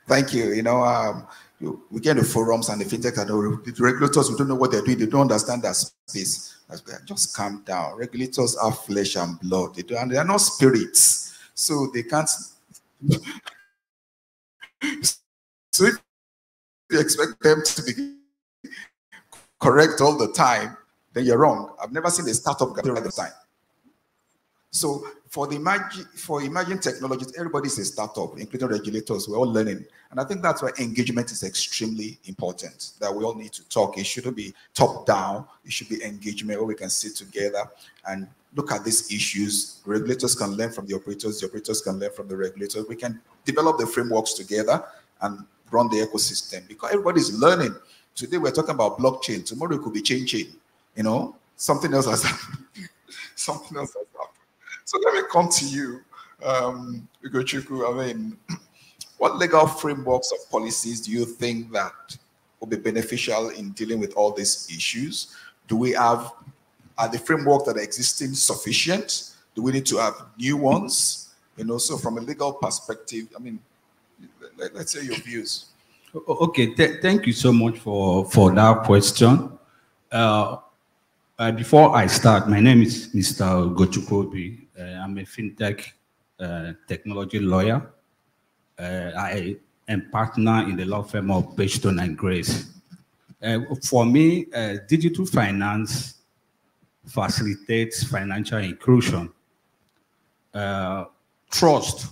Thank you. We get the forums and the fintech and the regulators who don't know what they're doing. They don't understand that space. Just calm down. Regulators are flesh and blood. And they are not spirits. So they can't. So if you expect them to be correct all the time, then you're wrong. I've never seen a startup get it right the time. So for emerging technologies, everybody's a startup, including regulators. We're all learning. And I think that's why engagement is extremely important, that we all need to talk. It shouldn't be top down. It should be engagement where we can sit together and look at these issues. Regulators can learn from the operators can learn from the regulators. We can develop the frameworks together and run the ecosystem because everybody's learning. Today we're talking about blockchain. Tomorrow it could be chain. Something else has happened. Something else has happened. So let me come to you, Ugochukwu. What legal frameworks or policies do you think that will be beneficial in dealing with all these issues? Are the frameworks that are existing sufficient? Do we need to have new ones? So from a legal perspective, let's hear your views. Okay, thank you so much for that question. Before I start, my name is Mr. Ugochukwu. I'm a fintech technology lawyer. I am partner in the law firm of Pagestone and Grace. For me, digital finance facilitates financial inclusion. Trust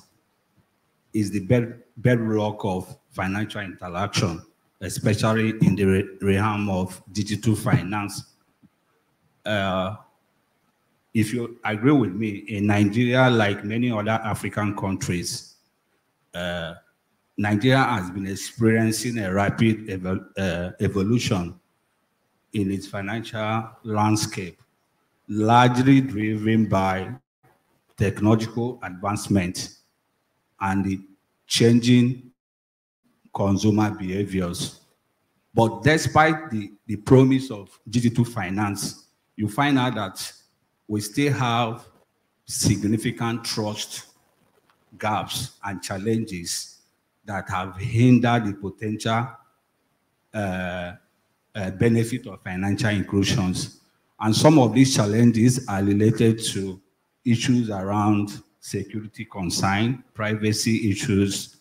is the bedrock of financial interaction, especially in the realm of digital finance. If you agree with me, in Nigeria, like many other African countries, Nigeria has been experiencing a rapid evolution in its financial landscape, largely driven by technological advancement and the changing consumer behaviors. But despite the promise of digital finance, you find out that we still have significant trust gaps and challenges that have hindered the potential benefit of financial inclusions. And some of these challenges are related to issues around security concern, privacy issues,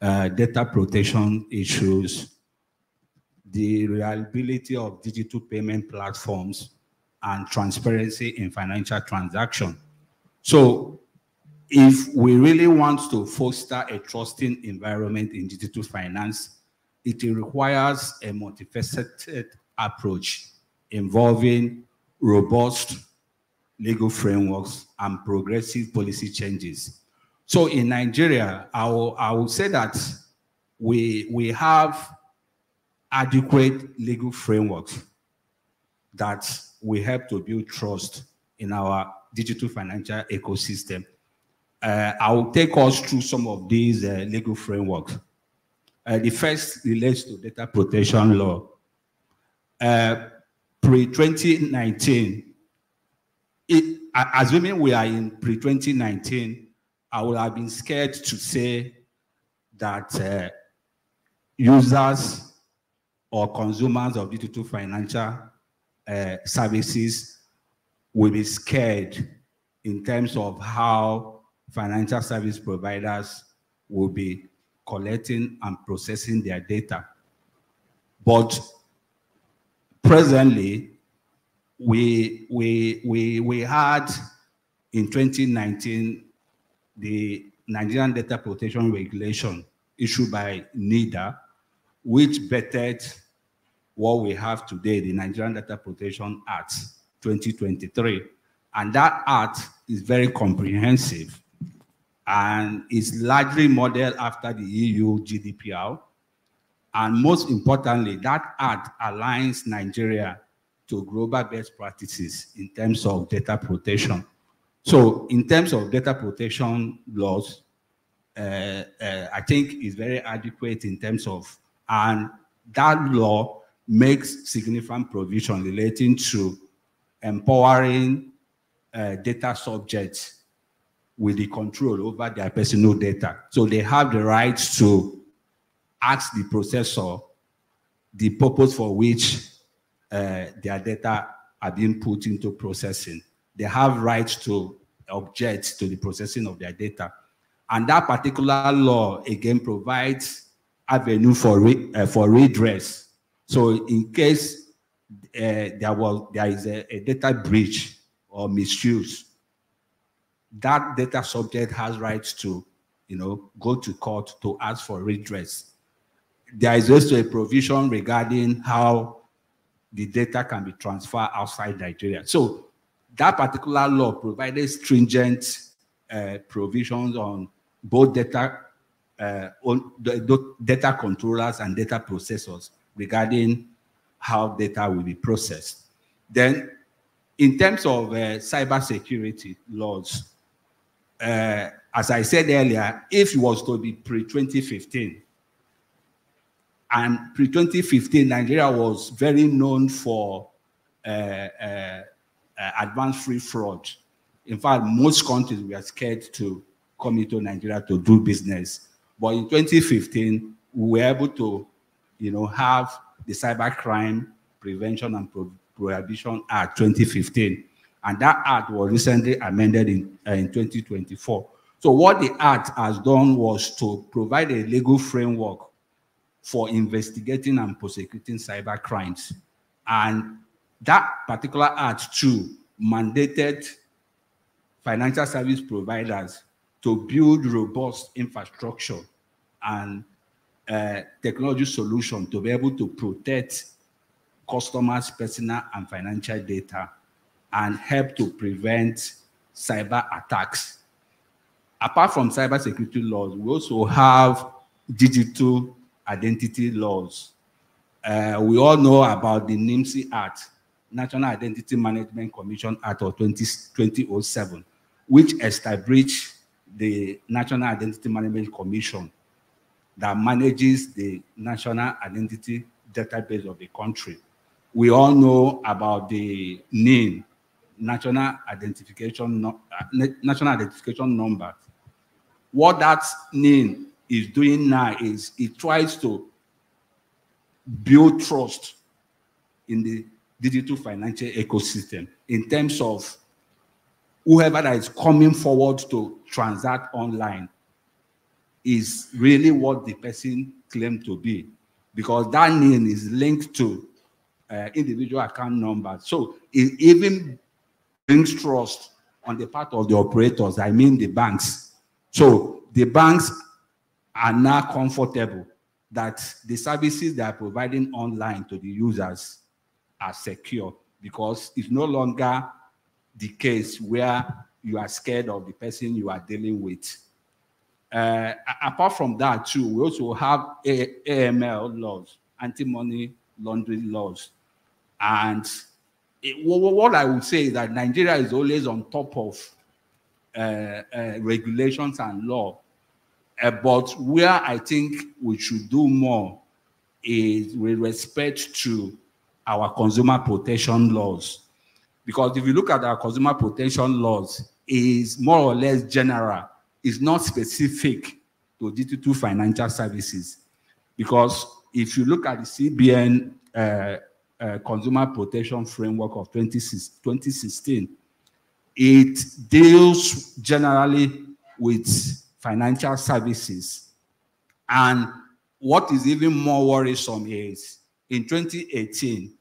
data protection issues, the reliability of digital payment platforms, and transparency in financial transactions. So if we really want to foster a trusting environment in digital finance, it requires a multifaceted approach involving robust legal frameworks and progressive policy changes. So in Nigeria, I will say that we have adequate legal frameworks that will help to build trust in our digital financial ecosystem. I will take us through some of these legal frameworks. The first relates to data protection law. Pre-2019, assuming we are in pre-2019, I would have been scared to say that users or consumers of digital financial services will be scared in terms of how financial service providers will be collecting and processing their data. But presently, we had in 2019 the Nigerian Data Protection Regulation issued by NIDA, which bettered what we have today, the Nigerian Data Protection Act 2023. And that act is very comprehensive and is largely modeled after the EU GDPR. And most importantly, that act aligns Nigeria to global best practices in terms of data protection. So in terms of data protection laws, I think is very adequate in terms of, and that law makes significant provision relating to empowering data subjects with the control over their personal data. So they have the right to ask the processor the purpose for which their data are being put into processing. They have rights to object to the processing of their data. And that particular law, again, provides avenue for redress. So in case there is a data breach or misuse, that data subject has rights to, go to court to ask for redress. There is also a provision regarding how the data can be transferred outside Nigeria. So that particular law provided stringent provisions on both data controllers and data processors regarding how data will be processed. Then, in terms of cybersecurity laws, as I said earlier, if it was to be pre-2015, and pre-2015, Nigeria was very known for advanced free fraud. In fact, most countries were scared to come into Nigeria to do business. But in 2015, we were able to, have the Cybercrime Prevention and Prohibition Act 2015. And that act was recently amended in 2024. So what the act has done was to provide a legal framework for investigating and prosecuting cyber crimes. And that particular act too mandated financial service providers to build robust infrastructure and technology solutions to be able to protect customers' personal and financial data and help to prevent cyber attacks. Apart from cybersecurity laws, we also have digital identity laws. We all know about the NIMC Act, National Identity Management Commission Act of 2007, which established the National Identity Management Commission that manages the national identity database of the country. We all know about the NIN, National Identification Number. What that NIN is doing now is it tries to build trust in the digital financial ecosystem in terms of whoever that is coming forward to transact online is really what the person claimed to be, because that name is linked to individual account numbers. So it even brings trust on the part of the operators, I mean the banks. So the banks are now comfortable that the services they are providing online to the users are secure, because it's no longer the case where you are scared of the person you are dealing with. Apart from that too, we also have AML laws, anti-money laundering laws. And what I would say is that Nigeria is always on top of regulations and law. But where I think we should do more is with respect to our consumer protection laws. Because if you look at our consumer protection laws, is more or less general. It's not specific to digital financial services. Because if you look at the CBN Consumer Protection Framework of 2016, it deals generally with financial services. And what is even more worrisome is in 2018,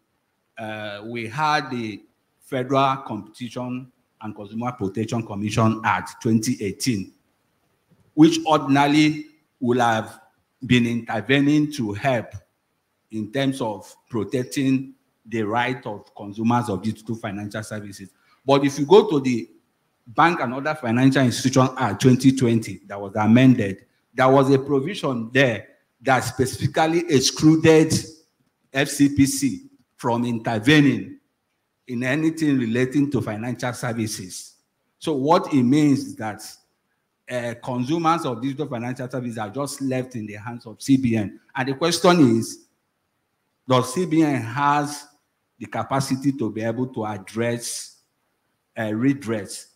we had the Federal Competition and Consumer Protection Commission Act 2018, which ordinarily would have been intervening to help in terms of protecting the right of consumers of digital financial services. But if you go to the Bank and Other Financial Institutions Act 2020 that was amended, there was a provision there that specifically excluded FCPC from intervening in anything relating to financial services. So what it means is that consumers of digital financial services are just left in the hands of CBN. And the question is, does CBN has the capacity to be able to address redress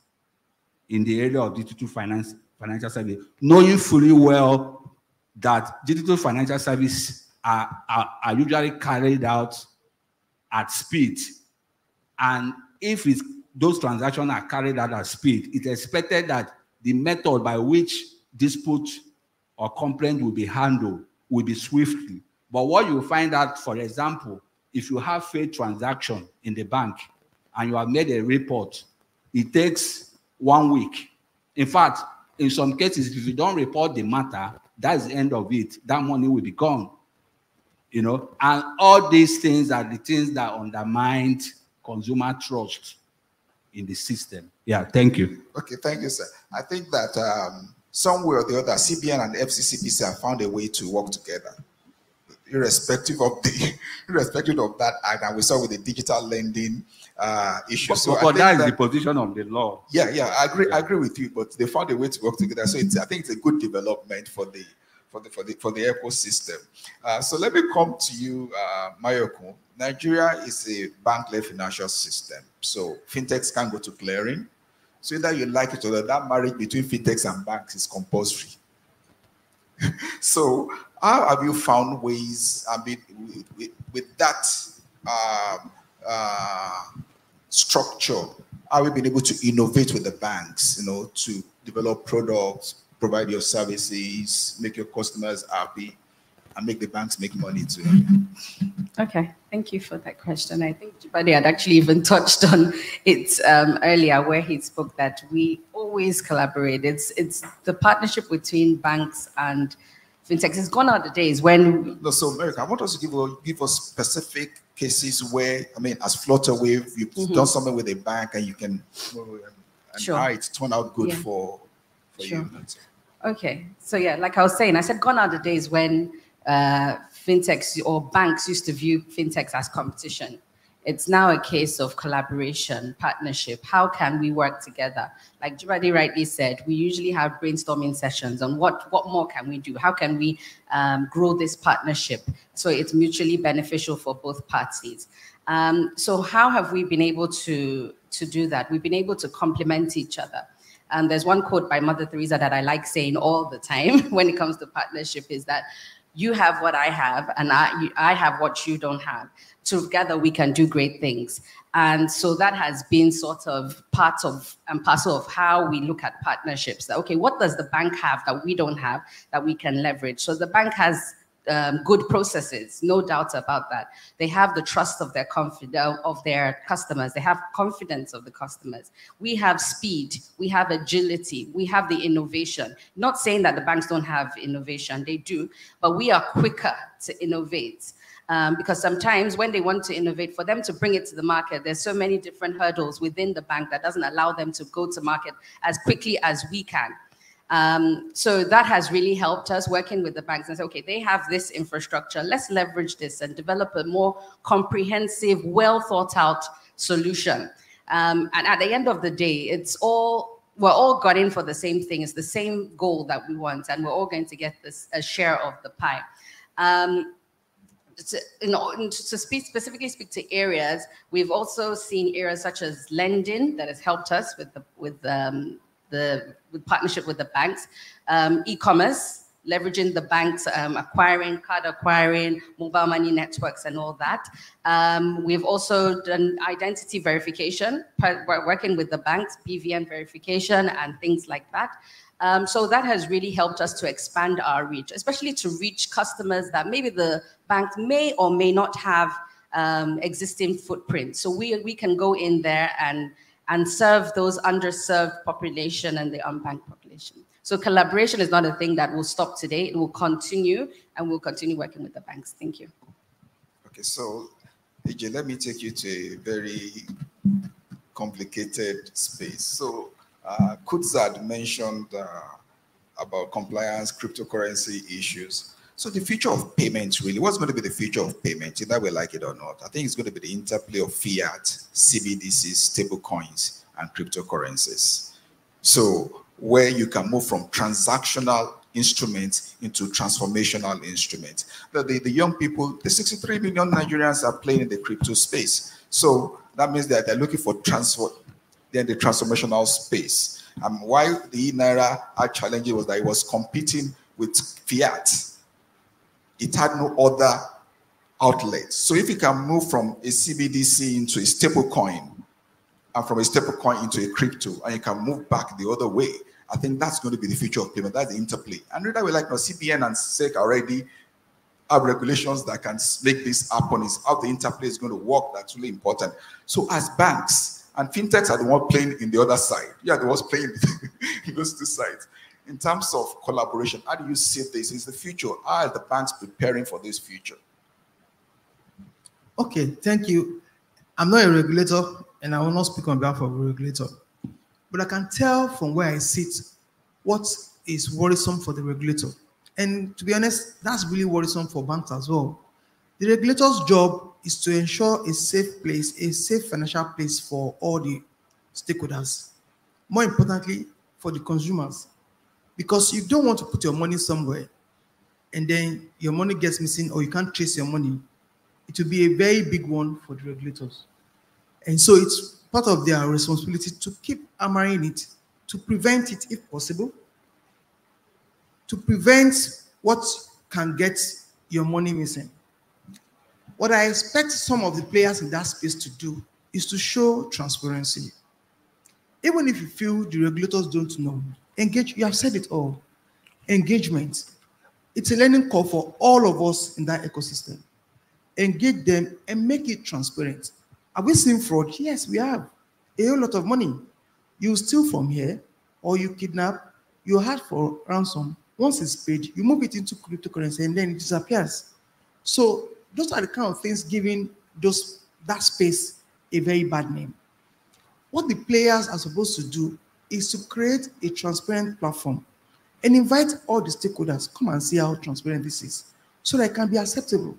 in the area of digital financial services, knowing fully well that digital financial services are usually carried out at speed. And if those transactions are carried out at speed, it's expected that the method by which dispute or complaint will be handled will be swiftly. But what you find out, for example, if you have failed transaction in the bank and you have made a report, it takes 1 week. In fact, in some cases, if you don't report the matter, that's the end of it. That money will be gone. You know, and all these things are the things that undermine consumer trust in the system. Yeah, thank you. Okay, thank you, sir. I think that somewhere or the other, CBN and FCCPC have found a way to work together, irrespective of that act. And we saw with the digital lending issue. But that is the position of the law. Yeah, I agree with you. But they found a way to work together. So I think it's a good development for the ecosystem. So let me come to you, Mayoko. Nigeria is a bank-led financial system. So fintechs can go to clearing. So either you like it or not, that marriage between fintechs and banks is compulsory. So how have you found ways, I mean, with that structure, how have you been able to innovate with the banks, you know, to develop products, provide your services, make your customers happy, and make the banks make money too? Okay, thank you for that question. I think Jibade had actually even touched on it earlier, where he spoke that we always collaborate. It's the partnership between banks and fintechs. It's gone out the days when... No, so America, I want us to give us specific cases where, I mean, as Flutterwave, you've done something with a bank and you can, and Sure. how it's turned out good for Sure. you. Okay, so yeah, like I was saying, I said gone are the days when fintechs or banks used to view fintechs as competition. It's now a case of collaboration, partnership. How can we work together? Like Jibade rightly said, we usually have brainstorming sessions on what more can we do? How can we grow this partnership so it's mutually beneficial for both parties? So how have we been able to do that? We've been able to complement each other. And there's one quote by Mother Teresa that I like saying all the time when it comes to partnership is that you have what I have and I have what you don't have. Together we can do great things. And so that has been sort of part of and parcel of how we look at partnerships. That, okay, what does the bank have that we don't have that we can leverage? So the bank has good processes, no doubt about that. They have the trust of their customers. They have confidence of the customers. We have speed, we have agility, we have the innovation. Not saying that the banks don't have innovation, they do, but we are quicker to innovate. Because sometimes when they want to innovate, for them to bring it to the market, there's so many different hurdles within the bank that doesn't allow them to go to market as quickly as we can. So that has really helped us working with the banks and say, okay, they have this infrastructure, let's leverage this and develop a more comprehensive, well thought out solution. And at the end of the day, we're all got in for the same thing. It's the same goal that we want, and we're all going to get a share of the pie. To specifically speak to areas, we've also seen areas such as lending that has helped us with partnership with the banks, e-commerce, leveraging the banks, card acquiring, mobile money networks and all that. We've also done identity verification, working with the banks, BVN verification and things like that. So that has really helped us to expand our reach, especially to reach customers that maybe the bank may or may not have existing footprint. So we can go in there and serve those underserved population and the unbanked population. So collaboration is not a thing that will stop today. It will continue, and we'll continue working with the banks. Thank you. Okay, so AJ, let me take you to a very complicated space. So Kutzad mentioned about compliance, cryptocurrency issues. So the future of payments, really, what's going to be the future of payments, either we like it or not? I think it's going to be the interplay of fiat, CBDCs, stable coins, and cryptocurrencies. So where you can move from transactional instruments into transformational instruments. The young people, the 63 million Nigerians are playing in the crypto space. So that means that they're looking for transfer, then the transformational space. Why the Naira are challenging was that it was competing with fiat, it had no other outlet. So if you can move from a CBDC into a stable coin, and from a stable coin into a crypto, and you can move back the other way, I think that's going to be the future of payment. That's the interplay. And that way, like CBN and SEC already have regulations that can make this happen. Is how the interplay is going to work. That's really important. So as banks and fintechs are the ones playing in the other side. You are the ones playing in those two sides. In terms of collaboration, how do you see this? Is the future? How are the banks preparing for this future? Okay, thank you. I'm not a regulator, and I will not speak on behalf of a regulator. But I can tell from where I sit what is worrisome for the regulator. And to be honest, that's really worrisome for banks as well. The regulator's job is to ensure a safe place, a safe financial place for all the stakeholders. More importantly, for the consumers. Because you don't want to put your money somewhere and then your money gets missing or you can't trace your money. It will be a very big one for the regulators. And so it's part of their responsibility to keep hammering it, to prevent it if possible, to prevent what can get your money missing. What I expect some of the players in that space to do is to show transparency. Even if you feel the regulators don't know, engage, you have said it all, engagement. It's a learning curve for all of us in that ecosystem. Engage them and make it transparent. Have we seen fraud? Yes, we have. A whole lot of money. You steal from here, or you kidnap, you ask for ransom. Once it's paid, you move it into cryptocurrency and then it disappears. So those are the kind of things giving that space a very bad name. What the players are supposed to do is to create a transparent platform and invite all the stakeholders, come and see how transparent this is, so that it can be acceptable.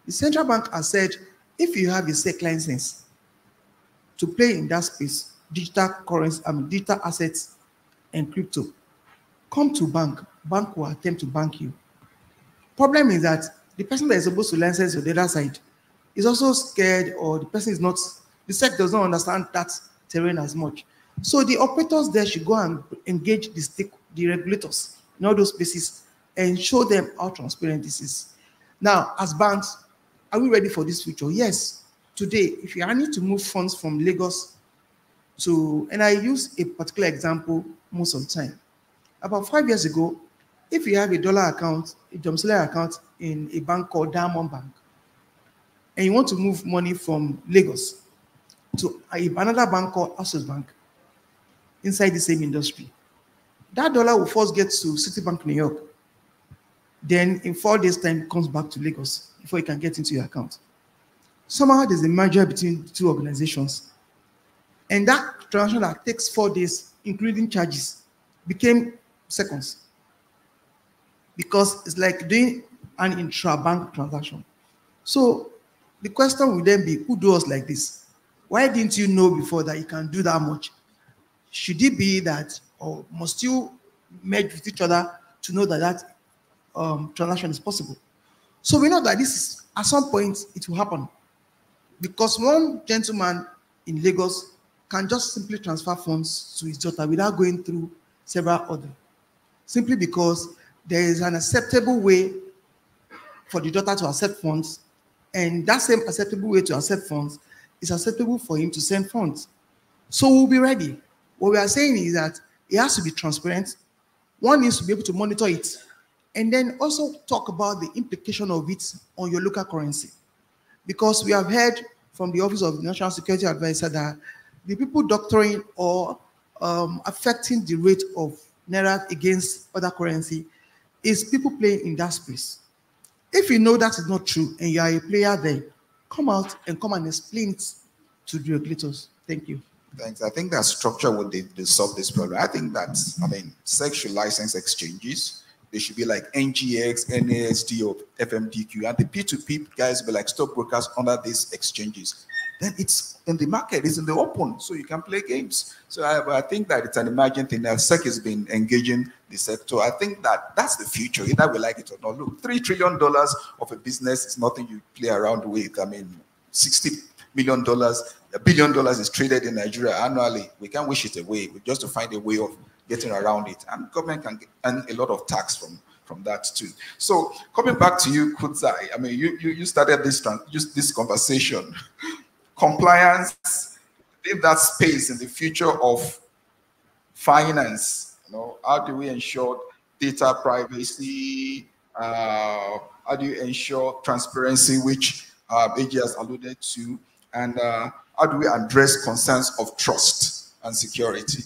The central bank has said, if you have a SEC license to play in that space, digital currency, digital assets and crypto, come to bank. Bank will attempt to bank you. Problem is that the person that is supposed to license on the other side is also scared, or the person is not, the SEC does not understand that terrain as much. So the operators there should go and engage the regulators in all those spaces and show them how transparent this is. Now, as banks, are we ready for this future? Yes. Today, if you need to move funds from Lagos to, and I use a particular example most of the time. About 5 years ago, if you have a dollar account, a domiciliary account in a bank called Diamond Bank, and you want to move money from Lagos to another bank called Access Bank inside the same industry, that dollar will first get to Citibank, New York. Then in 4 days' time, it comes back to Lagos before you can get into your account. Somehow there's a merger between the two organizations. And that transaction that takes 4 days, including charges, became seconds. Because it's like doing an intra-bank transaction. So the question will then be, who does like this? Why didn't you know before that you can do that much? Should it be that, or must you merge with each other to know that that transaction is possible? So we know that this is, at some point, it will happen. Because one gentleman in Lagos can just simply transfer funds to his daughter without going through several others. Simply because there is an acceptable way for the daughter to accept funds, and that same acceptable way to accept funds is acceptable for him to send funds. So we'll be ready. What we are saying is that it has to be transparent. One needs to be able to monitor it, and then also talk about the implication of it on your local currency. Because we have heard from the Office of the National Security Advisor that the people doctoring or affecting the rate of Naira against other currency is people playing in that space. If you know that is not true and you are a player there, come out and come and explain it to the regulators. Thank you. Thanks. I think that structure would solve this problem. I think that, SEC should license exchanges. They should be like NGX, NASD, or FMDQ, and the P2P guys will be like stockbrokers under these exchanges. Then it's in the market, it's in the open, so you can play games. So I think that it's an emerging thing. Now, SEC has been engaging the sector. I think that that's the future, either we like it or not. Look, $3 trillion of a business is nothing you play around with. $60 million, $1 billion is traded in Nigeria annually. We can't wish it away. We just to find a way of getting around it. And government can earn a lot of tax from that too. So coming back to you, Kudzai, I mean, you started this conversation. Compliance, in that space in the future of finance, how do we ensure data privacy? How do you ensure transparency, which AG has alluded to? And how do we address concerns of trust and security?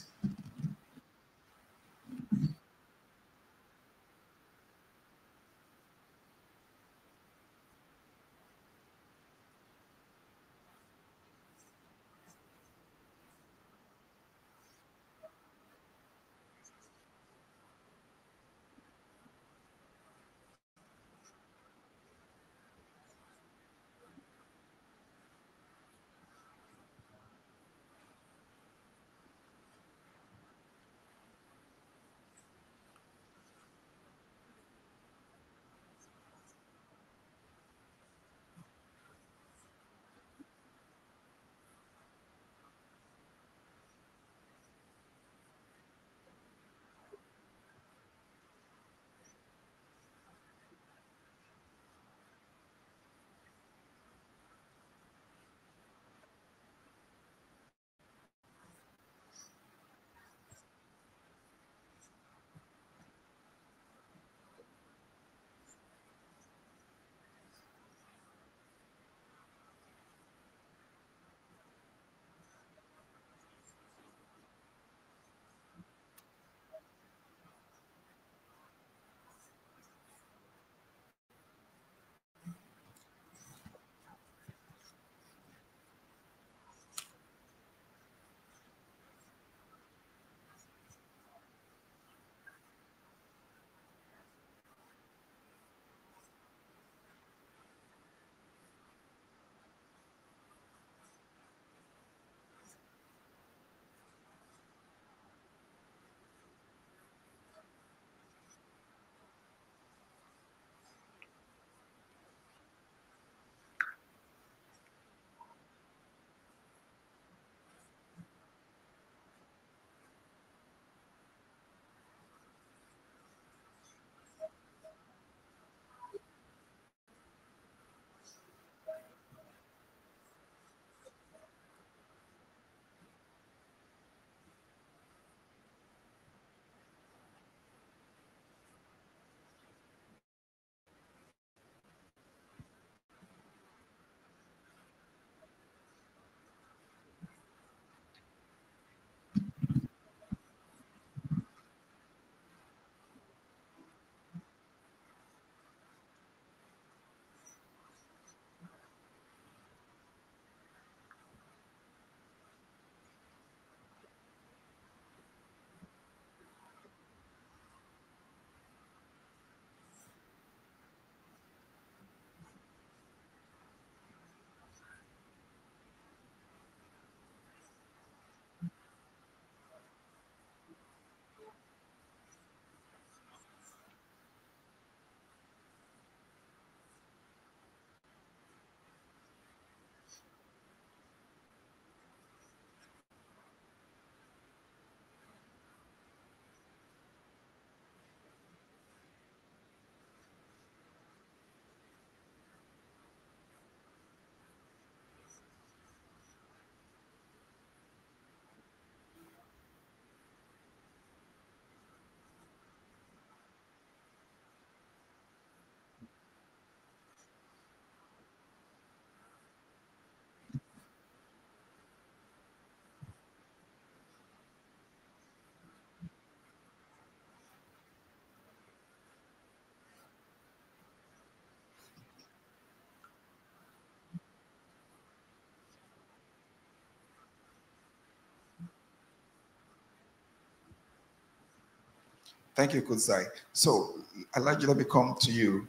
Thank you, Kudzai. So, Elijah, let me come to you.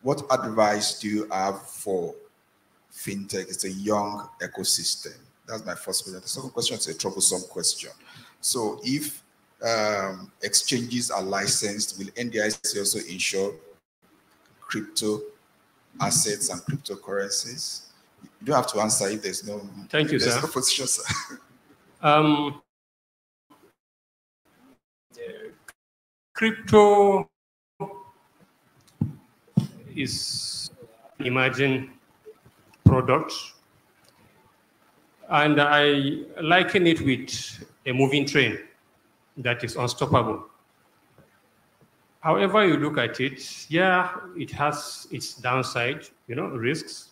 What advice do you have for fintech? It's a young ecosystem. That's my first question. The second question is a troublesome question. So, if exchanges are licensed, will NDIC also insure crypto assets and cryptocurrencies? You don't have to answer if there's no. Thank you, sir. No position, sir. Crypto is emerging product, and I liken it with a moving train that is unstoppable. However you look at it, yeah, it has its downside, risks.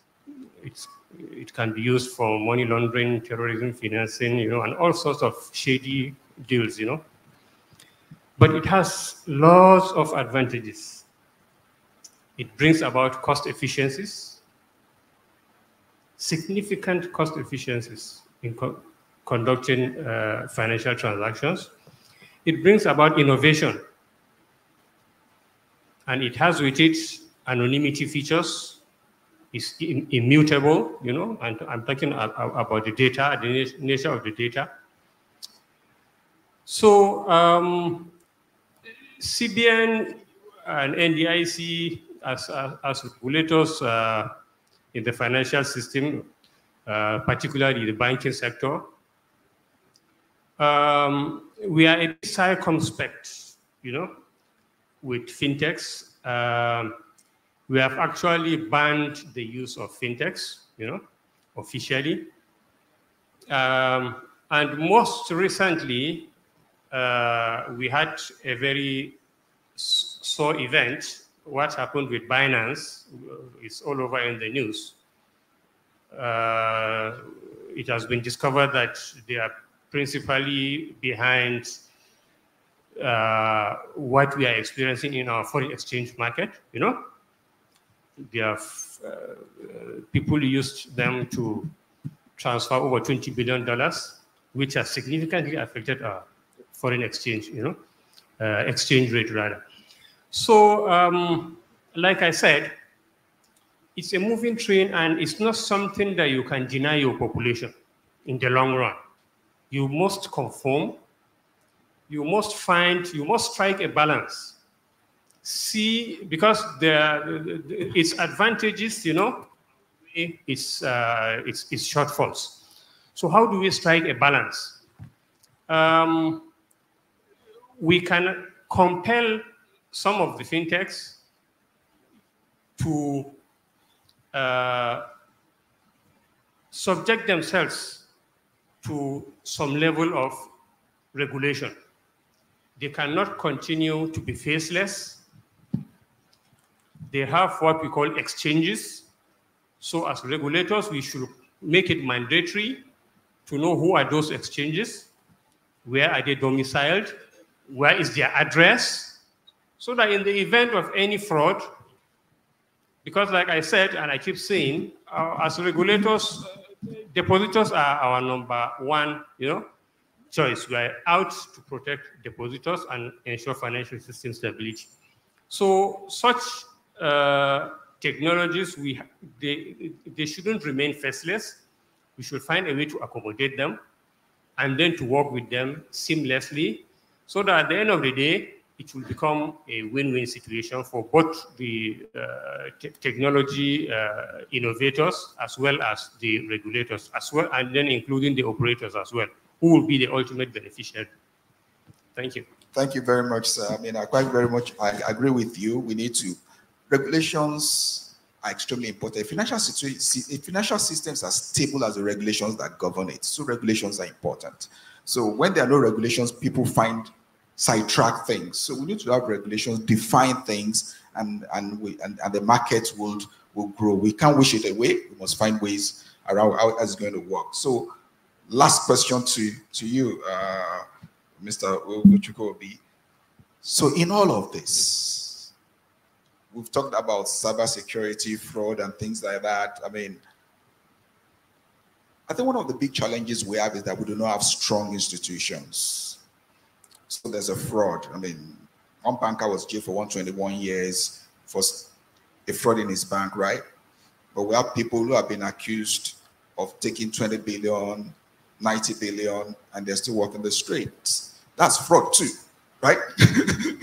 It can be used for money laundering, terrorism financing, and all sorts of shady deals, But it has lots of advantages. It brings about cost efficiencies, significant cost efficiencies in conducting financial transactions. It brings about innovation. And it has with it anonymity features. It's immutable, and I'm talking about the data, the nature of the data. So CBN and NDIC as regulators in the financial system, particularly the banking sector, we are a bit circumspect, with fintechs. We have actually banned the use of fintechs, officially. And most recently, we had a very sore event. What happened with Binance is all over in the news. It has been discovered that they are principally behind what we are experiencing in our foreign exchange market, They have, people used them to transfer over $20 billion, which has significantly affected our foreign exchange, exchange rate rather. So, like I said, it's a moving train, and it's not something that you can deny your population in the long run. You must conform. You must strike a balance. See, because its advantages, its shortfalls. So how do we strike a balance? We can compel some of the fintechs to subject themselves to some level of regulation. They cannot continue to be faceless. They have what we call exchanges. So as regulators, we should make it mandatory to know who are those exchanges, where are they domiciled, where is their address, so that in the event of any fraud, because like I said, and I keep saying, as regulators, depositors are our number one, choice. We are out to protect depositors and ensure financial system stability. So such technologies, they shouldn't remain faceless. We should find a way to accommodate them and then to work with them seamlessly so that at the end of the day, it will become a win-win situation for both the technology innovators as well as the regulators as well, and then including the operators as well, who will be the ultimate beneficiary. Thank you. Thank you very much, sir. I mean, I agree with you. We need to, regulations are extremely important. Financial systems are stable as the regulations that govern it. So regulations are important. So when there are no regulations, people find sidetrack things. So we need to have regulations, define things, and the market will grow. We can't wish it away. We must find ways around how it's going to work. So last question to you, Mr. Uchukobi. So in all of this, we've talked about cybersecurity, fraud, and things like that. I mean, I think one of the big challenges we have is that we do not have strong institutions. So there's a fraud. I mean, one banker was jailed for 121 years for a fraud in his bank, right? But we have people who have been accused of taking 20 billion, 90 billion, and they're still walking the streets. That's fraud too, right?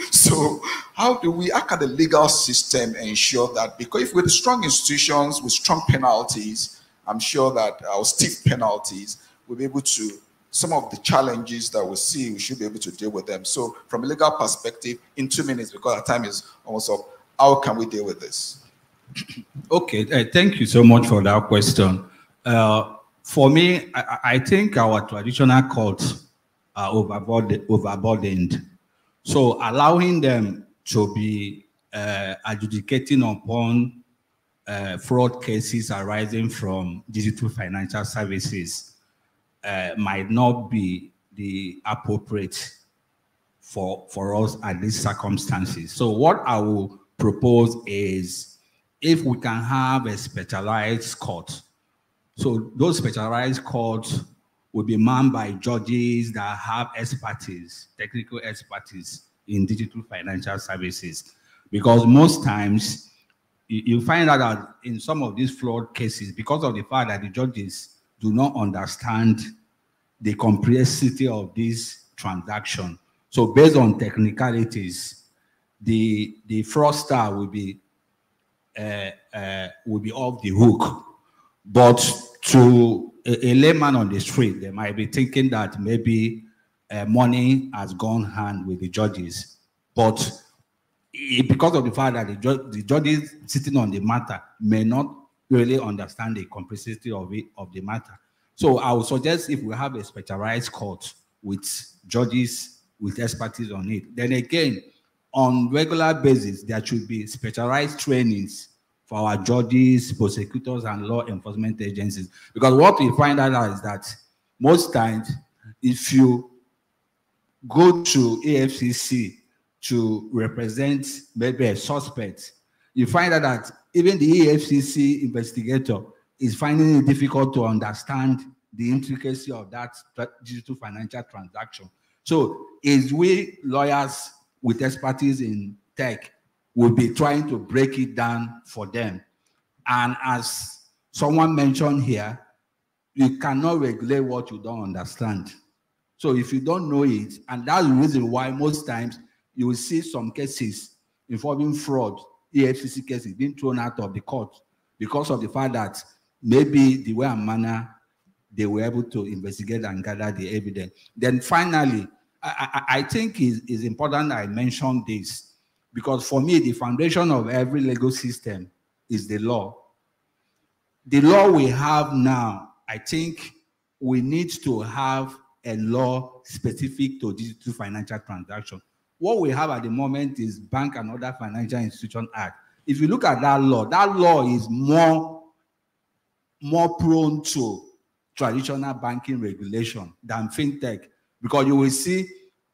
So how can the legal system ensure that? Because if with strong institutions, with strong penalties, I'm sure that our stiff penalties will be able to, some of the challenges that we see, we should be able to deal with them. So from a legal perspective, in 2 minutes, because our time is almost up, how can we deal with this? Okay, thank you so much for that question. For me, I think our traditional courts are overburdened. So allowing them to be adjudicating upon fraud cases arising from digital financial services might not be the appropriate for us at these circumstances. So what I will propose is if we can have a specialized court. So those specialized courts will be manned by judges that have expertise, technical expertise in digital financial services. Because most times you find out that in some of these fraud cases, because of the fact that the judges do not understand the complexity of this transaction. So based on technicalities, the fraudster will be off the hook. But to a layman on the street, they might be thinking that maybe money has gone hand with the judges. But because of the fact that the judges sitting on the matter may not really understand the complexity of the matter. So I would suggest if we have a specialized court with judges with expertise on it, then again, on regular basis, there should be specialized trainings for our judges, prosecutors, and law enforcement agencies. Because what we find out is that most times, if you go to AFCC to represent maybe a suspect, you find out that even the AFCC investigator is finding it difficult to understand the intricacy of that digital financial transaction. So is we lawyers with expertise in tech will be trying to break it down for them. And as someone mentioned here, you cannot regulate what you don't understand. So if you don't know it, and that's the reason why most times you will see some cases involving fraud, EFCC cases being thrown out of the court because of the fact that maybe the way and manner they were able to investigate and gather the evidence. Then finally, I think it's important I mention this, because for me, the foundation of every legal system is the law. The law we have now, I think we need to have a law specific to digital financial transaction. What we have at the moment is Bank and Other Financial Institution Act. If you look at that law is more prone to traditional banking regulation than fintech, because you will see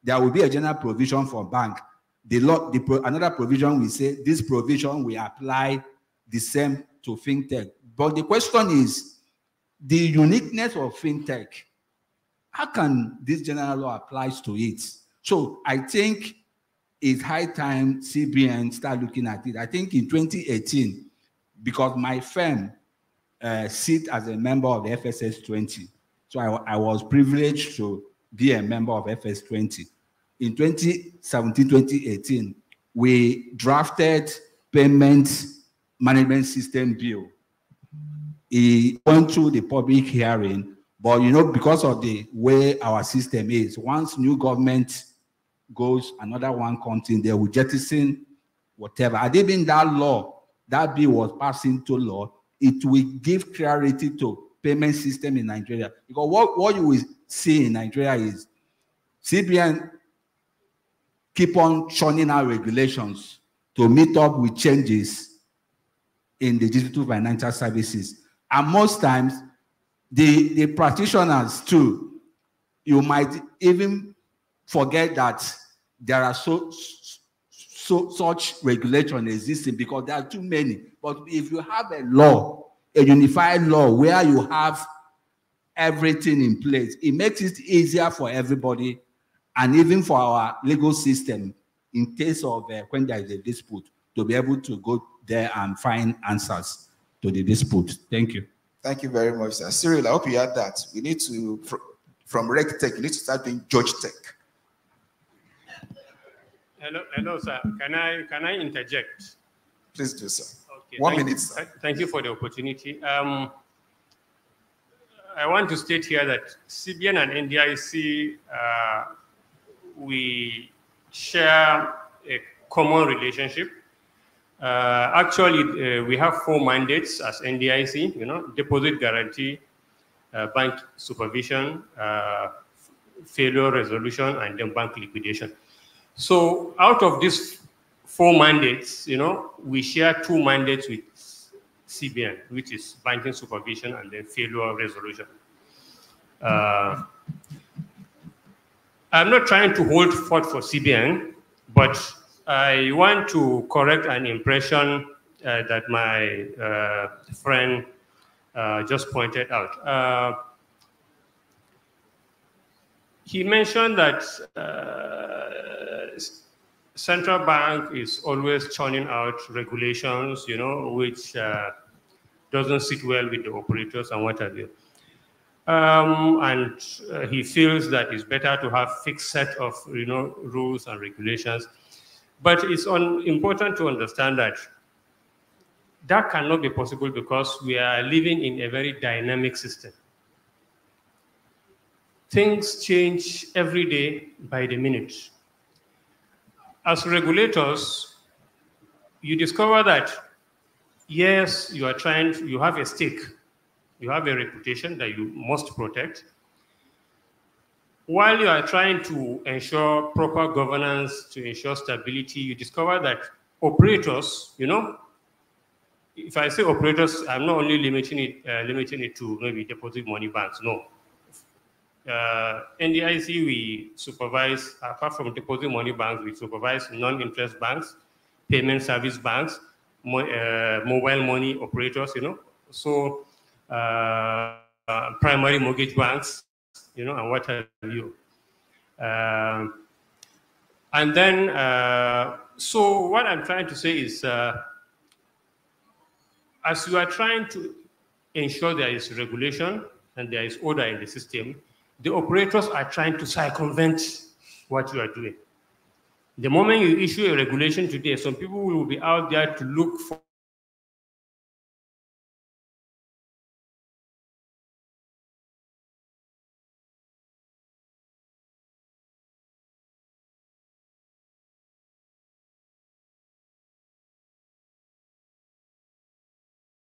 there will be a general provision for bank. Another provision will say this provision will apply the same to fintech. But the question is the uniqueness of fintech. How can this general law apply to it? So I think it's high time CBN start looking at it. I think in 2018, because my firm sit as a member of the FSS 20. So I was privileged to be a member of FS 20. In 2017, 2018, we drafted Payment Management System Bill. It went through the public hearing, but because of the way our system is, once new government goes, another one comes in, they will jettison whatever. And even that law, that bill was passed into law, it will give clarity to payment system in Nigeria. Because what you will see in Nigeria is CBN keep on churning out regulations to meet up with changes in the digital financial services. And most times, the practitioners too, you might even forget that there are such regulation existing because there are too many. But if you have a law, a unified law where you have everything in place, it makes it easier for everybody and even for our legal system in case of when there is a dispute to be able to go there and find answers to the dispute. Thank you. Thank you very much, sir. Cyril, I hope you had that. We need to, from RegTech, we need to start doing Judge Tech. Hello, sir. Can I interject? Please do so. Okay, 1 minute, sir. Thank you for the opportunity. I want to state here that CBN and NDIC, we share a common relationship. Actually, we have 4 mandates as NDIC, deposit guarantee, bank supervision, failure resolution, and then bank liquidation. So out of these 4 mandates, we share 2 mandates with CBN, which is banking supervision and then failure resolution. I'm not trying to hold forth for CBN, but I want to correct an impression that my friend just pointed out. He mentioned that central bank is always churning out regulations, which doesn't sit well with the operators and what have you. And he feels that it's better to have fixed set of rules and regulations. But it's important to understand that that cannot be possible because we are living in a very dynamic system. Things change every day by the minute. As regulators, you discover that, yes, you have a stake, you have a reputation that you must protect. While you are trying to ensure proper governance, to ensure stability, you discover that operators, if I say operators, I'm not only limiting it to maybe deposit money banks, no. NDIC, we supervise, apart from deposit money banks, we supervise non-interest banks, payment service banks, mobile money operators, so primary mortgage banks, and what have you. And then, so what I'm trying to say is, as you are trying to ensure there is regulation and there is order in the system, the operators are trying to circumvent what you are doing. The moment you issue a regulation today, some people will be out there to look for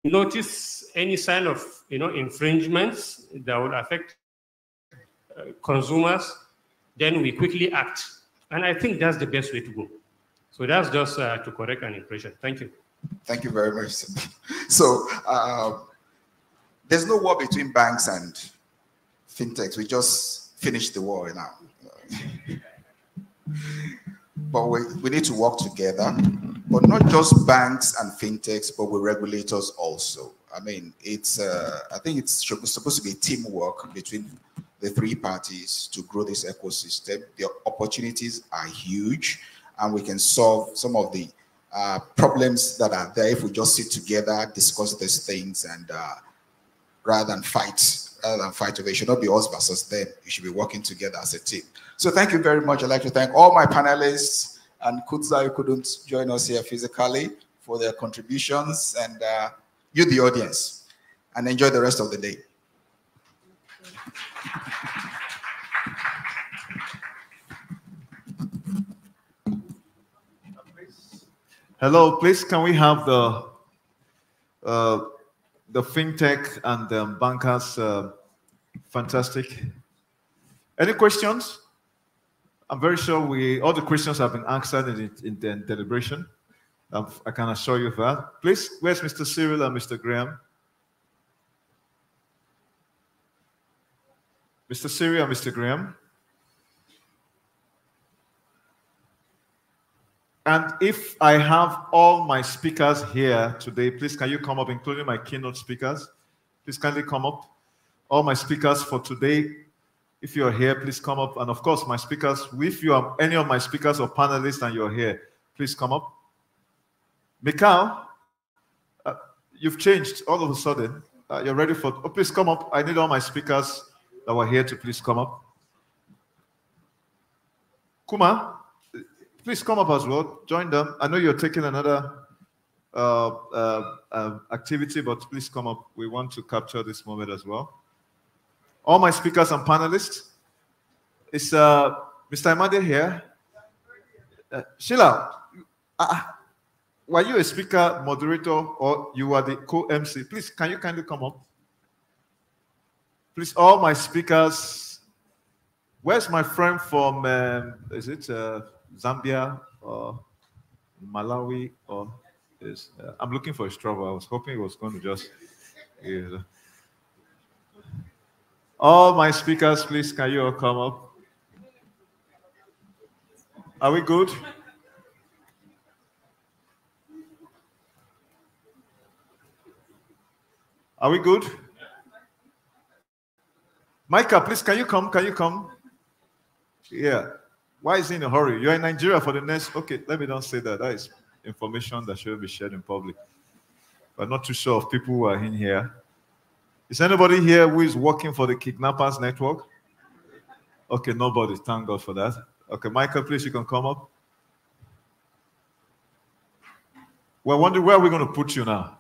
notice any sign of infringements that would affect consumers, then we quickly act. And I think that's the best way to go. So that's just to correct an impression. Thank you. Thank you very much. So there's no war between banks and fintechs. We just finished the war now. But we need to work together, but not just banks and fintechs, but with regulators also. I mean, I think it's supposed to be teamwork between the 3 parties to grow this ecosystem. The opportunities are huge, and we can solve some of the problems that are there if we just sit together, discuss these things, and rather than fight over. It should not be us versus them. You should be working together as a team. So thank you very much. I'd like to thank all my panelists and Kutza, who couldn't join us here physically, for their contributions, and you, the audience, and enjoy the rest of the day. Hello, please can we have the fintech and the bankers fantastic. Any questions? I'm very sure all the questions have been answered in the deliberation. I can assure you of that. Please, where's Mr. Cyril and Mr. Graham? Mr. Cyril and Mr. Graham? And if I have all my speakers here today, please can you come up, including my keynote speakers? Please kindly come up. All my speakers for today, if you're here, please come up. And of course, my speakers, if you are any of my speakers or panelists and you're here, please come up. Mikhail, you've changed all of a sudden. You're ready for, please come up. I need all my speakers that were here to please come up. Kuma, please come up as well. Join them. I know you're taking another activity, but please come up. We want to capture this moment as well. All my speakers and panelists. Is Mr. Imade here? Sheila, were you a speaker, moderator, or you are the co-MC? Please, can you kindly come up? Please, all my speakers. Where's my friend from, is it Zambia or Malawi? Or is I'm looking for his trouble. I was hoping he was going to just... Yeah. All my speakers, please, can you all come up? Are we good? Are we good? Micah, please, can you come? Can you come? Yeah. Why is he in a hurry? You're in Nigeria for the next... Okay, let me not say that. That is information that shouldn't be shared in public. But not too sure of people who are in here. Is anybody here who is working for the kidnappers network? Okay, nobody. Thank God for that. Okay, Michael, please, you can come up. We're wondering where we're going to put you now.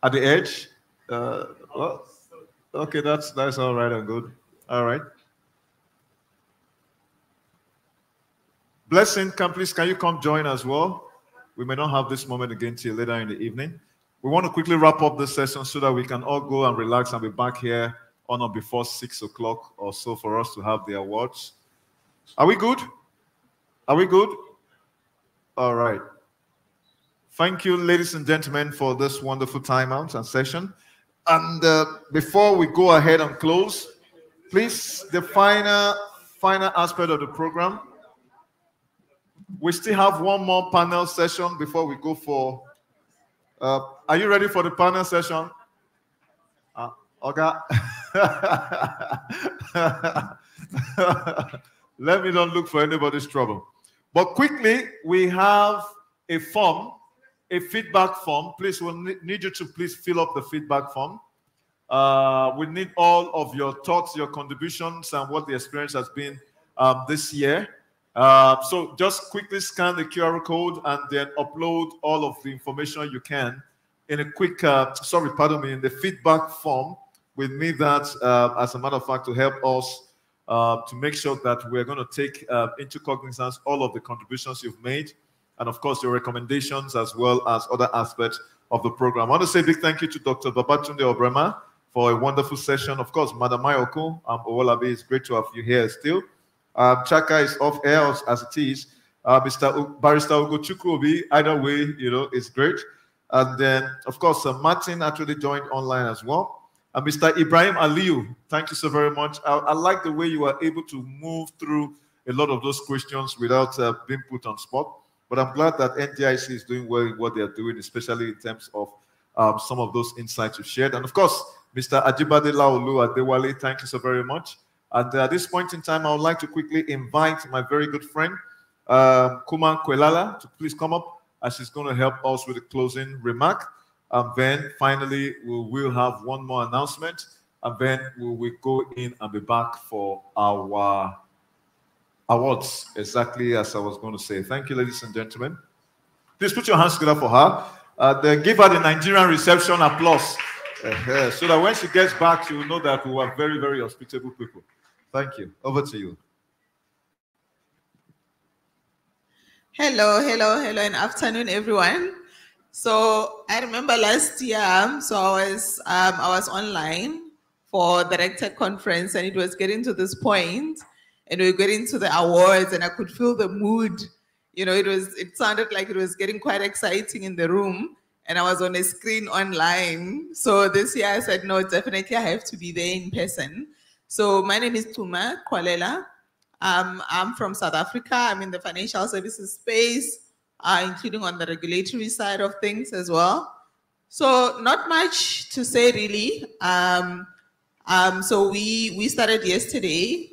At the edge? Well, okay, that's all right and good. All right. Blessing, please, can you come join as well? We may not have this moment again till later in the evening. We want to quickly wrap up this session so that we can all go and relax and be back here on or before 6 o'clock or so for us to have the awards. Are we good? Are we good? All right. Thank you, ladies and gentlemen, for this wonderful timeout and session. And before we go ahead and close, please, the final aspect of the program. We still have one more panel session before we go for... are you ready for the panel session? Okay. Let me not look for anybody's trouble. But quickly, we have a form, a feedback form. Please, we'll need you to please fill up the feedback form. We need all of your thoughts, your contributions, and what the experience has been this year. So just quickly scan the QR code and then upload all of the information you can in a quick, in the feedback form. We need that, as a matter of fact, to help us to make sure that we're going to take into cognizance all of the contributions you've made, and of course, your recommendations as well as other aspects of the program. I want to say a big thank you to Dr. Babatunde Obrema for a wonderful session. Of course, Madam Mayoko Owolabi, it's great to have you here still. Chaka is off air as it is. Mr. Barrister Ugo Chukwuobi, either way, it's great. And then, of course, Martin actually joined online as well. And Mr. Ibrahim Aliyu, thank you so very much. I like the way you were able to move through a lot of those questions without being put on spot. But I'm glad that NDIC is doing well in what they're doing, especially in terms of some of those insights you've shared. And of course, Mr. Ajibade Laolu Adewale, thank you so very much. And at this point in time, I would like to quickly invite my very good friend, Kuman Kwelala, to please come up, as she's going to help us with a closing remark. And then finally, we will have one more announcement, and then we will go in and be back for our awards, exactly as I was going to say. Thank you, ladies and gentlemen. Please put your hands together for her. Then give her the Nigerian reception applause, so that when she gets back, she will know that we are very, very hospitable people. Thank you. Over to you. Hello, and afternoon, everyone. So I remember last year, so I was online for the RegTech conference, and it was getting to this point, and we were getting to the awards, and I could feel the mood. It sounded like it was getting quite exciting in the room, and I was on a screen online. So this year I said, no, definitely I have to be there in person. So my name is Tuma Kwalela. I'm from South Africa. I'm in the financial services space, including on the regulatory side of things as well. So not much to say really. So we started yesterday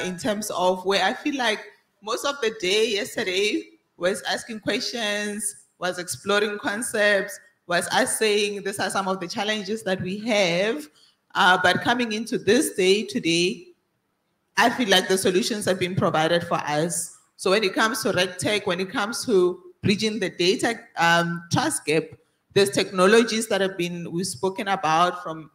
in terms of where I feel like most of the day yesterday was asking questions, was exploring concepts, was us saying these are some of the challenges that we have. But coming into this day today, I feel like the solutions have been provided for us. So when it comes to RegTech, when it comes to bridging the data trust gap, there's technologies that we've spoken about from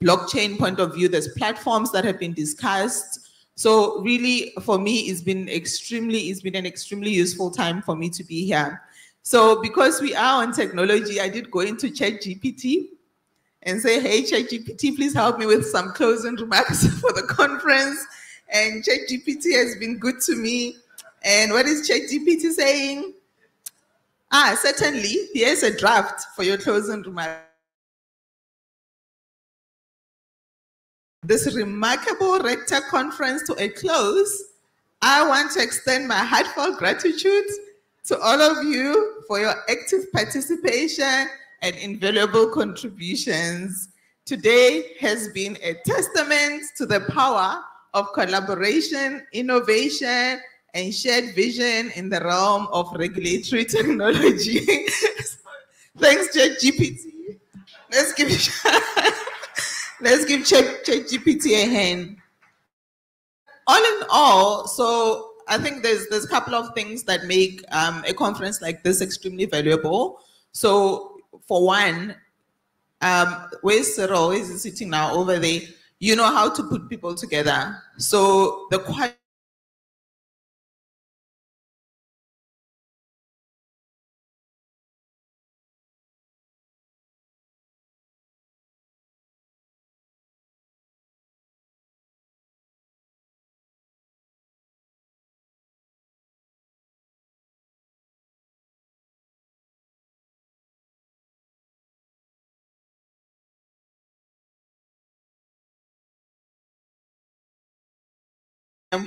blockchain point of view. There's platforms that have been discussed. So really, for me, it's been an extremely useful time for me to be here. So because we are on technology, I did go into ChatGPT and say, hey, ChatGPT, please help me with some closing remarks for the conference. And ChatGPT has been good to me. And what is ChatGPT saying? Certainly, here's a draft for your closing remarks. This remarkable Rector conference to a close, I want to extend my heartfelt gratitude to all of you for your active participation and invaluable contributions. Today has been a testament to the power of collaboration, innovation, and shared vision in the realm of regulatory technology. Thanks, ChatGPT. Let's give ChatGPT a hand. All in all, so I think there's a couple of things that make a conference like this extremely valuable. So for one, where's Cyril? Is he sitting now over there? You know how to put people together. So the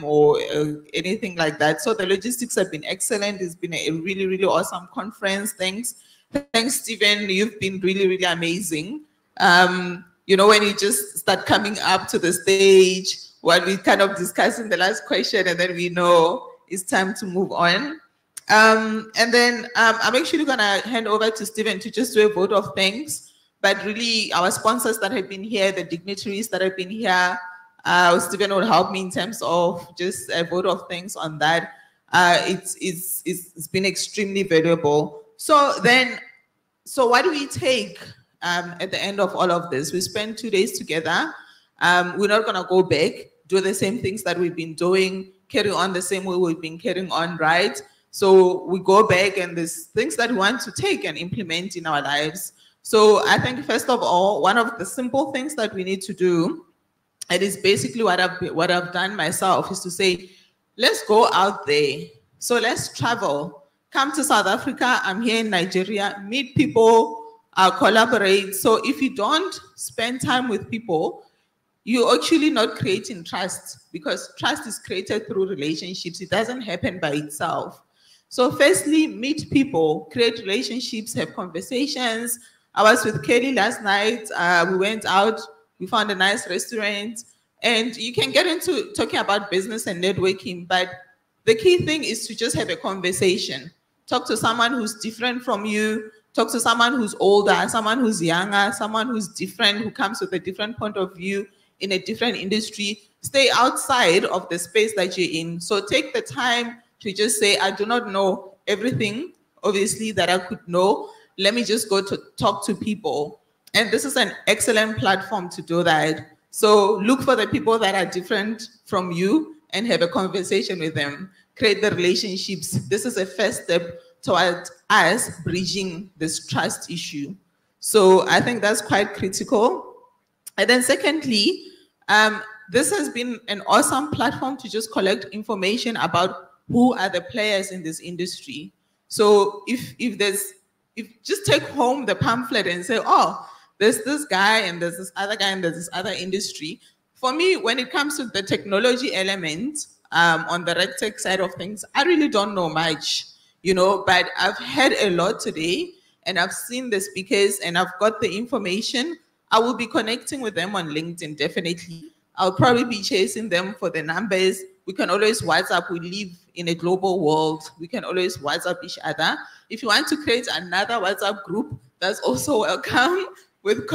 or anything like that. So the logistics have been excellent. It's been a really, really awesome conference. Thanks, Stephen. You've been really, really amazing. You know, when you just start coming up to the stage while we kind of discussing the last question, and then we know it's time to move on. And then I'm actually gonna hand over to Stephen to just do a vote of thanks. But really, our sponsors that have been here, the dignitaries that have been here, Stephen will help me in terms of just a vote of thanks on that. It's been extremely valuable. So what do we take at the end of all of this? We spent 2 days together. We're not gonna go back, do the same things that we've been doing, carry on the same way we've been carrying on, right? So we go back and there's things that we want to take and implement in our lives. So I think first of all, one of the simple things that we need to do, and it's basically what I've done myself, is to say, let's go out there. So let's travel. Come to South Africa. I'm here in Nigeria. Meet people, collaborate. So if you don't spend time with people, you're actually not creating trust, because trust is created through relationships. It doesn't happen by itself. So firstly, meet people, create relationships, have conversations. I was with Kelly last night. We went out. We found a nice restaurant, and you can get into talking about business and networking, but the key thing is to just have a conversation. Talk to someone who's different from you, talk to someone who's older, someone who's younger, someone who's different, who comes with a different point of view in a different industry. Stay outside of the space that you're in. So take the time to just say, I do not know everything, obviously, that I could know. Let me just go to talk to people. And this is an excellent platform to do that. So look for the people that are different from you and have a conversation with them. Create the relationships. This is a first step toward us bridging this trust issue. So I think that's quite critical. And then secondly, this has been an awesome platform to just collect information about who are the players in this industry. So if just take home the pamphlet and say, oh, there's this guy and there's this other guy and there's this other industry. For me, when it comes to the technology element on the RegTech side of things, I really don't know much, you know, but I've heard a lot today and I've seen the speakers and I've got the information. I will be connecting with them on LinkedIn, definitely. I'll probably be chasing them for the numbers. We can always WhatsApp. We live in a global world. We can always WhatsApp each other. If you want to create another WhatsApp group, that's also welcome with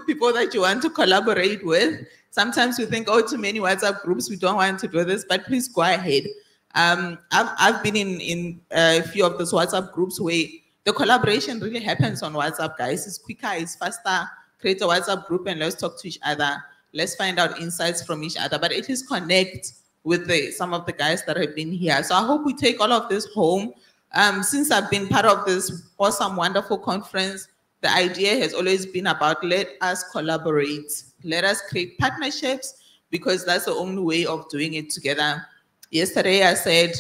people that you want to collaborate with. Sometimes we think, oh, too many WhatsApp groups, we don't want to do this, but please go ahead. I've been in a few of those WhatsApp groups where the collaboration really happens on WhatsApp, guys. It's quicker, it's faster. Create a WhatsApp group and let's talk to each other. Let's find out insights from each other, but at least connect with some of the guys that have been here. So I hope we take all of this home. Since I've been part of this awesome, wonderful conference, the idea has always been about let us collaborate. Let us create partnerships because that's the only way of doing it together. Yesterday I said,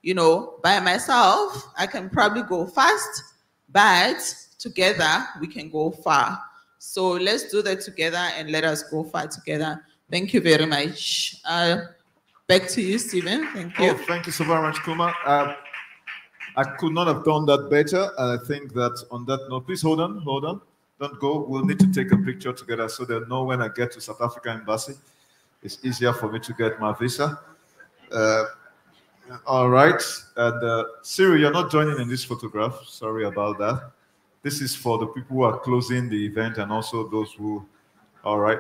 you know, by myself, I can probably go fast, but together we can go far. So let's do that together and let us go far together. Thank you very much. Back to you, Stephen. Thank you. Oh, thank you so very much, Kuma. I could not have done that better. I think that on that note, please hold on. Don't go. We'll need to take a picture together so they'll know when I get to South Africa Embassy. It's easier for me to get my visa. All right. And Siri, you're not joining in this photograph. Sorry about that. This is for the people who are closing the event and also those who, all right.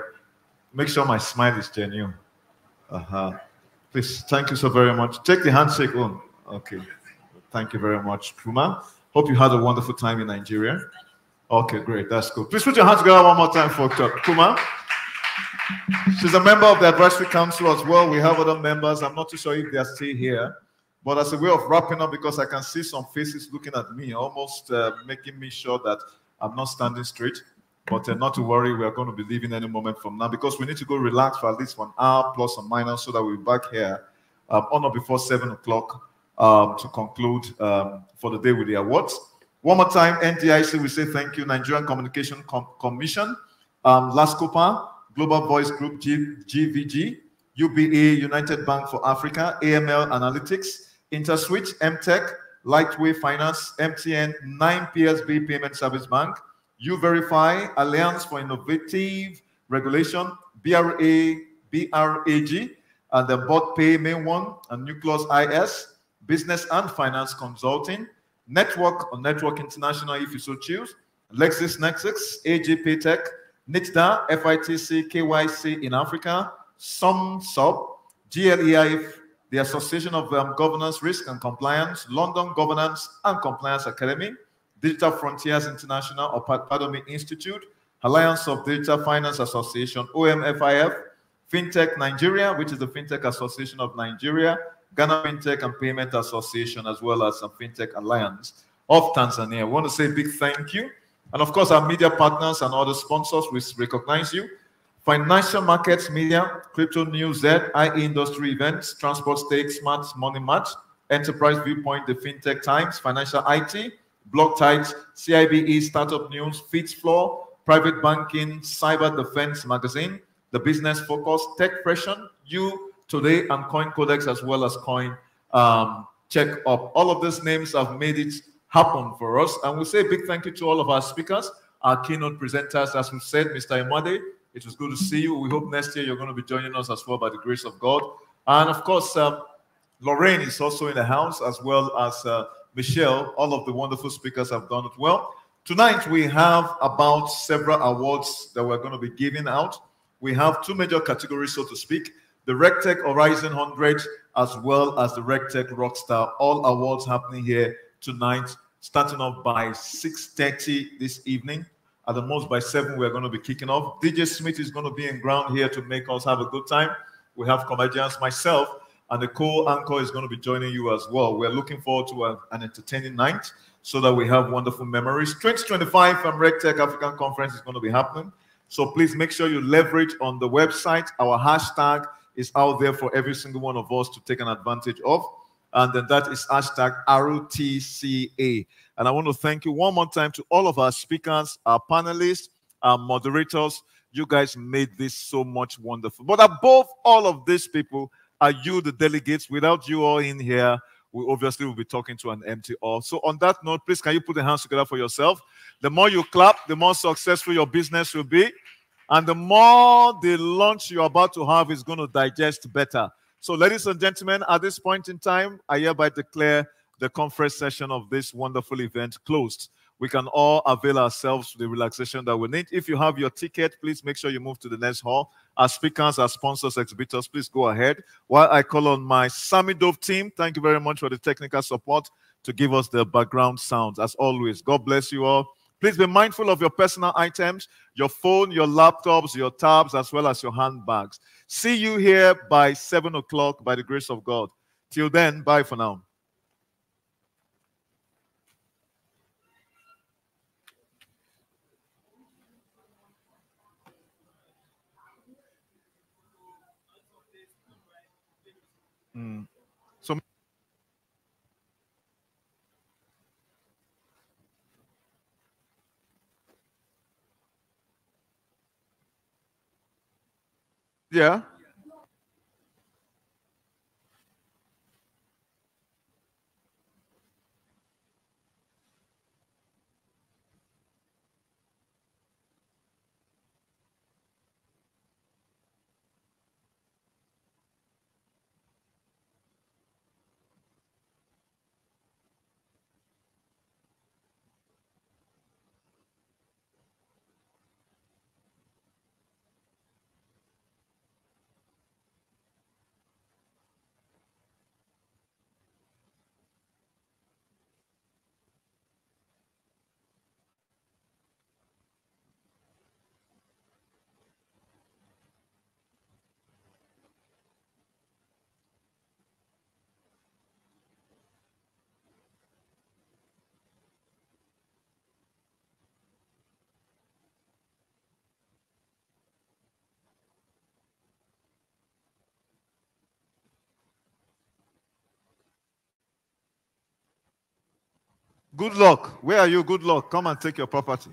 Make sure my smile is genuine. Please, thank you so very much. Take the handshake on. Okay. Thank you very much, Kuma. Hope you had a wonderful time in Nigeria. Okay, great. That's cool. Please put your hands together one more time for Kuma. She's a member of the advisory council as well. We have other members. I'm not too sure if they are still here. But as a way of wrapping up, because I can see some faces looking at me, almost making me sure that I'm not standing straight. But not to worry, we are going to be leaving any moment from now because we need to go relax for at least 1 hour plus or minus so that we'll be back here on or before 7 o'clock to conclude for the day with the awards. One more time, NDIC, we say thank you. Nigerian Communication Commission, LASCOPA, Global Voice Group, GVG, UBA, United Bank for Africa, AML Analytics, InterSwitch, MTech, Lightway Finance, MTN, 9PSB Payment Service Bank, U-Verify, Alliance for Innovative Regulation, BRAG, and the Bot Pay Main One, and Nucleus IS, Business and Finance Consulting, Network or Network International, if you so choose, LexisNexis, AJ Paytech, NITDA, FITC, KYC in Africa, SumSub, GLEIF, the Association of Governance, Risk and Compliance, London Governance and Compliance Academy, Digital Frontiers International, or pardon me, Institute, Alliance of Digital Finance Association, OMFIF, FinTech Nigeria, which is the FinTech Association of Nigeria, Ghana FinTech and Payment Association, as well as some FinTech Alliance of Tanzania. I want to say a big thank you. And of course, our media partners and other sponsors, we recognize you. Financial Markets Media, Crypto News Z, IE Industry Events, Transport Stake, Smart Money Match, Enterprise Viewpoint, The FinTech Times, Financial IT, Block Tides, CIBE, Startup News, Feeds Floor, Private Banking, Cyber Defense Magazine, The Business Focus, Tech Pression, You Today, and Coin Codex, as well as Coin Check Up. All of these names have made it happen for us. And we say a big thank you to all of our speakers, our keynote presenters, as we said, Mr. Imade. It was good to see you. We hope next year you're going to be joining us as well by the grace of God. And of course, Lorraine is also in the house, as well as Michelle. All of the wonderful speakers have done it well. Tonight, we have about several awards that we're going to be giving out. We have two major categories, so to speak. The RegTech Horizon 100, as well as the RegTech Rockstar. All awards happening here tonight, starting off by 6:30 this evening. At the most by 7, we're going to be kicking off. DJ Smith is going to be in ground here to make us have a good time. We have comedians, myself, and the co-anchor is going to be joining you as well. We're looking forward to an entertaining night so that we have wonderful memories. 2025 from RegTech African Conference is going to be happening. So please make sure you leverage on the website. Our hashtag is out there for every single one of us to take an advantage of. And then that is hashtag ROTCA. And I want to thank you one more time to all of our speakers, our panelists, our moderators. You guys made this so much wonderful. But above all of these people are you, the delegates. Without you all in here, we obviously will be talking to an empty hall. So on that note, please, can you put the hands together for yourself? The more you clap, the more successful your business will be. And the more the lunch you're about to have is going to digest better. So ladies and gentlemen, at this point in time, I hereby declare the conference session of this wonderful event closed. We can all avail ourselves to the relaxation that we need. If you have your ticket, please make sure you move to the next hall. Our speakers, our sponsors, exhibitors, please go ahead. While I call on my Sammy Dove team, thank you very much for the technical support to give us the background sounds. As always, God bless you all. Please be mindful of your personal items, your phone, your laptops, your tabs, as well as your handbags. See you here by 7 o'clock by the grace of God. Till then, bye for now. So yeah. Good luck. Where are you? Good luck. Come and take your property.